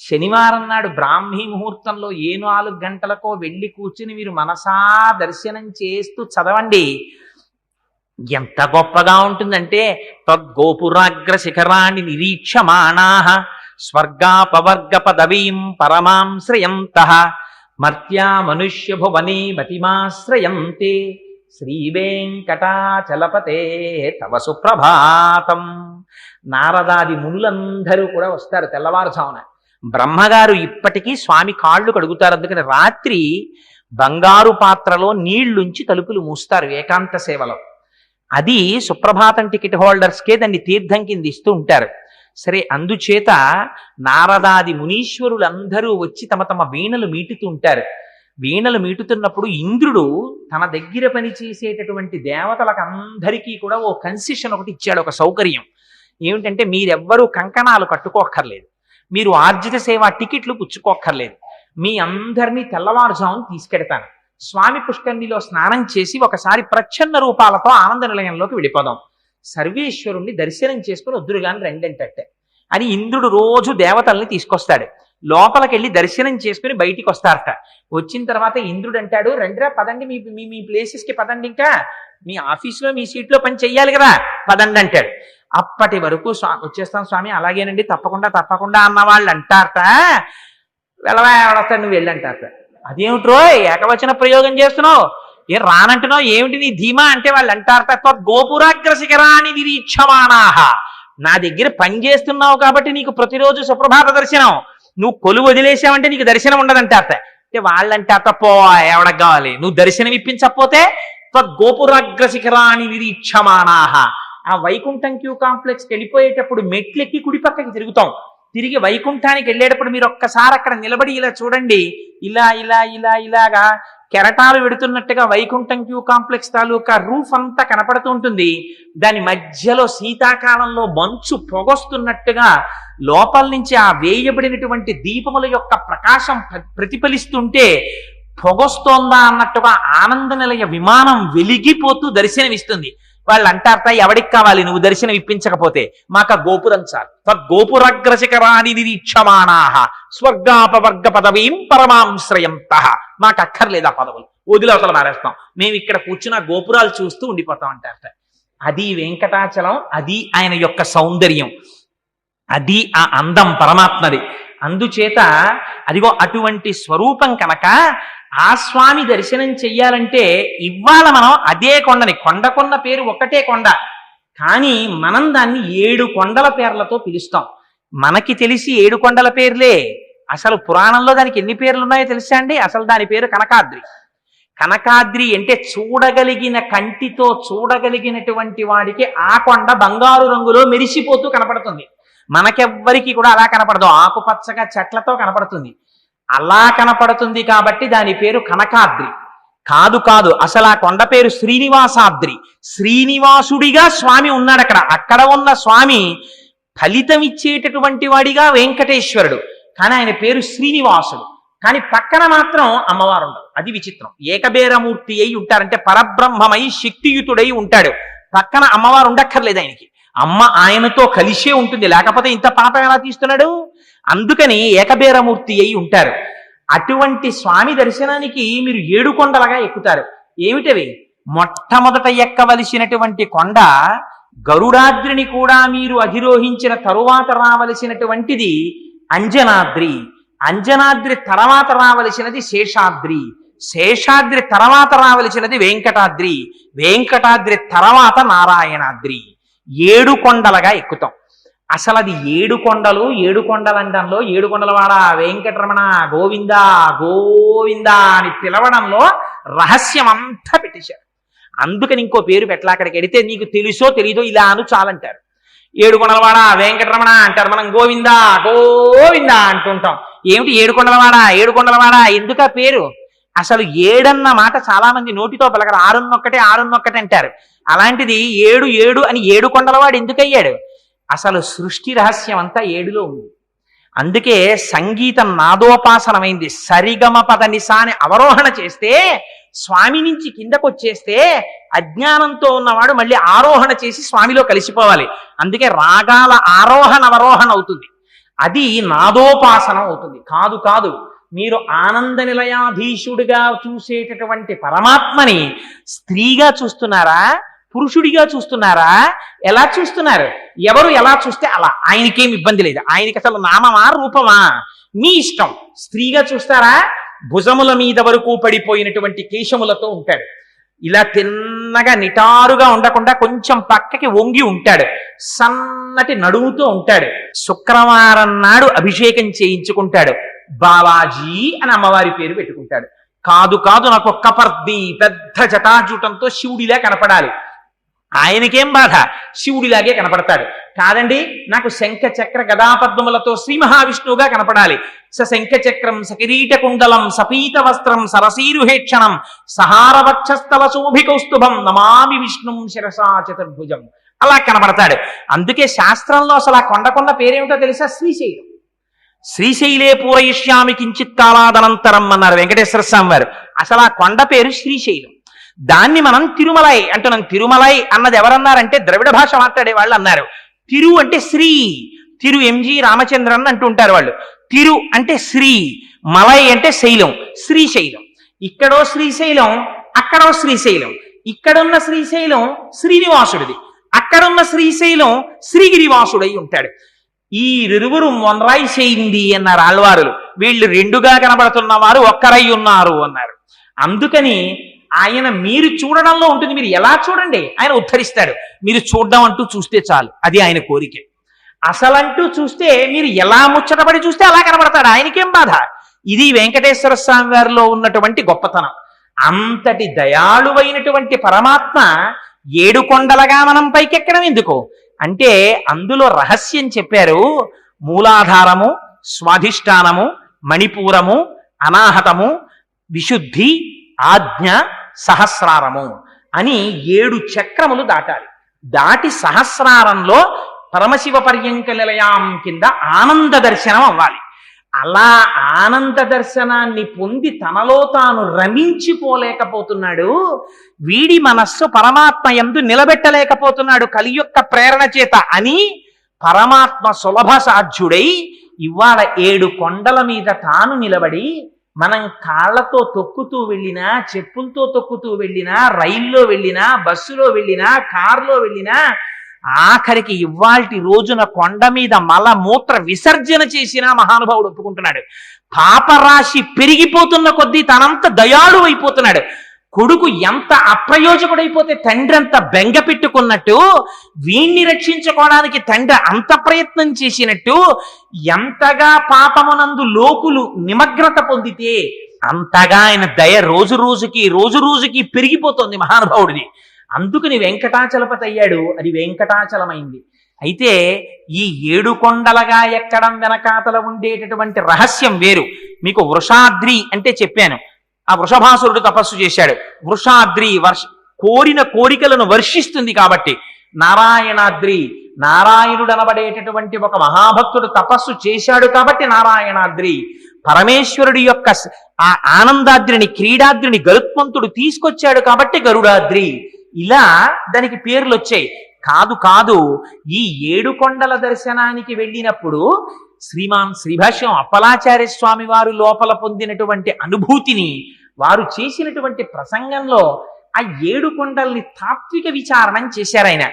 శనివారం నాడు బ్రాహ్మీ ముహూర్తంలో 4 గంటలకో వెళ్ళి కూర్చుని మీరు మనసా దర్శనం చేస్తూ చదవండి. ఎంత గొప్పగా ఉంటుందంటే, తద్గోపురాగ్ర శిఖరాన్ని నిరీక్షమాణా స్వర్గాపవర్గ పదవీం పరమాం శ్రయంతః మర్త్యా మనుష్య భువనే మతిమాశ్రయంతే శ్రీ వెంకటాచలపతే తవ సుప్రభాతం. నారదాది మునులందరూ కూడా వస్తారు తెల్లవారుజామున. బ్రహ్మగారు ఇప్పటికీ స్వామి కాళ్ళు కడుగుతారు. అందుకని రాత్రి బంగారు పాత్రలో నీళ్లుంచి తలుపులు మూస్తారు ఏకాంత సేవలో. అది సుప్రభాతం టికెట్ హోల్డర్స్కే దాన్ని తీర్థం కింద ఇస్తూ ఉంటారు. సరే, అందుచేత నారదాది మునీశ్వరులందరూ వచ్చి తమ తమ వీణలు మీటుతూ ఉంటారు. వీణలు మీటుతున్నప్పుడు ఇంద్రుడు తన దగ్గర పనిచేసేటటువంటి దేవతలకు అందరికీ కూడా ఓ కన్సెషన్ ఒకటి ఇచ్చాడు, ఒక సౌకర్యం. ఏమిటంటే, మీరెవ్వరూ కంకణాలు కట్టుకోక్కర్లేదు, మీరు ఆర్జిత సేవ టికెట్లు పుచ్చుకోక్కర్లేదు, మీ అందరినీ తెల్లవారుజామున తీసుకెడతాను. స్వామి పుష్కరిణిలో స్నానం చేసి ఒకసారి ప్రచ్ఛన్న రూపాలతో ఆనంద నిలయంలోకి వెళ్ళిపోదాం, సర్వేశ్వరుణ్ణి దర్శనం చేసుకుని వద్దురుగాని రెండంటే అని ఇంద్రుడు రోజు దేవతల్ని తీసుకొస్తాడు. లోపలికెళ్ళి దర్శనం చేసుకుని బయటికి వస్తారట. వచ్చిన తర్వాత ఇంద్రుడు అంటాడు, రండిరా పదండి, మీ మీ ప్లేసెస్కి పదండి, ఇంకా మీ ఆఫీసులో మీ సీట్లో పని చెయ్యాలి కదా, పదండి అంటాడు. అప్పటి వరకు వచ్చేస్తాం స్వామి, అలాగేనండి, తప్పకుండా తప్పకుండా అన్న వాళ్ళు అంటారట. వెళ్ళవా ఎవడొస్తాడు, నువ్వు వెళ్ళి అంటారట. అదేమిట్రో ఏకవచన ప్రయోగం చేస్తున్నావు, ఏం రానంటున్నావు, ఏమిటి నీ ధీమా అంటే వాళ్ళు అంటారట, గోపురాగ్ర శిఖరాన్ని నిరీక్షమాణాహ. నా దగ్గర పని చేస్తున్నావు కాబట్టి నీకు ప్రతిరోజు సుప్రభాత దర్శనం, నువ్వు కొలు వదిలేసావంటే నీకు దర్శనం ఉండదంటారట. అంటే వాళ్ళంటారట, పో ఎవడకు కావాలి, నువ్వు దర్శనం ఇప్పించకపోతే గోపురాగ్ర శిఖరాన్ని నిరీక్షమాణాహ. ఆ వైకుంఠం క్యూ కాంప్లెక్స్కి వెళ్ళిపోయేటప్పుడు మెట్లెక్కి కుడి పక్కకి తిరుగుతాం, తిరిగి వైకుంఠానికి వెళ్ళేటప్పుడు మీరు ఒక్కసారి అక్కడ నిలబడి ఇలా చూడండి, ఇలాగా కెరటాలు వెడుతున్నట్టుగా వైకుంఠం క్యూ కాంప్లెక్స్ తాలూకా రూఫ్ అంతా కనపడుతూ ఉంటుంది. దాని మధ్యలో శీతాకాలంలో మంచు పొగొస్తున్నట్టుగా లోపల నుంచి ఆ వేయబడినటువంటి దీపముల యొక్క ప్రకాశం ప్రతిఫలిస్తుంటే పొగొస్తోందా అన్నట్టుగా ఆనంద నిలయ విమానం వెలిగిపోతూ దర్శనమిస్తుంది. వాళ్ళు అంటారట, ఎవడికి కావాలి నువ్వు దర్శనం ఇప్పించకపోతే, మాకు గోపురం చాలు. గోపురగ్రశిఖరాని నిరీక్షమాణాహ స్వర్గాపవర్గ పదవీం పరమాంశ్రయంత. మాకు అక్కర్లేదు ఆ పదవులు, వదిలవతల మారేస్తాం, మేము ఇక్కడ కూర్చున్న గోపురాలు చూస్తూ ఉండిపోతాం అంటారట. అది వెంకటాచలం, అది ఆయన యొక్క సౌందర్యం, అది ఆ అందం పరమాత్మది. అందుచేత అదిగో అటువంటి స్వరూపం కనుక ఆ స్వామి దర్శనం చెయ్యాలంటే ఇవాళ మనం అదే కొండని, కొండకున్న పేరు ఒకటే కొండ, కానీ మనం దాన్ని 7 కొండల పేర్లతో పిలుస్తాం. మనకి తెలిసి 7 కొండల పేర్లే, అసలు పురాణంలో దానికి ఎన్ని పేర్లు ఉన్నాయో తెలుసా అండి? అసలు దాని పేరు కనకాద్రి. కనకాద్రి అంటే చూడగలిగిన కంటితో చూడగలిగినటువంటి వాడికి ఆ కొండ బంగారు రంగులో మెరిసిపోతూ కనపడుతుంది. మనకెవ్వరికి కూడా అలా కనపడదు, ఆకుపచ్చగా చెట్లతో కనపడుతుంది. అలా కనపడుతుంది కాబట్టి దాని పేరు కనకాద్రి. కాదు, అసలు ఆ కొండ పేరు శ్రీనివాసాద్రి. శ్రీనివాసుడిగా స్వామి ఉన్నాడు అక్కడ. అక్కడ ఉన్న స్వామి ఫలితం ఇచ్చేటటువంటి వాడిగా వెంకటేశ్వరుడు, కానీ ఆయన పేరు శ్రీనివాసుడు. కానీ పక్కన మాత్రం అమ్మవారు ఉండదు. అది విచిత్రం. ఏకబేరమూర్తి అయి ఉంటారంటే పరబ్రహ్మమై శక్తియుతుడై ఉంటాడు. పక్కన అమ్మవారు ఉండక్కర్లేదు ఆయనకి, అమ్మ ఆయనతో కలిసే ఉంటుంది, లేకపోతే ఇంత పాపం ఎలా తీస్తున్నాడు? అందుకని ఏకబేరమూర్తి అయి ఉంటారు. అటువంటి స్వామి దర్శనానికి మీరు 7 కొండలుగా ఎక్కుతారు. ఏమిటవి? మొట్టమొదట ఎక్కవలసినటువంటి కొండ గరుడాద్రిని కూడా మీరు అధిరోహించిన తరువాత రావలసినటువంటిది అంజనాద్రి. అంజనాద్రి తర్వాత రావలసినది శేషాద్రి. శేషాద్రి తర్వాత రావలసినది వెంకటాద్రి. వెంకటాద్రి తర్వాత నారాయణాద్రి. 7 కొండలుగా ఎక్కుతాం. అసలు అది 7 కొండలు. 7 కొండలండంలో 7 కొండలవాడ వెంకటరమణ గోవింద గోవింద అని పిలవడంలో రహస్యం అంతా పెట్టేశారు. అందుకని ఇంకో పేరు పెట్టలా. అక్కడికి వెడితే నీకు తెలుసో తెలీదో ఇలా అను చాలంటారు. 7 కొండలవాడ వెంకటరమణ అంటారు, మనం గోవింద గోవింద అంటుంటాం. ఏమిటి 7 కొండలవాడ 7 కొండలవాడ ఎందుకు ఆ పేరు? అసలు 7 అన్న మాట చాలా మంది నోటితో పలకరు, 6 అంటారు. అలాంటిది 7 అని 7 కొండలవాడు ఎందుకు అయ్యాడు? అసలు సృష్టి రహస్యం అంతా 7లో ఉంది. అందుకే సంగీతం నాదోపాసనమైంది. సరిగమ పద నిసాని అవరోహణ చేస్తే, స్వామి నుంచి కిందకు వచ్చేస్తే అజ్ఞానంతో ఉన్నవాడు మళ్ళీ ఆరోహణ చేసి స్వామిలో కలిసిపోవాలి. అందుకే రాగాల ఆరోహణ అవరోహణ అవుతుంది, అది నాదోపాసనం అవుతుంది. కాదు, మీరు ఆనంద నిలయాధీశుడిగా చూసేటటువంటి పరమాత్మని స్త్రీగా చూస్తున్నారా, పురుషుడిగా చూస్తున్నారా? ఎలా చూస్తున్నారు? ఎవరు ఎలా చూస్తే అలా, ఆయనకేం ఇబ్బంది లేదు. ఆయనకి అసలు నామమా రూపమా మీ ఇష్టం. స్త్రీగా చూస్తారా? భుజముల మీద వరకు పడిపోయినటువంటి కేశములతో ఉంటాడు. ఇలా తిన్నగా నిటారుగా ఉండకుండా కొంచెం పక్కకి వంగి ఉంటాడు, సన్నటి నడుముతో ఉంటాడు. శుక్రవారం నాడు అభిషేకం చేయించుకుంటాడు, బాలాజీ అని అమ్మవారి పేరు పెట్టుకుంటాడు. కాదు కాదు, నాకు కపర్ది పెద్ద జటాజూటంతో శివుడిలా కనపడాలి. ఆయనకేం బాధ, శివుడిలాగే కనపడతాడు. కాదండి, నాకు శంఖ చక్ర గదాపద్మములతో శ్రీ మహావిష్ణువుగా కనపడాలి. శంఖ చక్రం సకిరీట కుండలం సపీత వస్త్రం సరసీరుహేక్షణం సహారవక్షస్థల శోభికౌస్తుభం నమామి విష్ణుం శిరసా చతుర్భుజం అలా కనపడతాడు. అందుకే శాస్త్రంలో అసలు ఆ కొండ పేరేమిటో తెలుసా? శ్రీశైలం. శ్రీశైలే పూరయిష్యామి కించిత్ కాలాదనంతరం అన్నారు వెంకటేశ్వర స్వామి వారు. అసలు ఆ కొండ పేరు శ్రీశైలం. దాన్ని మనం తిరుమలై అంటున్నాం. తిరుమలై అన్నది ఎవరన్నారంటే ద్రవిడ భాష మాట్లాడే వాళ్ళు అన్నారు. తిరు అంటే శ్రీ, తిరు ఎంజి రామచంద్రన్ అంటుంటారు వాళ్ళు. తిరు అంటే శ్రీ, మలై అంటే శైలం, శ్రీశైలం. ఇక్కడో శ్రీశైలం, అక్కడో శ్రీశైలం. ఇక్కడున్న శ్రీశైలం శ్రీనివాసుడిది, అక్కడున్న శ్రీశైలం శ్రీగిరివాసుడై ఉంటాడు. ఈ ఇరువురు మొనరాయి చేయింది అన్నారు ఆళ్వారులు. వీళ్ళు రెండుగా కనబడుతున్న వారు ఒక్కరై ఉన్నారు అన్నారు. అందుకని ఆయన మీరు చూడడంలో ఉంటుంది, మీరు ఎలా చూడండి ఆయన ఉద్ధరిస్తాడు. మీరు చూడడం అంటూ చూస్తే చాలు, అది ఆయన కోరిక. అసలంటూ చూస్తే మీరు ఎలా ముచ్చటపడి చూస్తే అలా కనబడతాడు, ఆయనకేం బాధ. ఇది వెంకటేశ్వర స్వామి వారిలో ఉన్నటువంటి గొప్పతనం. అంతటి దయాళువైనటువంటి పరమాత్మ 7 కొండలుగా మనం పైకెక్కడం ఎందుకు అంటే అందులో రహస్యం చెప్పారు. మూలాధారము, స్వాధిష్టానము, మణిపూరము, అనాహతము, విశుద్ధి, ఆజ్ఞ, సహస్రారము అని 7 చక్రములు దాటాలి. దాటి సహస్రారంలో పరమశివ పర్యంక నిలయాం కింద ఆనంద దర్శనం అవ్వాలి. అలా ఆనంద దర్శనాన్ని పొంది తనలో తాను రమించిపోలేకపోతున్నాడు. వీడి మనస్సు పరమాత్మ యందు నిలబెట్టలేకపోతున్నాడు కలి యొక్క ప్రేరణ చేత అని పరమాత్మ సులభ సాధ్యుడై ఇవాళ 7 కొండల మీద తాను నిలబడి, మనం కాళ్లతో తొక్కుతూ వెళ్ళినా, చెప్పులతో తొక్కుతూ వెళ్ళినా, రైల్లో వెళ్ళినా, బస్సులో వెళ్ళినా, కారులో వెళ్ళినా, ఆఖరికి ఇవాల్టి రోజున కొండ మీద మలమూత్ర విసర్జన చేసినా మహానుభావుడు ఒప్పుకుంటున్నాడు. పాపరాశి పెరిగిపోతున్న కొద్దీ తనంత దయాళు అయిపోతున్నాడు. కొడుకు ఎంత అప్రయోజకుడైపోతే తండ్రి అంత బెంగ పెట్టుకున్నట్టు, వీణ్ణి రక్షించుకోవడానికి తండ్రి అంత ప్రయత్నం చేసినట్టు, ఎంతగా పాపమునందు లోకులు నిమగ్నత పొందితే అంతగా ఆయన దయ రోజు రోజుకి పెరిగిపోతుంది మహానుభావుడిది. అందుకని వెంకటాచలపతి అయ్యాడు, అది వెంకటాచలమైంది. అయితే ఈ 7 కొండలుగా ఎక్కడం వెనకాతల ఉండేటటువంటి రహస్యం వేరు. మీకు వృషాద్రి అంటే చెప్పాను. ఆ వృషభాసురుడు తపస్సు చేశాడు. వృషాద్రి కోరిన కోరికలను వర్షిస్తుంది కాబట్టి. నారాయణాద్రి, నారాయణుడు అనబడేటటువంటి ఒక మహాభక్తుడు తపస్సు చేశాడు కాబట్టి నారాయణాద్రి. పరమేశ్వరుడి యొక్క ఆ ఆనందాద్రిని, క్రీడాద్రిని గరుత్మంతుడు తీసుకొచ్చాడు కాబట్టి గరుడాద్రి. ఇలా దానికి పేర్లు వచ్చాయి. కాదు, ఈ 7 కొండల దర్శనానికి వెళ్ళినప్పుడు శ్రీమాన్ శ్రీభాష్యం అప్పలాచార్య స్వామి వారు లోపల పొందినటువంటి అనుభూతిని, వారు చేసినటువంటి ప్రసంగంలో ఆ 7 కొండల్ని తాత్విక విచారణం చేశారు ఆయన.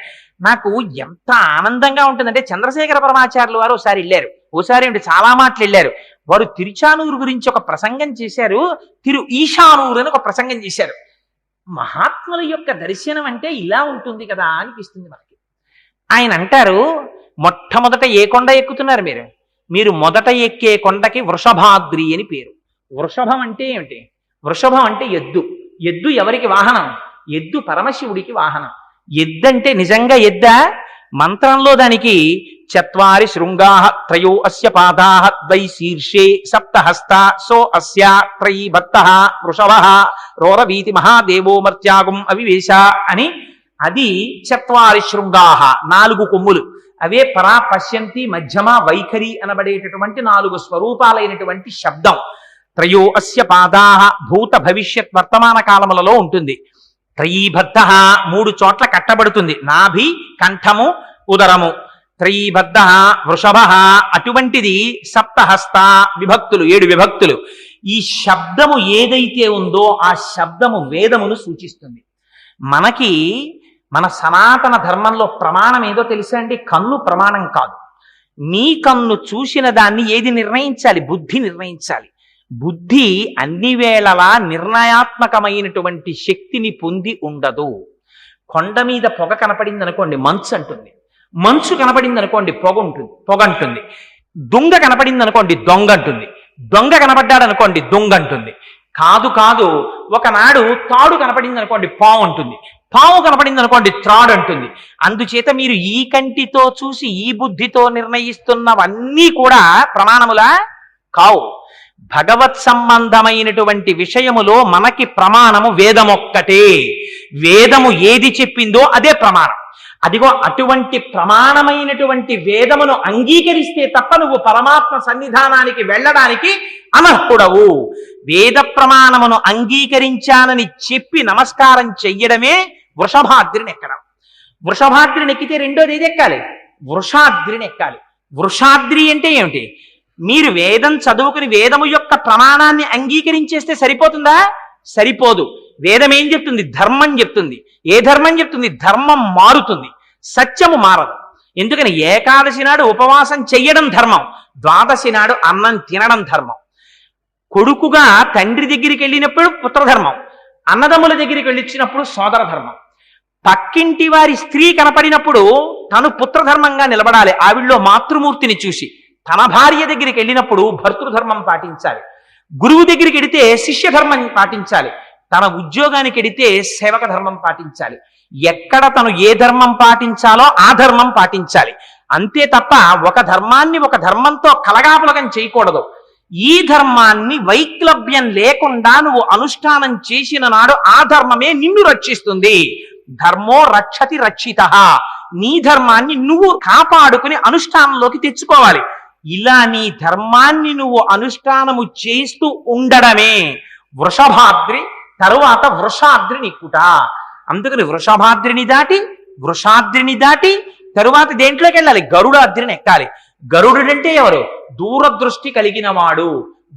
నాకు ఎంత ఆనందంగా ఉంటుందంటే, చంద్రశేఖర పరమాచార్యులు వారు ఒకసారి వెళ్ళారు, ఓసారి అంటే చాలా మాటలు వెళ్ళారు. వారు తిరుచానూరు గురించి ఒక ప్రసంగం చేశారు, తిరు ఈశానూరు అని ఒక ప్రసంగం చేశారు. మహాత్ముల యొక్క దర్శనం అంటే ఇలా ఉంటుంది కదా అనిపిస్తుంది మనకి. ఆయన అంటారు, మొట్టమొదట ఏ కొండ ఎక్కుతున్నారు మీరు మొదట ఎక్కే కొండకి వృషభాద్రి అని పేరు. వృషభం అంటే ఏమిటి? వృషభం అంటే ఎద్దు. ఎద్దు ఎవరికి వాహనం? ఎద్దు పరమశివుడికి వాహనం. ఎద్దంటే నిజంగా ఎద్దా? మంత్రంలో దానికి 4 శృంగాః త్రయో అస్య పాదాః ద్వై శీర్షే సప్తహస్తా సో అస్య త్రయీ భక్తః వృషభః రోరవీతి మహాదేవో మర్త్యాగం అవివేశ అని. అది 4 శృంగాః, 4 కొమ్ములు. అవే పరా, పశ్యంతి, మధ్యమ, వైఖరి అనబడేటటువంటి 4 స్వరూపాలైనటువంటి శబ్దం. త్రయో అస్య పాదాః భూత భవిష్యత్ వర్తమాన కాలములలో ఉంటుంది. త్రయీబద్ధ 3 చోట్ల కట్టబడుతుంది, నాభి, కంఠము, ఉదరము. త్రయీబద్ధ వృషభ అటువంటిది. సప్తహస్త విభక్తులు, 7 విభక్తులు. ఈ శబ్దము ఏదైతే ఉందో ఆ శబ్దము వేదమును సూచిస్తుంది. మనకి మన సనాతన ధర్మంలో ప్రమాణం ఏదో తెలుసా అండి? కన్ను ప్రమాణం కాదు. నీ కన్ను చూసిన దాన్ని ఏది నిర్ణయించాలి? బుద్ధి నిర్ణయించాలి. బుద్ధి అన్ని వేళలా నిర్ణయాత్మకమైనటువంటి శక్తిని పొంది ఉండదు. కొండ మీద పొగ కనపడింది అనుకోండి, మంచు అంటుంది. మంచు కనపడింది అనుకోండి, పొగ అంటుంది. దొంగ కనపడింది అనుకోండి, దొంగ అంటుంది. దొంగ కనపడ్డాడు అనుకోండి, దొంగ అంటుంది. కాదు, ఒకనాడు తాడు కనపడింది అనుకోండి, పావు అంటుంది. పావు కనపడింది అనుకోండి, త్రాడు అంటుంది. అందుచేత మీరు ఈ కంటితో చూసి ఈ బుద్ధితో నిర్ణయిస్తున్నవన్నీ కూడా ప్రమాణములా కావు. భగవత్ సంబంధమైనటువంటి విషయములో మనకి ప్రమాణము వేదమొక్కటే. వేదము ఏది చెప్పిందో అదే ప్రమాణం. అదిగో అటువంటి ప్రమాణమైనటువంటి వేదమును అంగీకరిస్తే తప్ప నువ్వు పరమాత్మ సన్నిధానానికి వెళ్ళడానికి అనర్హుడవు. వేద ప్రమాణమును అంగీకరించానని చెప్పి నమస్కారం చెయ్యడమే వృషభాద్రిని ఎక్కడం. వృషభాద్రిని ఎక్కితే రెండోది ఏది ఎక్కాలి? వృషాద్రిని ఎక్కాలి. వృషాద్రి అంటే ఏమిటి? మీరు వేదం చదువుకుని వేదము యొక్క ప్రమాణాన్ని అంగీకరించేస్తే సరిపోతుందా? సరిపోదు. వేదం ఏం చెప్తుంది? ధర్మం చెప్తుంది. ఏ ధర్మం చెప్తుంది? ధర్మం మారుతుంది, సత్యము మారదు. ఎందుకని? ఏకాదశి నాడు ఉపవాసం చెయ్యడం ధర్మం, ద్వాదశి నాడు అన్నం తినడం ధర్మం. కొడుకుగా తండ్రి దగ్గరికి వెళ్ళినప్పుడు పుత్రధర్మం, అన్నదమ్ముల దగ్గరికి వెళ్ళిచ్చినప్పుడు సోదర ధర్మం. పక్కింటి వారి స్త్రీ కనపడినప్పుడు తను పుత్రధర్మంగా నిలబడాలి, ఆవిడలో మాతృమూర్తిని చూసి. తన భార్య దగ్గరికి వెళ్ళినప్పుడు భర్తృధర్మం పాటించాలి. గురువు దగ్గరికి వెడితే శిష్య ధర్మం పాటించాలి. తన ఉద్యోగానికి వెడితే సేవక ధర్మం పాటించాలి. ఎక్కడ తను ఏ ధర్మం పాటించాలో ఆ ధర్మం పాటించాలి. అంతే తప్ప ఒక ధర్మాన్ని ఒక ధర్మంతో కలగాపులగం చేయకూడదు. ఈ ధర్మాన్ని వైక్లభ్యం లేకుండా నువ్వు అనుష్ఠానం చేసిన నాడు ఆ ధర్మమే నిన్ను రక్షిస్తుంది. ధర్మో రక్షతి రక్షిత. నీ ధర్మాన్ని నువ్వు కాపాడుకుని అనుష్ఠానంలోకి తెచ్చుకోవాలి. ఇలా నీ ధర్మాన్ని నువ్వు అనుష్ఠానము చేస్తూ ఉండడమే వృషభాద్రి, తరువాత వృషాద్రి నిక్కుట. అందుకని వృషాద్రిని దాటి తరువాత దేంట్లోకి వెళ్ళాలి? గరుడాద్రిని ఎక్కాలి. గరుడుడంటే ఎవరు? దూరదృష్టి కలిగిన వాడు.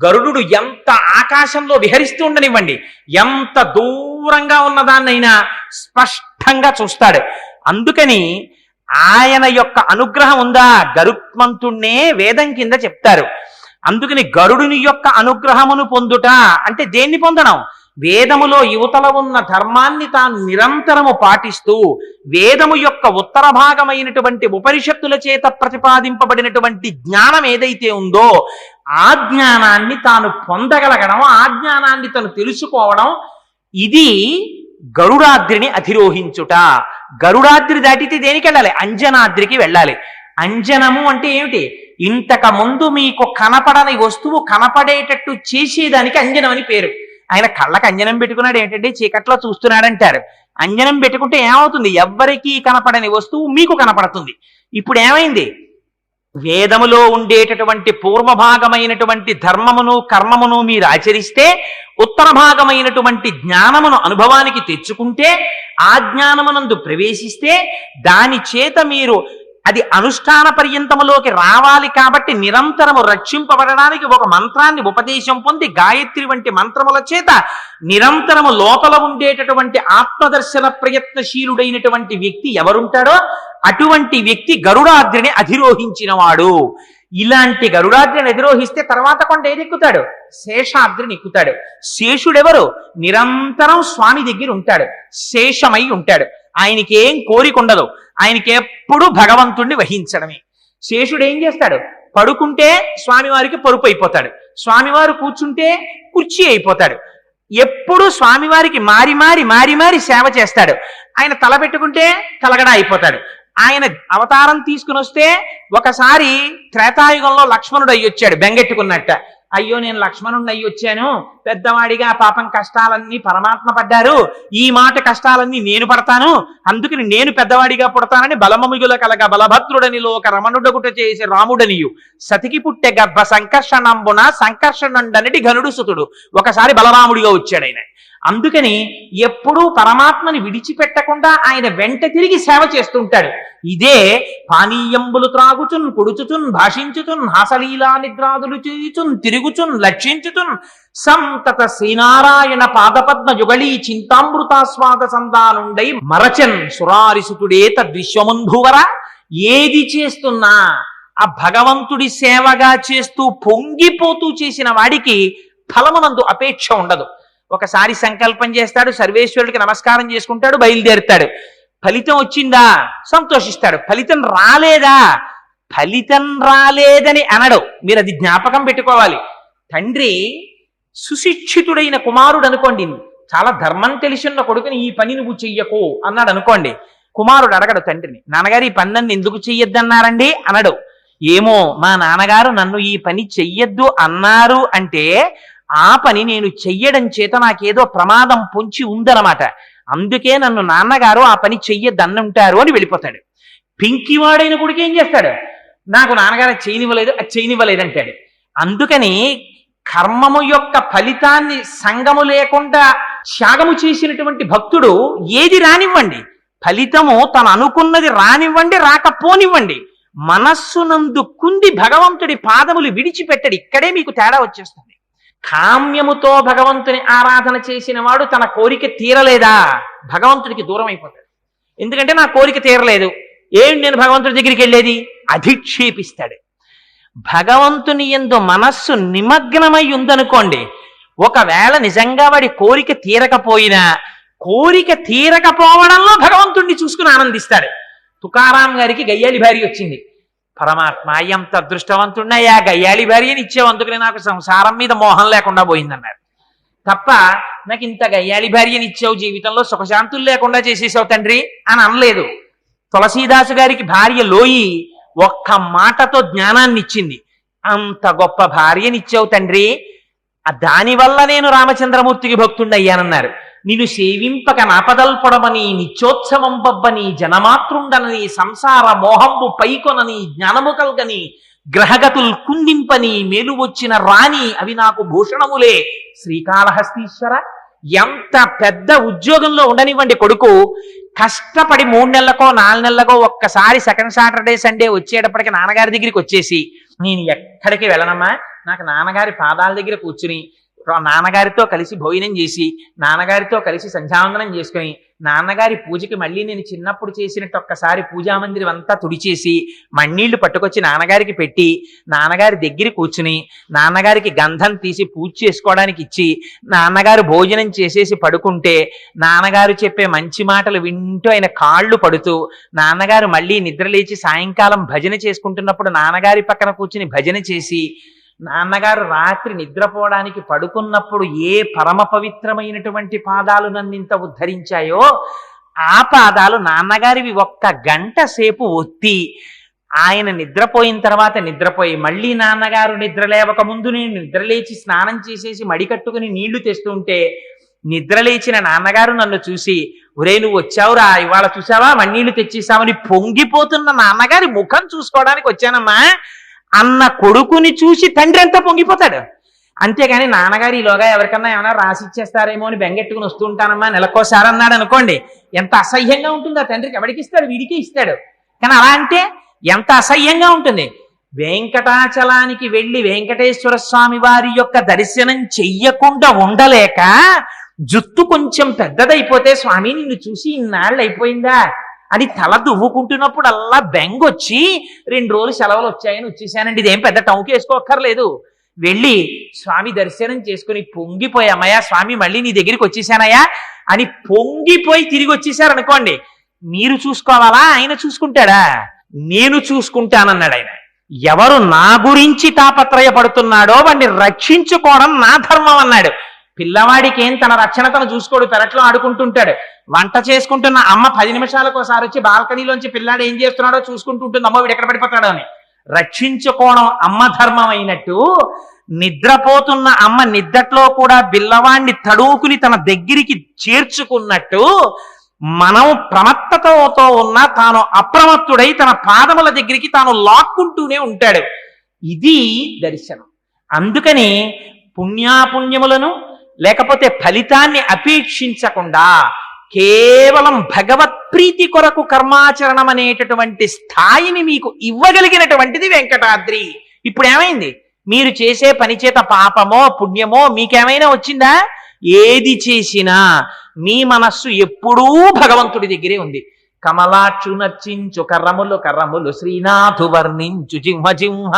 గరుడు ఎంత ఆకాశంలో విహరిస్తూ ఉండనివ్వండి, ఎంత దూరంగా ఉన్నదాన్నైనా స్పష్టంగా చూస్తాడు. అందుకని ఆయన యొక్క అనుగ్రహం ఉందా? గరుత్మంతుణ్ణే వేదం కింద చెప్తారు. అందుకని గరుడుని యొక్క అనుగ్రహమును పొందుట అంటే దేన్ని పొందడం? వేదములో యువతల ఉన్న ధర్మాన్ని తాను నిరంతరము పాటిస్తూ వేదము యొక్క ఉత్తర భాగమైనటువంటి ఉపనిషత్తుల చేత ప్రతిపాదింపబడినటువంటి జ్ఞానం ఏదైతే ఉందో ఆ జ్ఞానాన్ని తాను పొందగలగడం, ఆ జ్ఞానాన్ని తను తెలుసుకోవడం, ఇది గరుడాద్రిని అధిరోహించుట. గరుడాద్రి దాటితే దేనికి వెళ్ళాలి? అంజనాద్రికి వెళ్ళాలి. అంజనము అంటే ఏమిటి? ఇంతకు ముందు మీకు కనపడని వస్తువు కనపడేటట్టు చేసేదానికి అంజనం అని పేరు. ఆయన కళ్ళకి అంజనం పెట్టుకున్నాడు ఏంటంటే చీకట్లో చూస్తున్నాడంటారు. అంజనం పెట్టుకుంటే ఏమవుతుంది? ఎవ్వరికీ కనపడని వస్తువు మీకు కనపడుతుంది. ఇప్పుడు ఏమైంది? వేదములో ఉండేటటువంటి పూర్వభాగమైనటువంటి ధర్మమును కర్మమును మీరు ఆచరిస్తే, ఉత్తర భాగమైనటువంటి జ్ఞానమును అనుభవానికి తెచ్చుకుంటే, ఆ జ్ఞానమునందు ప్రవేశిస్తే, దాని చేత మీరు అది అనుష్ఠాన పర్యంతములోకి రావాలి. కాబట్టి నిరంతరము రక్షింపబడడానికి ఒక మంత్రాన్ని ఉపదేశం పొంది గాయత్రి వంటి మంత్రముల చేత నిరంతరము లోపల ఉండేటటువంటి ఆత్మదర్శన ప్రయత్నశీలుడైనటువంటి వ్యక్తి ఎవరుంటాడో అటువంటి వ్యక్తి గరుడాద్రిని అధిరోహించిన వాడు. ఇలాంటి గరుడాద్రిని అధిరోహిస్తే తర్వాత కొండ ఏది ఎక్కుతాడు? శేషాద్రిని ఎక్కుతాడు. శేషుడెవరు? నిరంతరం స్వామి దగ్గర ఉంటాడు, శేషమై ఉంటాడు. ఆయనకి ఏం కోరిక ఉండదు, ఆయనకి ఎప్పుడు భగవంతుణ్ణి వహించడమే. శేషుడు ఏం చేస్తాడు? పడుకుంటే స్వామివారికి పరుపు అయిపోతాడు, స్వామివారు కూర్చుంటే కుర్చీ అయిపోతాడు. ఎప్పుడు స్వామివారికి మారి మారి మారి మారి సేవ చేస్తాడు. ఆయన తల పెట్టుకుంటే తలగడ అయిపోతాడు. ఆయన అవతారం తీసుకుని వస్తే ఒకసారి త్రేతాయుగంలో లక్ష్మణుడు అయ్యొచ్చాడు బెంగెట్టుకున్నట్ట. అయ్యో నేను లక్ష్మణుడిని అయ్యొచ్చాను, పెద్దవాడిగా పాపం కష్టాలన్నీ పరమాత్మ పడ్డారు, ఈ మాట కష్టాలన్నీ నేను పడతాను, అందుకని నేను పెద్దవాడిగా పుడతానని బలమముగుల కలగ బలభద్రుడని లోక రమణుడగుట చేసి రాముడనియు సతికి పుట్టె గర్భ సంకర్షణంబున సంకర్షణుండనటి ఘనుడు సుతుడు. ఒకసారి బలరాముడిగా వచ్చాడు ఆయన. అందుకని ఎప్పుడూ పరమాత్మని విడిచిపెట్టకుండా ఆయన వెంట తిరిగి సేవ చేస్తుంటాడు. ఇదే పానీయంబులు త్రాగుచున్ పొడుచుచున్ భాషించుచున్ హాసలీలా నిద్రాదులు చేయుచున్ తిరుగుచున్ లక్షించుచున్ సంతత శ్రీనారాయణ పాదపద్మ యుగళీ చింతామృతాస్వాద సందానుండై మరచన్ సురారిసుతుడే తద్విశ్వముంధువర. ఏది చేస్తున్నా ఆ భగవంతుడి సేవగా చేస్తూ పొంగిపోతూ చేసిన వాడికి ఫలమునందు అపేక్ష ఉండదు. ఒకసారి సంకల్పం చేస్తాడు, సర్వేశ్వరుడికి నమస్కారం చేసుకుంటాడు, బయలుదేరుతాడు. ఫలితం వచ్చిందా సంతోషిస్తాడు, ఫలితం రాలేదా ఫలితం రాలేదని అనడు. మీరు అది జ్ఞాపకం పెట్టుకోవాలి. తండ్రి సుశిక్షితుడైన కుమారుడు అనుకోండి, చాలా ధర్మం తెలిసిన కొడుకుని ఈ పని నువ్వు చెయ్యకు అన్నాడు అనుకోండి, కుమారుడు అడగడు తండ్రిని, నాన్నగారు ఈ పని నన్ను ఎందుకు చెయ్యొద్దన్నారండి అనడు. ఏమో మా నాన్నగారు నన్ను ఈ పని చెయ్యొద్దు అన్నారు అంటే ఆ పని నేను చెయ్యడం చేత నాకేదో ప్రమాదం పొంచి ఉందన్నమాట, అందుకే నన్ను నాన్నగారు ఆ పని చెయ్యొద్దన్నుంటారు అని వెళ్ళిపోతాడు. పింకివాడైన కొడుకు ఏం చేస్తాడు, నాకు నాన్నగారు చేయనివ్వలేదు, అది చేయనివ్వలేదు అంటాడు. అందుకని కర్మము యొక్క ఫలితాన్ని సంగము లేకుండా త్యాగము చేసినటువంటి భక్తుడు ఏది రానివ్వండి, ఫలితము తను అనుకున్నది రానివ్వండి, రాకపోనివ్వండి, మనస్సునందు కుంది భగవంతుడి పాదములు విడిచిపెట్టడు. ఇక్కడే మీకు తేడా వచ్చేస్తుంది. కామ్యముతో భగవంతుని ఆరాధన చేసిన వాడు తన కోరిక తీరలేదా భగవంతుడికి దూరం అయిపోతాడు. ఎందుకంటే నా కోరిక తీరలేదు, నేను భగవంతుడి దగ్గరికి వెళ్ళేది, అధిక్షేపిస్తాడు. భగవంతుని యందు మనస్సు నిమగ్నమై ఉందనుకోండి, ఒకవేళ నిజంగా వాడి కోరిక తీరకపోయినా కోరిక తీరకపోవడంలో భగవంతుణ్ణి చూసుకుని ఆనందిస్తాడు. తుకారాం గారికి గయ్యాళి భార్య వచ్చింది. పరమాత్మ ఎంత అదృష్టవంతున్నాయా, గయ్యాళి భార్యని ఇచ్చావు, అందుకని నాకు సంసారం మీద మోహం లేకుండా పోయిందన్నారు. తప్ప నాకు ఇంత గయ్యాళి భార్యని ఇచ్చావు, జీవితంలో సుఖశాంతులు లేకుండా చేసేసావు తండ్రి అని అనలేదు. తులసీదాసు గారికి భార్య లోయి ఒక్క మాటతో జ్ఞానాన్ని ఇచ్చింది. అంత గొప్ప భార్యనిచ్చావు తండ్రి, దానివల్ల నేను రామచంద్రమూర్తికి భక్తుడయ్యానన్నారు. నిన్ను సేవింపక నాపదల్పడమని, నిత్యోత్సవం పబ్బని, జనమాతృండనని, సంసార మోహంబు పైకొనని, జ్ఞానము కల్గని, గ్రహగతుల్ కుందింపని, మేలు వచ్చిన రాణి అవి నాకు భూషణములే. శ్రీకాళహస్తీశ్వర, ఎంత పెద్ద ఉద్యోగంలో ఉండనివ్వండి కొడుకు, కష్టపడి 3 నెలలకో 4 నెలలకో ఒక్కసారి సెకండ్ సాటర్డే సండే వచ్చేటప్పటికి నాన్నగారి దగ్గరికి వచ్చేసి, నేను ఎక్కడికి వెళ్ళనమ్మా, నాకు నాన్నగారి పాదాల దగ్గర కూర్చుని నాన్నగారితో కలిసి భోజనం చేసి, నాన్నగారితో కలిసి సంధ్యావందనం చేసుకుని, నాన్నగారి పూజకి మళ్ళీ నేను చిన్నప్పుడు చేసినట్టు ఒక్కసారి పూజామందిరం అంతా తుడిచేసి మಣ್ಣీళ్లు పట్టుకొచ్చి నాన్నగారికి పెట్టి, నాన్నగారి దగ్గర కూర్చుని నాన్నగారికి గంధం తీసి పూజ చేసుకోవడానికి ఇచ్చి, నాన్నగారు భోజనం చేసేసి పడుకుంటే నాన్నగారు చెప్పే మంచి మాటలు వింటూ ఆయన కాళ్ళు పడుతూ, నాన్నగారు మళ్ళీ నిద్రలేచి సాయంకాలం భజన చేసుకుంటున్నప్పుడు నాన్నగారి పక్కన కూర్చుని భజన చేసి, నాన్నగారు రాత్రి నిద్రపోవడానికి పడుకున్నప్పుడు ఏ పరమ పవిత్రమైనటువంటి పాదాలు నన్నింత ఉద్ధరించాయో ఆ పాదాలు నాన్నగారివి 1 గంట సేపు ఒత్తి, ఆయన నిద్రపోయిన తర్వాత నిద్రపోయి మళ్ళీ నాన్నగారు నిద్ర లేవక ముందు నేను నిద్రలేచి స్నానం చేసేసి మడికట్టుకుని నీళ్లు తెస్తుంటే, నిద్రలేచిన నాన్నగారు నన్ను చూసి, ఒరే నువ్వు వచ్చావురా, ఇవాళ చూసావా మಣ್ಣీళ్లు తెచ్చేసావని పొంగిపోతున్న నాన్నగారి ముఖం చూసుకోవడానికి వచ్చానమ్మా అన్న కొడుకుని చూసి తండ్రి అంతా పొంగిపోతాడు. అంతేగాని నాన్నగారు ఈలోగా ఎవరికన్నా ఏమైనా రాసి ఇచ్చేస్తారేమో అని బెంగెట్టుకుని వస్తూ ఉంటానమ్మా నెలకోసారి అన్నాడు అనుకోండి, ఎంత అసహ్యంగా ఉంటుంది. ఆ తండ్రికి ఎవరికి ఇస్తాడు, వీడికి ఇస్తాడు. కానీ అలా అంటే ఎంత అసహ్యంగా ఉంటుంది. వెంకటాచలానికి వెళ్ళి వెంకటేశ్వర స్వామి వారి యొక్క దర్శనం చెయ్యకుండా ఉండలేక, జుత్తు కొంచెం పెద్దదైపోతే స్వామి నిన్ను చూసి ఇన్నాళ్ళు అయిపోయిందా అని తల దువ్వుకుంటున్నప్పుడు అల్లా బెంగొచ్చి 2 రోజులు సెలవులు వచ్చాయని వచ్చేసానండి, ఇదేం పెద్ద టౌన్కి వేసుకోక్కర్లేదు, వెళ్ళి స్వామి దర్శనం చేసుకుని పొంగిపోయి, అమ్మయ్యా స్వామి మళ్ళీ నీ దగ్గరికి వచ్చేసానయ్యా అని పొంగిపోయి తిరిగి వచ్చేసారనుకోండి, మీరు చూసుకోవాలా ఆయన చూసుకుంటాడా? నేను చూసుకుంటానన్నాడు ఆయన. ఎవరు నా గురించి తాపత్రయపడుతున్నాడో వాడిని రక్షించుకోవడం నా ధర్మం అన్నాడు. పిల్లవాడికి ఏం తన రక్షణ తను చూసుకోడు, పెరట్లో ఆడుకుంటుంటాడు. వంట చేసుకుంటున్న అమ్మ 10 నిమిషాలకు ఒకసారి వచ్చి బాల్కనీలోంచి పిల్లాడు ఏం చేస్తున్నాడో చూసుకుంటూ ఉంటుంది, అమ్మ వీడు ఎక్కడ పడిపోతాడో అని. రక్షించుకోవడం అమ్మ ధర్మం అయినట్టు, నిద్రపోతున్న అమ్మ నిద్రలో కూడా పిల్లవాడిని తడువుకుని తన దగ్గరికి చేర్చుకున్నట్టు, మనం ప్రమత్తతతో ఉన్న తాను అప్రమత్తుడై తన పాదముల దగ్గరికి తాను లాక్కుంటూనే ఉంటాడు. ఇది దర్శనం. అందుకని పుణ్యాపుణ్యములను లేకపోతే ఫలితాన్ని అపేక్షించకుండా కేవలం భగవత్ప్రీతి కొరకు కర్మాచరణం అనేటటువంటి స్థాయిని మీకు ఇవ్వగలిగినటువంటిది వెంకటాద్రి. ఇప్పుడు ఏమైంది? మీరు చేసే పని చేత పాపమో పుణ్యమో మీకేమైనా వచ్చిందా? ఏది చేసినా మీ మనస్సు ఎప్పుడూ భగవంతుడి దగ్గరే ఉంది. కమలాక్షు నర్చించు కర్రములు కర్రములు శ్రీనాథు వర్ణించు జింహ జింహ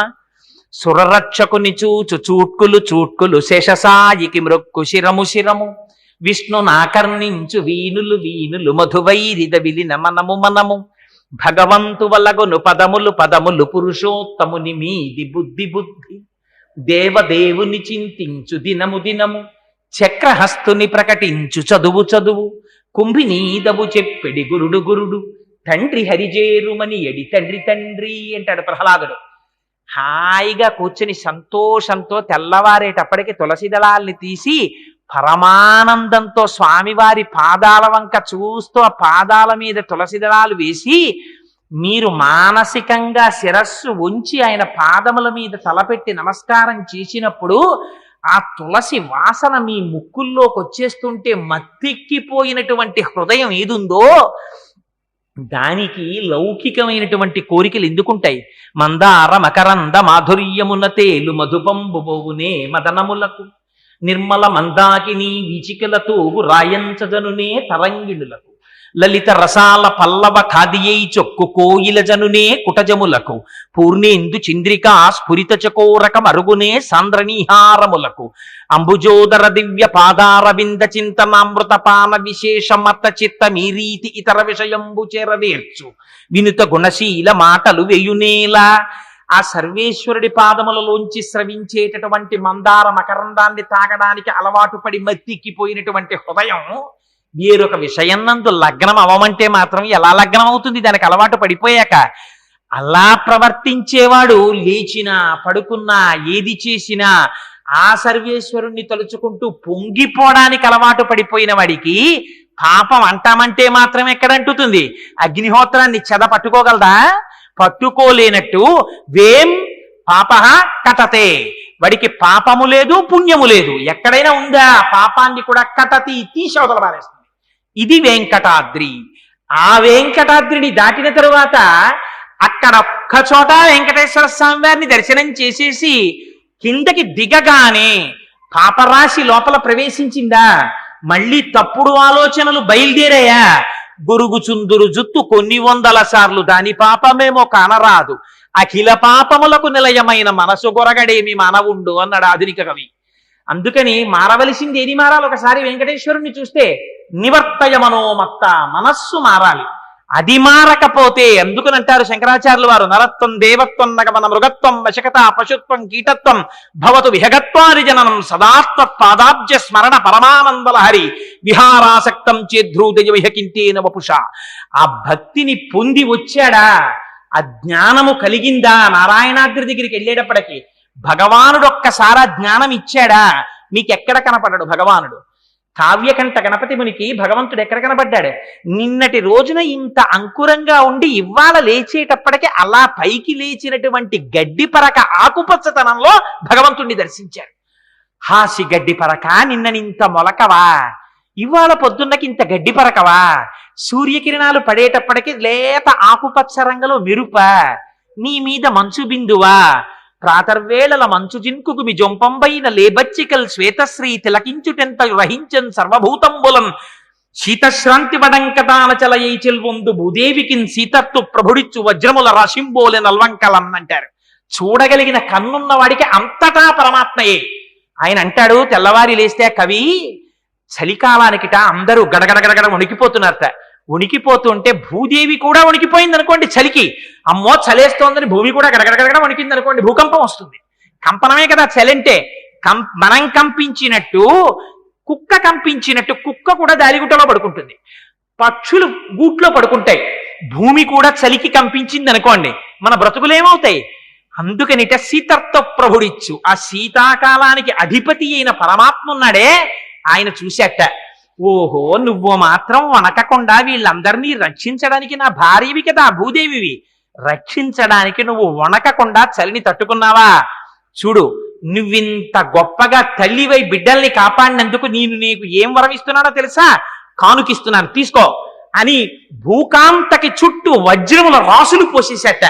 సురరక్షకుని చూచు చూట్కులు చూట్కులు శేషసాయికి మృక్కు శిరము శిరము విష్ణు నాకర్ణించు వీనులు వీనులు మధువైరిద విలిన మనము మనము భగవంతు వలగొను పదములు పదములు పురుషోత్తముని మీది బుద్ధి బుద్ధి దేవదేవుని చింతించు దినము దినము చక్రహస్తుని ప్రకటించు చదువు చదువు కుంభినీదవు చెప్పెడి గురుడు గురుడు తండ్రి హరిజేరుమని ఎడి తండ్రి తండ్రి అంటాడు ప్రహ్లాదుడు. హాయిగా కూర్చుని సంతోషంతో తెల్లవారేటప్పటికి తులసి దళాల్ని తీసి పరమానందంతో స్వామివారి పాదాల వంక చూస్తూ ఆ పాదాల మీద తులసి దళాలు వేసి మీరు మానసికంగా శిరస్సు ఉంచి ఆయన పాదముల మీద తలపెట్టి నమస్కారం చేసినప్పుడు ఆ తులసి వాసన మీ ముక్కుల్లోకి వచ్చేస్తుంటే మత్తెక్కిపోయినటువంటి హృదయం ఏదుందో దానికి లౌకికమైనటువంటి కోరికలు ఎందుకుంటాయి? మందార మకరంద మాధుర్యమున తేలు మధుపంబుబోవునే మదనములకు నిర్మల మందాకిని వీచికలతో రాయంచజనునే తరంగిణులకు లలిత రసాల పల్లవ ఖాదియై చొక్కు కోయిల జనునే కుటజములకు పూర్ణేందు చంద్రికా స్ఫురిత చకోరక మరుగునే సాంద్రనీహారములకు అంబుజోదర దివ్య పాదార వింద చింతనామృత పాన విశేషమత చిత్త మీరీతి ఇతర విషయంబు చేరవేర్చు వినుత గుణశీల మాటలు వేయునేలా. ఆ సర్వేశ్వరుడి పాదములలోంచి స్రవించేటటువంటి మందార మకరందాన్ని తాగడానికి అలవాటు పడి మత్తిక్కిపోయినటువంటి హృదయం వేరొక విషయం నందు లగ్నం అవమంటే మాత్రం ఎలా లగ్నం అవుతుంది దానికి అలవాటు పడిపోయాక? అలా ప్రవర్తించేవాడు లేచినా పడుకున్నా ఏది చేసినా ఆ సర్వేశ్వరుణ్ణి తలుచుకుంటూ పొంగిపోవడానికి అలవాటు పడిపోయిన వాడికి పాపం అంటామంటే మాత్రం ఎక్కడంటుతుంది? అగ్నిహోత్రాన్ని చెద పట్టుకోగలదా? పట్టుకోలేనట్టు వేం పాప కటతే, వాడికి పాపము లేదు పుణ్యము లేదు. ఎక్కడైనా ఉందా? పాపాన్ని కూడా కటతి తీసి అవతల పారేస్తుంది. ఇది వెంకటాద్రి. ఆ వెంకటాద్రిని దాటిన తరువాత అక్కడ ఒక్క చోట వెంకటేశ్వర స్వామి వారిని దర్శనం చేసేసి కిందకి దిగగానే పాపరాశి లోపల ప్రవేశించిందా? మళ్ళీ తప్పుడు ఆలోచనలు బయలుదేరాయా? గొరుగుచుందురు జుత్తు కొన్ని వందల సార్లు దాని పాపమేమో కానరాదు, అఖిల పాపములకు నిలయమైన మనసు గొరగడేమి మానవుండు అన్నాడు ఆధునిక కవి. అందుకని మారవలసింది ఏది మారాలి? ఒకసారి వెంకటేశ్వరుణ్ణి చూస్తే నివర్తయ మనోమత్త, మనస్సు మారాలి. అది మారకపోతే అందుకనంటారు శంకరాచార్యులు వారు, నరత్వం దేవత్వం నగమన మృగత్వం వశకత పశుత్వం కీటత్వం భవతు విహగత్వారి జననం సదాత్వ పాదాబ్జ స్మరణ పరమానందలహరి విహారాసక్తం చేద్రూదయ విహకింతేన వపుష. ఆ భక్తిని పొంది వచ్చాడా? ఆ జ్ఞానము కలిగిందా? నారాయణాద్రి దగ్గరికి వెళ్ళేటప్పటికి భగవానుడు ఒక్కసారి జ్ఞానం ఇచ్చాడా? మీకెక్కడ కనపడ్డాడు భగవానుడు? కావ్యకంఠ గణపతి మునికి భగవంతుడు ఎక్కడ కనబడ్డాడు? నిన్నటి రోజున ఇంత అంకురంగా ఉండి ఇవాళ లేచేటప్పటికి అలా పైకి లేచినటువంటి గడ్డి పరక ఆకుపచ్చతనంలో భగవంతుణ్ణి దర్శించాడు. హాసి గడ్డి పరక, నిన్ననింత మొలకవా, ఇవాళ పొద్దున్నకి ఇంత గడ్డి పరకవా, సూర్యకిరణాలు పడేటప్పటికి లేత ఆకుపచ్చ రంగులో మెరుప, నీ మీద మంచు బిందువా, ప్రాతర్వేళల మంచు జిన్కుకు మీ జొంపంబైన లేబచ్చికల్ శ్వేతశ్రీ తిలకించుటెంత రహించన్ సర్వభూతంబులం శీతశ్రాంతి వడంకతాన చలయై చెల్వొందు భూదేవికిన్ సీతత్తు ప్రభుడిచ్చు వజ్రముల రాశింబోలె నల్వంకలం అంటారు. చూడగలిగిన కన్నున్న వాడికి అంతటా పరమాత్మయే. ఆయన అంటాడు, తెల్లవారి లేస్తే కవి, చలికాలానికిట అందరూ గడగడగడగడ వణికిపోతున్నారట. వణికిపోతుంటే భూదేవి కూడా వణికిపోయింది అనుకోండి చలికి, అమ్మో చలేస్తోందని భూమి కూడా గడగడగడ వణికింది అనుకోండి, భూకంపం వస్తుంది. కంపనమే కదా చలంటే. మనం కంపించినట్టు కుక్క కంపించినట్టు కుక్క కూడా దారిగుట్టలో పడుకుంటుంది, పక్షులు గూట్లో పడుకుంటాయి. భూమి కూడా చలికి కంపించింది అనుకోండి, మన బ్రతుకులేమవుతాయి? అందుకనిట సీతత్వ ప్రభుడిచ్చు, ఆ శీతాకాలానికి అధిపతి అయిన పరమాత్మ ఉన్నాడే, ఆయన చూశాట, ఓహో నువ్వు మాత్రం వనకకుండా వీళ్ళందరినీ రక్షించడానికి నా భార్యవి కదా భూదేవివి, రక్షించడానికి నువ్వు వనకకుండా చలిని తట్టుకున్నావా? చూడు, నువ్వింత గొప్పగా తల్లివై బిడ్డల్ని కాపాడినందుకు నీకు ఏం వరమిస్తున్నానో తెలుసా? కానుకిస్తున్నాను తీసుకో అని భూకాంతకి చుట్టూ వజ్రముల రాసులు పోసేసేట.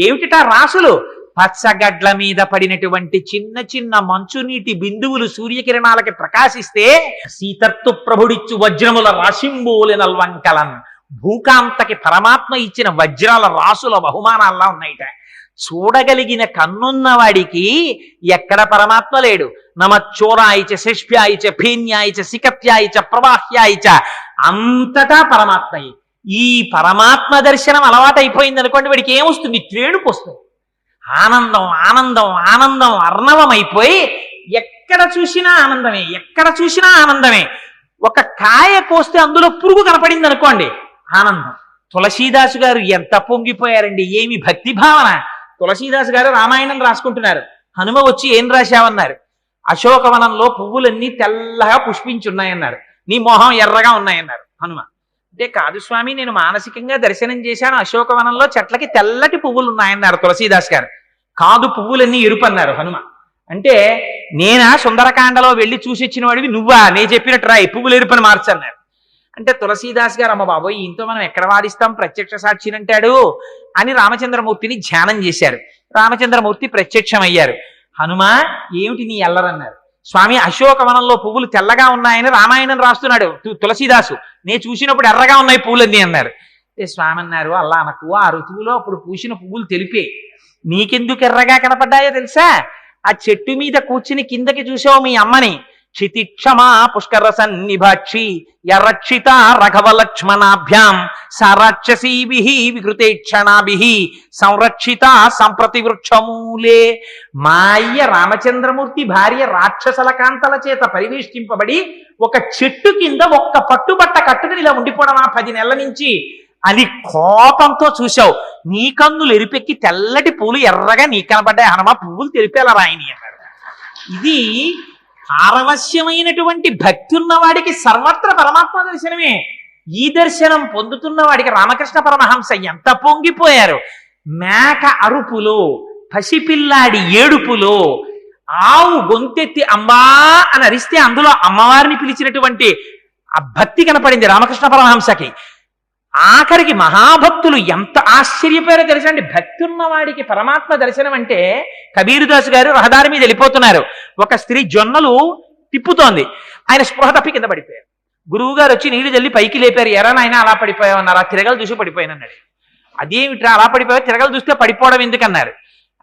ఏమిటిటా రాసులు? పచ్చగడ్ల మీద పడినటువంటి చిన్న చిన్న మంచునీటి బిందువులు సూర్యకిరణాలకి ప్రకాశిస్తే సీతత్తు ప్రభుడిచ్చు వజ్రముల రాశింబోలె నల్వంకలన్, భూకాంతకి పరమాత్మ ఇచ్చిన వజ్రాల రాసుల బహుమానాల్లా ఉన్నాయిట. చూడగలిగిన కన్నున్న వాడికి ఎక్కడ పరమాత్మ లేడు. నమచ్చోరాయిచ శిష్ప్యాయిచ భీన్యాయిచ సికత్యాయిచ ప్రవాహ్యాయిచ, అంతటా పరమాత్మయే. ఈ పరమాత్మ దర్శనం అలవాటైపోయింది అనుకోండి, వాడికి ఏమొస్తుంది? త్రేణుకు వస్తుంది. ఆనందం ఆనందం ఆనందం అర్ణవమైపోయి ఎక్కడ చూసినా ఆనందమే, ఎక్కడ చూసినా ఆనందమే. ఒక కాయ కోస్తే అందులో పురుగు కనపడింది అనుకోండి, ఆనందం. తులసీదాసు గారు ఎంత పొంగిపోయారండి, ఏమి భక్తి భావన. తులసీదాసు గారు రామాయణం రాసుకుంటున్నారు. హనుమ వచ్చి ఏం రాశావన్నారు? అశోకవనంలో పువ్వులన్నీ తెల్లగా పుష్పించున్నాయన్నారు. నీ మొహం ఎర్రగా ఉన్నాయన్నారు హనుమ. అంటే కాదు స్వామి, నేను మానసికంగా దర్శనం చేశాను, అశోకవనంలో చెట్లకి తెల్లటి పువ్వులు ఉన్నాయన్నారు తులసీదాస్ గారు. కాదు, పువ్వులన్నీ ఎరుపు అన్నారు హనుమ. అంటే నేనా సుందరకాండలో వెళ్ళి చూసిచ్చిన వాడివి నువ్వా? నేను చెప్పినట్టు రాయి, పువ్వులు ఎరుపని మార్చన్నారు. అంటే తులసీదాస్ గారు, అమ్మ బాబోయ్, ఇంతో మనం ఎక్కడ వాదిస్తాం, ప్రత్యక్ష సాక్షినంటాడు అని రామచంద్రమూర్తిని ధ్యానం చేశారు. రామచంద్రమూర్తి ప్రత్యక్షమయ్యారు. హనుమ, ఏమిటి నీ ఎల్లరన్నారు. స్వామి, అశోకవనంలో పువ్వులు తెల్లగా ఉన్నాయని రామాయణం రాస్తున్నాడు తులసీదాసు, నేను చూసినప్పుడు ఎర్రగా ఉన్నాయి పువ్వులన్నీ అన్నారు. స్వామి అన్నారు, అలా అనకు, ఆ ఋతువులో అప్పుడు పూసిన పువ్వులు తెలిపే, నీకెందుకు ఎర్రగా కనపడ్డాయో తెలుసా? ఆ చెట్టు మీద కూర్చుని కిందకి చూసావు మీ అమ్మని, క్షితిక్షమా పుష్కర సన్నిభాక్షి యరక్షిత రఘవ లక్ష్మణాభ్యాం సారాక్షసీభి వికృతేక్షణాభి సంరక్షిత సంప్రతి వృక్షమూలే. మా అయ్య రామచంద్రమూర్తి భార్య రాక్షసల కాంతల చేత పరివేష్టింపబడి ఒక చెట్టు కింద ఒక్క పట్టుబట్ట కట్టుకుని ఇలా ఉండిపోవడం ఆ 10 నెలల నుంచి, అది కోపంతో చూశావు. నీ కన్నులు ఎరిపెక్కి తెల్లటి పూలు ఎర్రగా నీ కనబడ్డాయి హనుమ, పువ్వులు తెలిపేలా రాయని అన్నారు. ఇది పారవశ్యమైనటువంటి భక్తి ఉన్నవాడికి సర్వత్ర పరమాత్మ దర్శనమే. ఈ దర్శనం పొందుతున్న వాడికి రామకృష్ణ పరమహంస ఎంత పొంగిపోయారు. మేక అరుపులో, పసిపిల్లాడి ఏడుపులో, ఆవు గొంతెత్తి అమ్మా అని అరిస్తే అందులో అమ్మవారిని పిలిచినటువంటి ఆ భక్తి కనపడింది రామకృష్ణ పరమహంసకి. ఆఖరికి మహాభక్తులు ఎంత ఆశ్చర్యపోయారో తెలుసండి. భక్తి ఉన్నవాడికి పరమాత్మ దర్శనం అంటే, కబీరుదాసు గారు రహదారి మీద వెళ్ళిపోతున్నారు. ఒక స్త్రీ జొన్నలు తిప్పుతోంది, ఆయన స్పృహ తప్పి కింద పడిపోయారు. గురువు గారు వచ్చి నీళ్లు జల్లి పైకి లేపారు. ఎరా నాయన అలా పడిపోయావన్నారు. ఆ తిరగలు చూసి పడిపోయానన్నాడు. అదేమిట్రా అలా పడిపోయావు, తిరగలు చూస్తే పడిపోవడం ఎందుకన్నారు.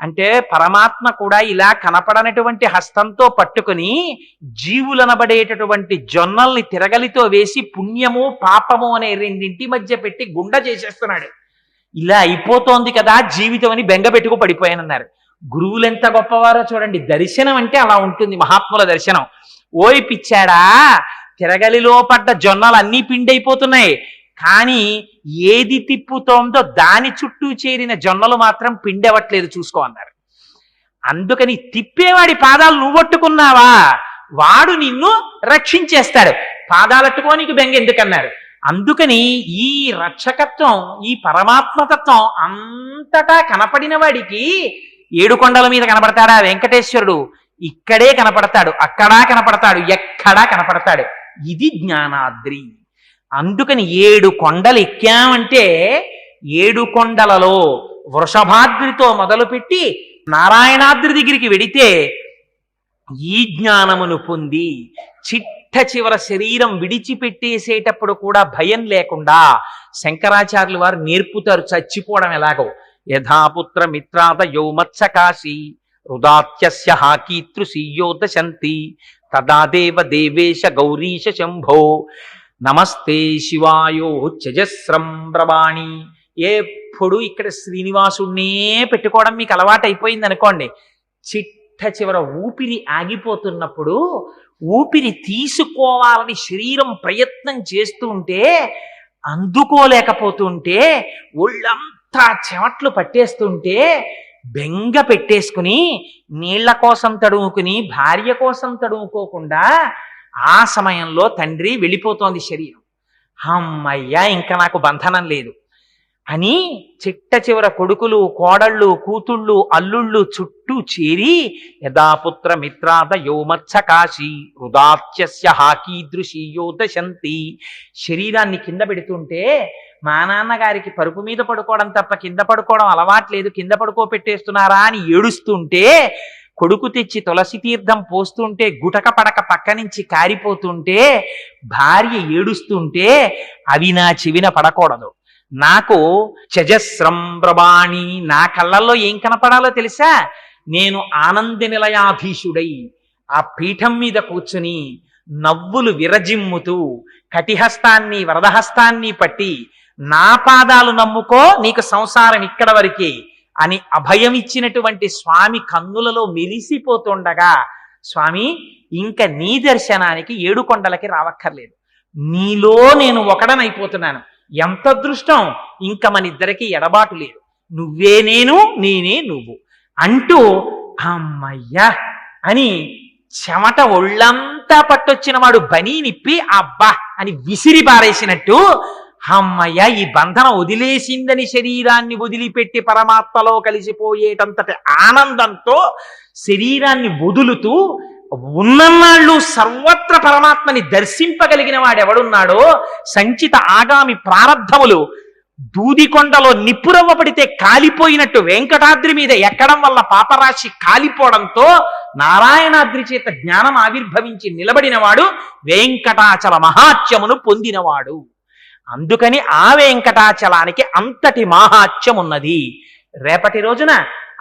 అంటే పరమాత్మ కూడా ఇలా కనపడనటువంటి హస్తంతో పట్టుకుని జీవులనబడేటటువంటి జొన్నల్ని తిరగలితో వేసి పుణ్యము పాపము అనే రెండింటి మధ్య పెట్టి గుండ చేసేస్తున్నాడు. ఇలా అయిపోతోంది కదా జీవితం అని బెంగ పెట్టుకు పడిపోయానన్నారు. గురువులు ఎంత గొప్పవారో చూడండి. దర్శనం అంటే అలా ఉంటుంది, మహాత్ముల దర్శనం. ఓయ్ పిచ్చాడా, తిరగలిలో పడ్డ జొన్నలు అన్నీ పిండైపోతున్నాయి, కానీ ఏది తిప్పుతోందో దాని చుట్టూ చేరిన జొన్నలు మాత్రం పిండవట్లేదు, చూసుకో అన్నారు. అందుకని తిప్పేవాడి పాదాలు నువ్వొట్టుకున్నావా, వాడు నిన్ను రక్షించేస్తాడు. పాదాలట్టుకోనికి బెంగ ఎందుకన్నారు. అందుకని ఈ రక్షకత్వం, ఈ పరమాత్మతత్వం అంతటా కనపడిన వాడికి 7 కొండల మీద కనపడతాడా వెంకటేశ్వరుడు? ఇక్కడే కనపడతాడు, అక్కడా కనపడతాడు, ఎక్కడా కనపడతాడు. ఇది జ్ఞానాద్రి. అందుకని 7 కొండలు ఎక్కామంటే 7 కొండలలో వృషభాద్రితో మొదలుపెట్టి నారాయణాద్రి దగ్గరికి వెడితే ఈ జ్ఞానమును పొంది చిట్ట చివర శరీరం విడిచిపెట్టేసేటప్పుడు కూడా భయం లేకుండా శంకరాచార్యులు వారు నేర్పుతారు చచ్చిపోవడం ఎలాగో. యథాపుత్ర మిత్రాత యౌమత్సకాశి హృదాత్యస్య హాకీతృశీయోదశంతి తదా దేవ దేవేశ గౌరీశ శంభో నమస్తే శివాయో చజస్రం బ్రవాణి. ఎప్పుడు ఇక్కడ శ్రీనివాసుణ్ణే పెట్టుకోవడం మీకు అలవాటు అయిపోయింది అనుకోండి. చిట్ట చివర ఊపిరి ఆగిపోతున్నప్పుడు ఊపిరి తీసుకోవాలని శరీరం ప్రయత్నం చేస్తూ ఉంటే, అందుకోలేకపోతుంటే, ఒళ్ళంతా చెమట్లు పట్టేస్తుంటే బెంగ పెట్టేసుకుని నీళ్ల కోసం తడుముకుని భార్య కోసం తడుముకోకుండా ఆ సమయంలో తండ్రి వెళ్ళిపోతోంది శరీరం. అమ్మయ్యా, ఇంకా నాకు బంధనం లేదు అని చిట్ట చివర కొడుకులు, కోడళ్ళు, కూతుళ్ళు, అల్లుళ్ళు చుట్టూ చేరి యథాపుత్ర మిత్రాత యోమత్సకాశి హృదాత్యస్య హాకీదృశీయోదశంతి. శరీరాన్ని కింద పెడుతుంటే, మా నాన్నగారికి పరుపు మీద పడుకోవడం తప్ప కింద పడుకోవడం అలవాట్లేదు, కింద పడుకోపెట్టేస్తున్నారా అని ఏడుస్తుంటే, కొడుకు తెచ్చి తులసి తీర్థం పోస్తుంటే గుటక పడక పక్క నుంచి కారిపోతుంటే, భార్య ఏడుస్తుంటే అవి నా చెవిన పడకూడదు, నాకు చజస్రం బ్రవాణి, నా కళ్ళల్లో ఏం కనపడాలో తెలుసా? నేను ఆనంద నిలయాధీశుడై ఆ పీఠం మీద కూర్చుని నవ్వులు విరజిమ్ముతూ కటిహస్తాన్ని వరదహస్తాన్ని పట్టి నా పాదాలు నమ్ముకో, నీకు సంసారం ఇక్కడ వరకే అని అభయమిచ్చినటువంటి స్వామి కన్నులలో మెలిసిపోతుండగా, స్వామి ఇంక నీ దర్శనానికి 7 కొండలకి రావక్కర్లేదు, నీలో నేను ఒకడనైపోతున్నాను, ఎంత అదృష్టం, ఇంక మనిద్దరికి ఎడబాటు లేదు, నువ్వే నేను నేనే నువ్వు అంటూ అమ్మయ్యా అని చెమట ఒళ్ళంతా పట్టొచ్చిన వాడు బనీ నిప్పి అబ్బా అని విసిరి పారేసినట్టు, అమ్మయ్య ఈ బంధన వదిలేసిందని శరీరాన్ని వదిలిపెట్టి పరమాత్మలో కలిసిపోయేటంతటి ఆనందంతో శరీరాన్ని వదులుతూ ఉన్నన్నాళ్ళు సర్వత్ర పరమాత్మని దర్శింపగలిగిన వాడెవడున్నాడో, సంచిత ఆగామి ప్రారబ్ధములు దూదికొండలో నిప్పురవ్వ పడితే కాలిపోయినట్టు వెంకటాద్రి మీద ఎక్కడం వల్ల పాపరాశి కాలిపోవడంతో నారాయణాద్రి చేత జ్ఞానం ఆవిర్భవించి నిలబడినవాడు వెంకటాచల మహాత్యమును పొందినవాడు. అందుకని ఆ వెంకటాచలానికి అంతటి మహాత్యం ఉన్నది. రేపటి రోజున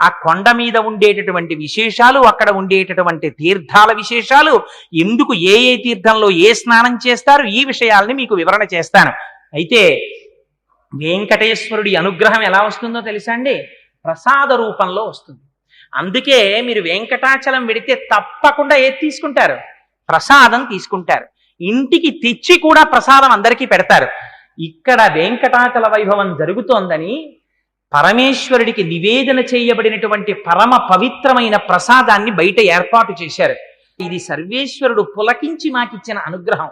ఆ కొండ మీద ఉండేటటువంటి విశేషాలు, అక్కడ ఉండేటటువంటి తీర్థాల విశేషాలు, ఎందుకు ఏ ఏ తీర్థంలో ఏ స్నానం చేస్తారు, ఈ విషయాల్ని మీకు వివరణ చేస్తాను. అయితే వెంకటేశ్వరుడి అనుగ్రహం ఎలా వస్తుందో తెలుసా అండి? ప్రసాద రూపంలో వస్తుంది. అందుకే మీరు వెంకటాచలం వెడితే తప్పకుండా ఏది తీసుకుంటారు? ప్రసాదం తీసుకుంటారు. ఇంటికి తెచ్చి కూడా ప్రసాదం అందరికీ పెడతారు. ఇక్కడ వెంకటాచల వైభవం జరుగుతోందని పరమేశ్వరుడికి నివేదన చేయబడినటువంటి పరమ పవిత్రమైన ప్రసాదాన్ని బయట ఏర్పాటు చేశారు. ఇది సర్వేశ్వరుడు పులకించి మాకిచ్చిన అనుగ్రహం.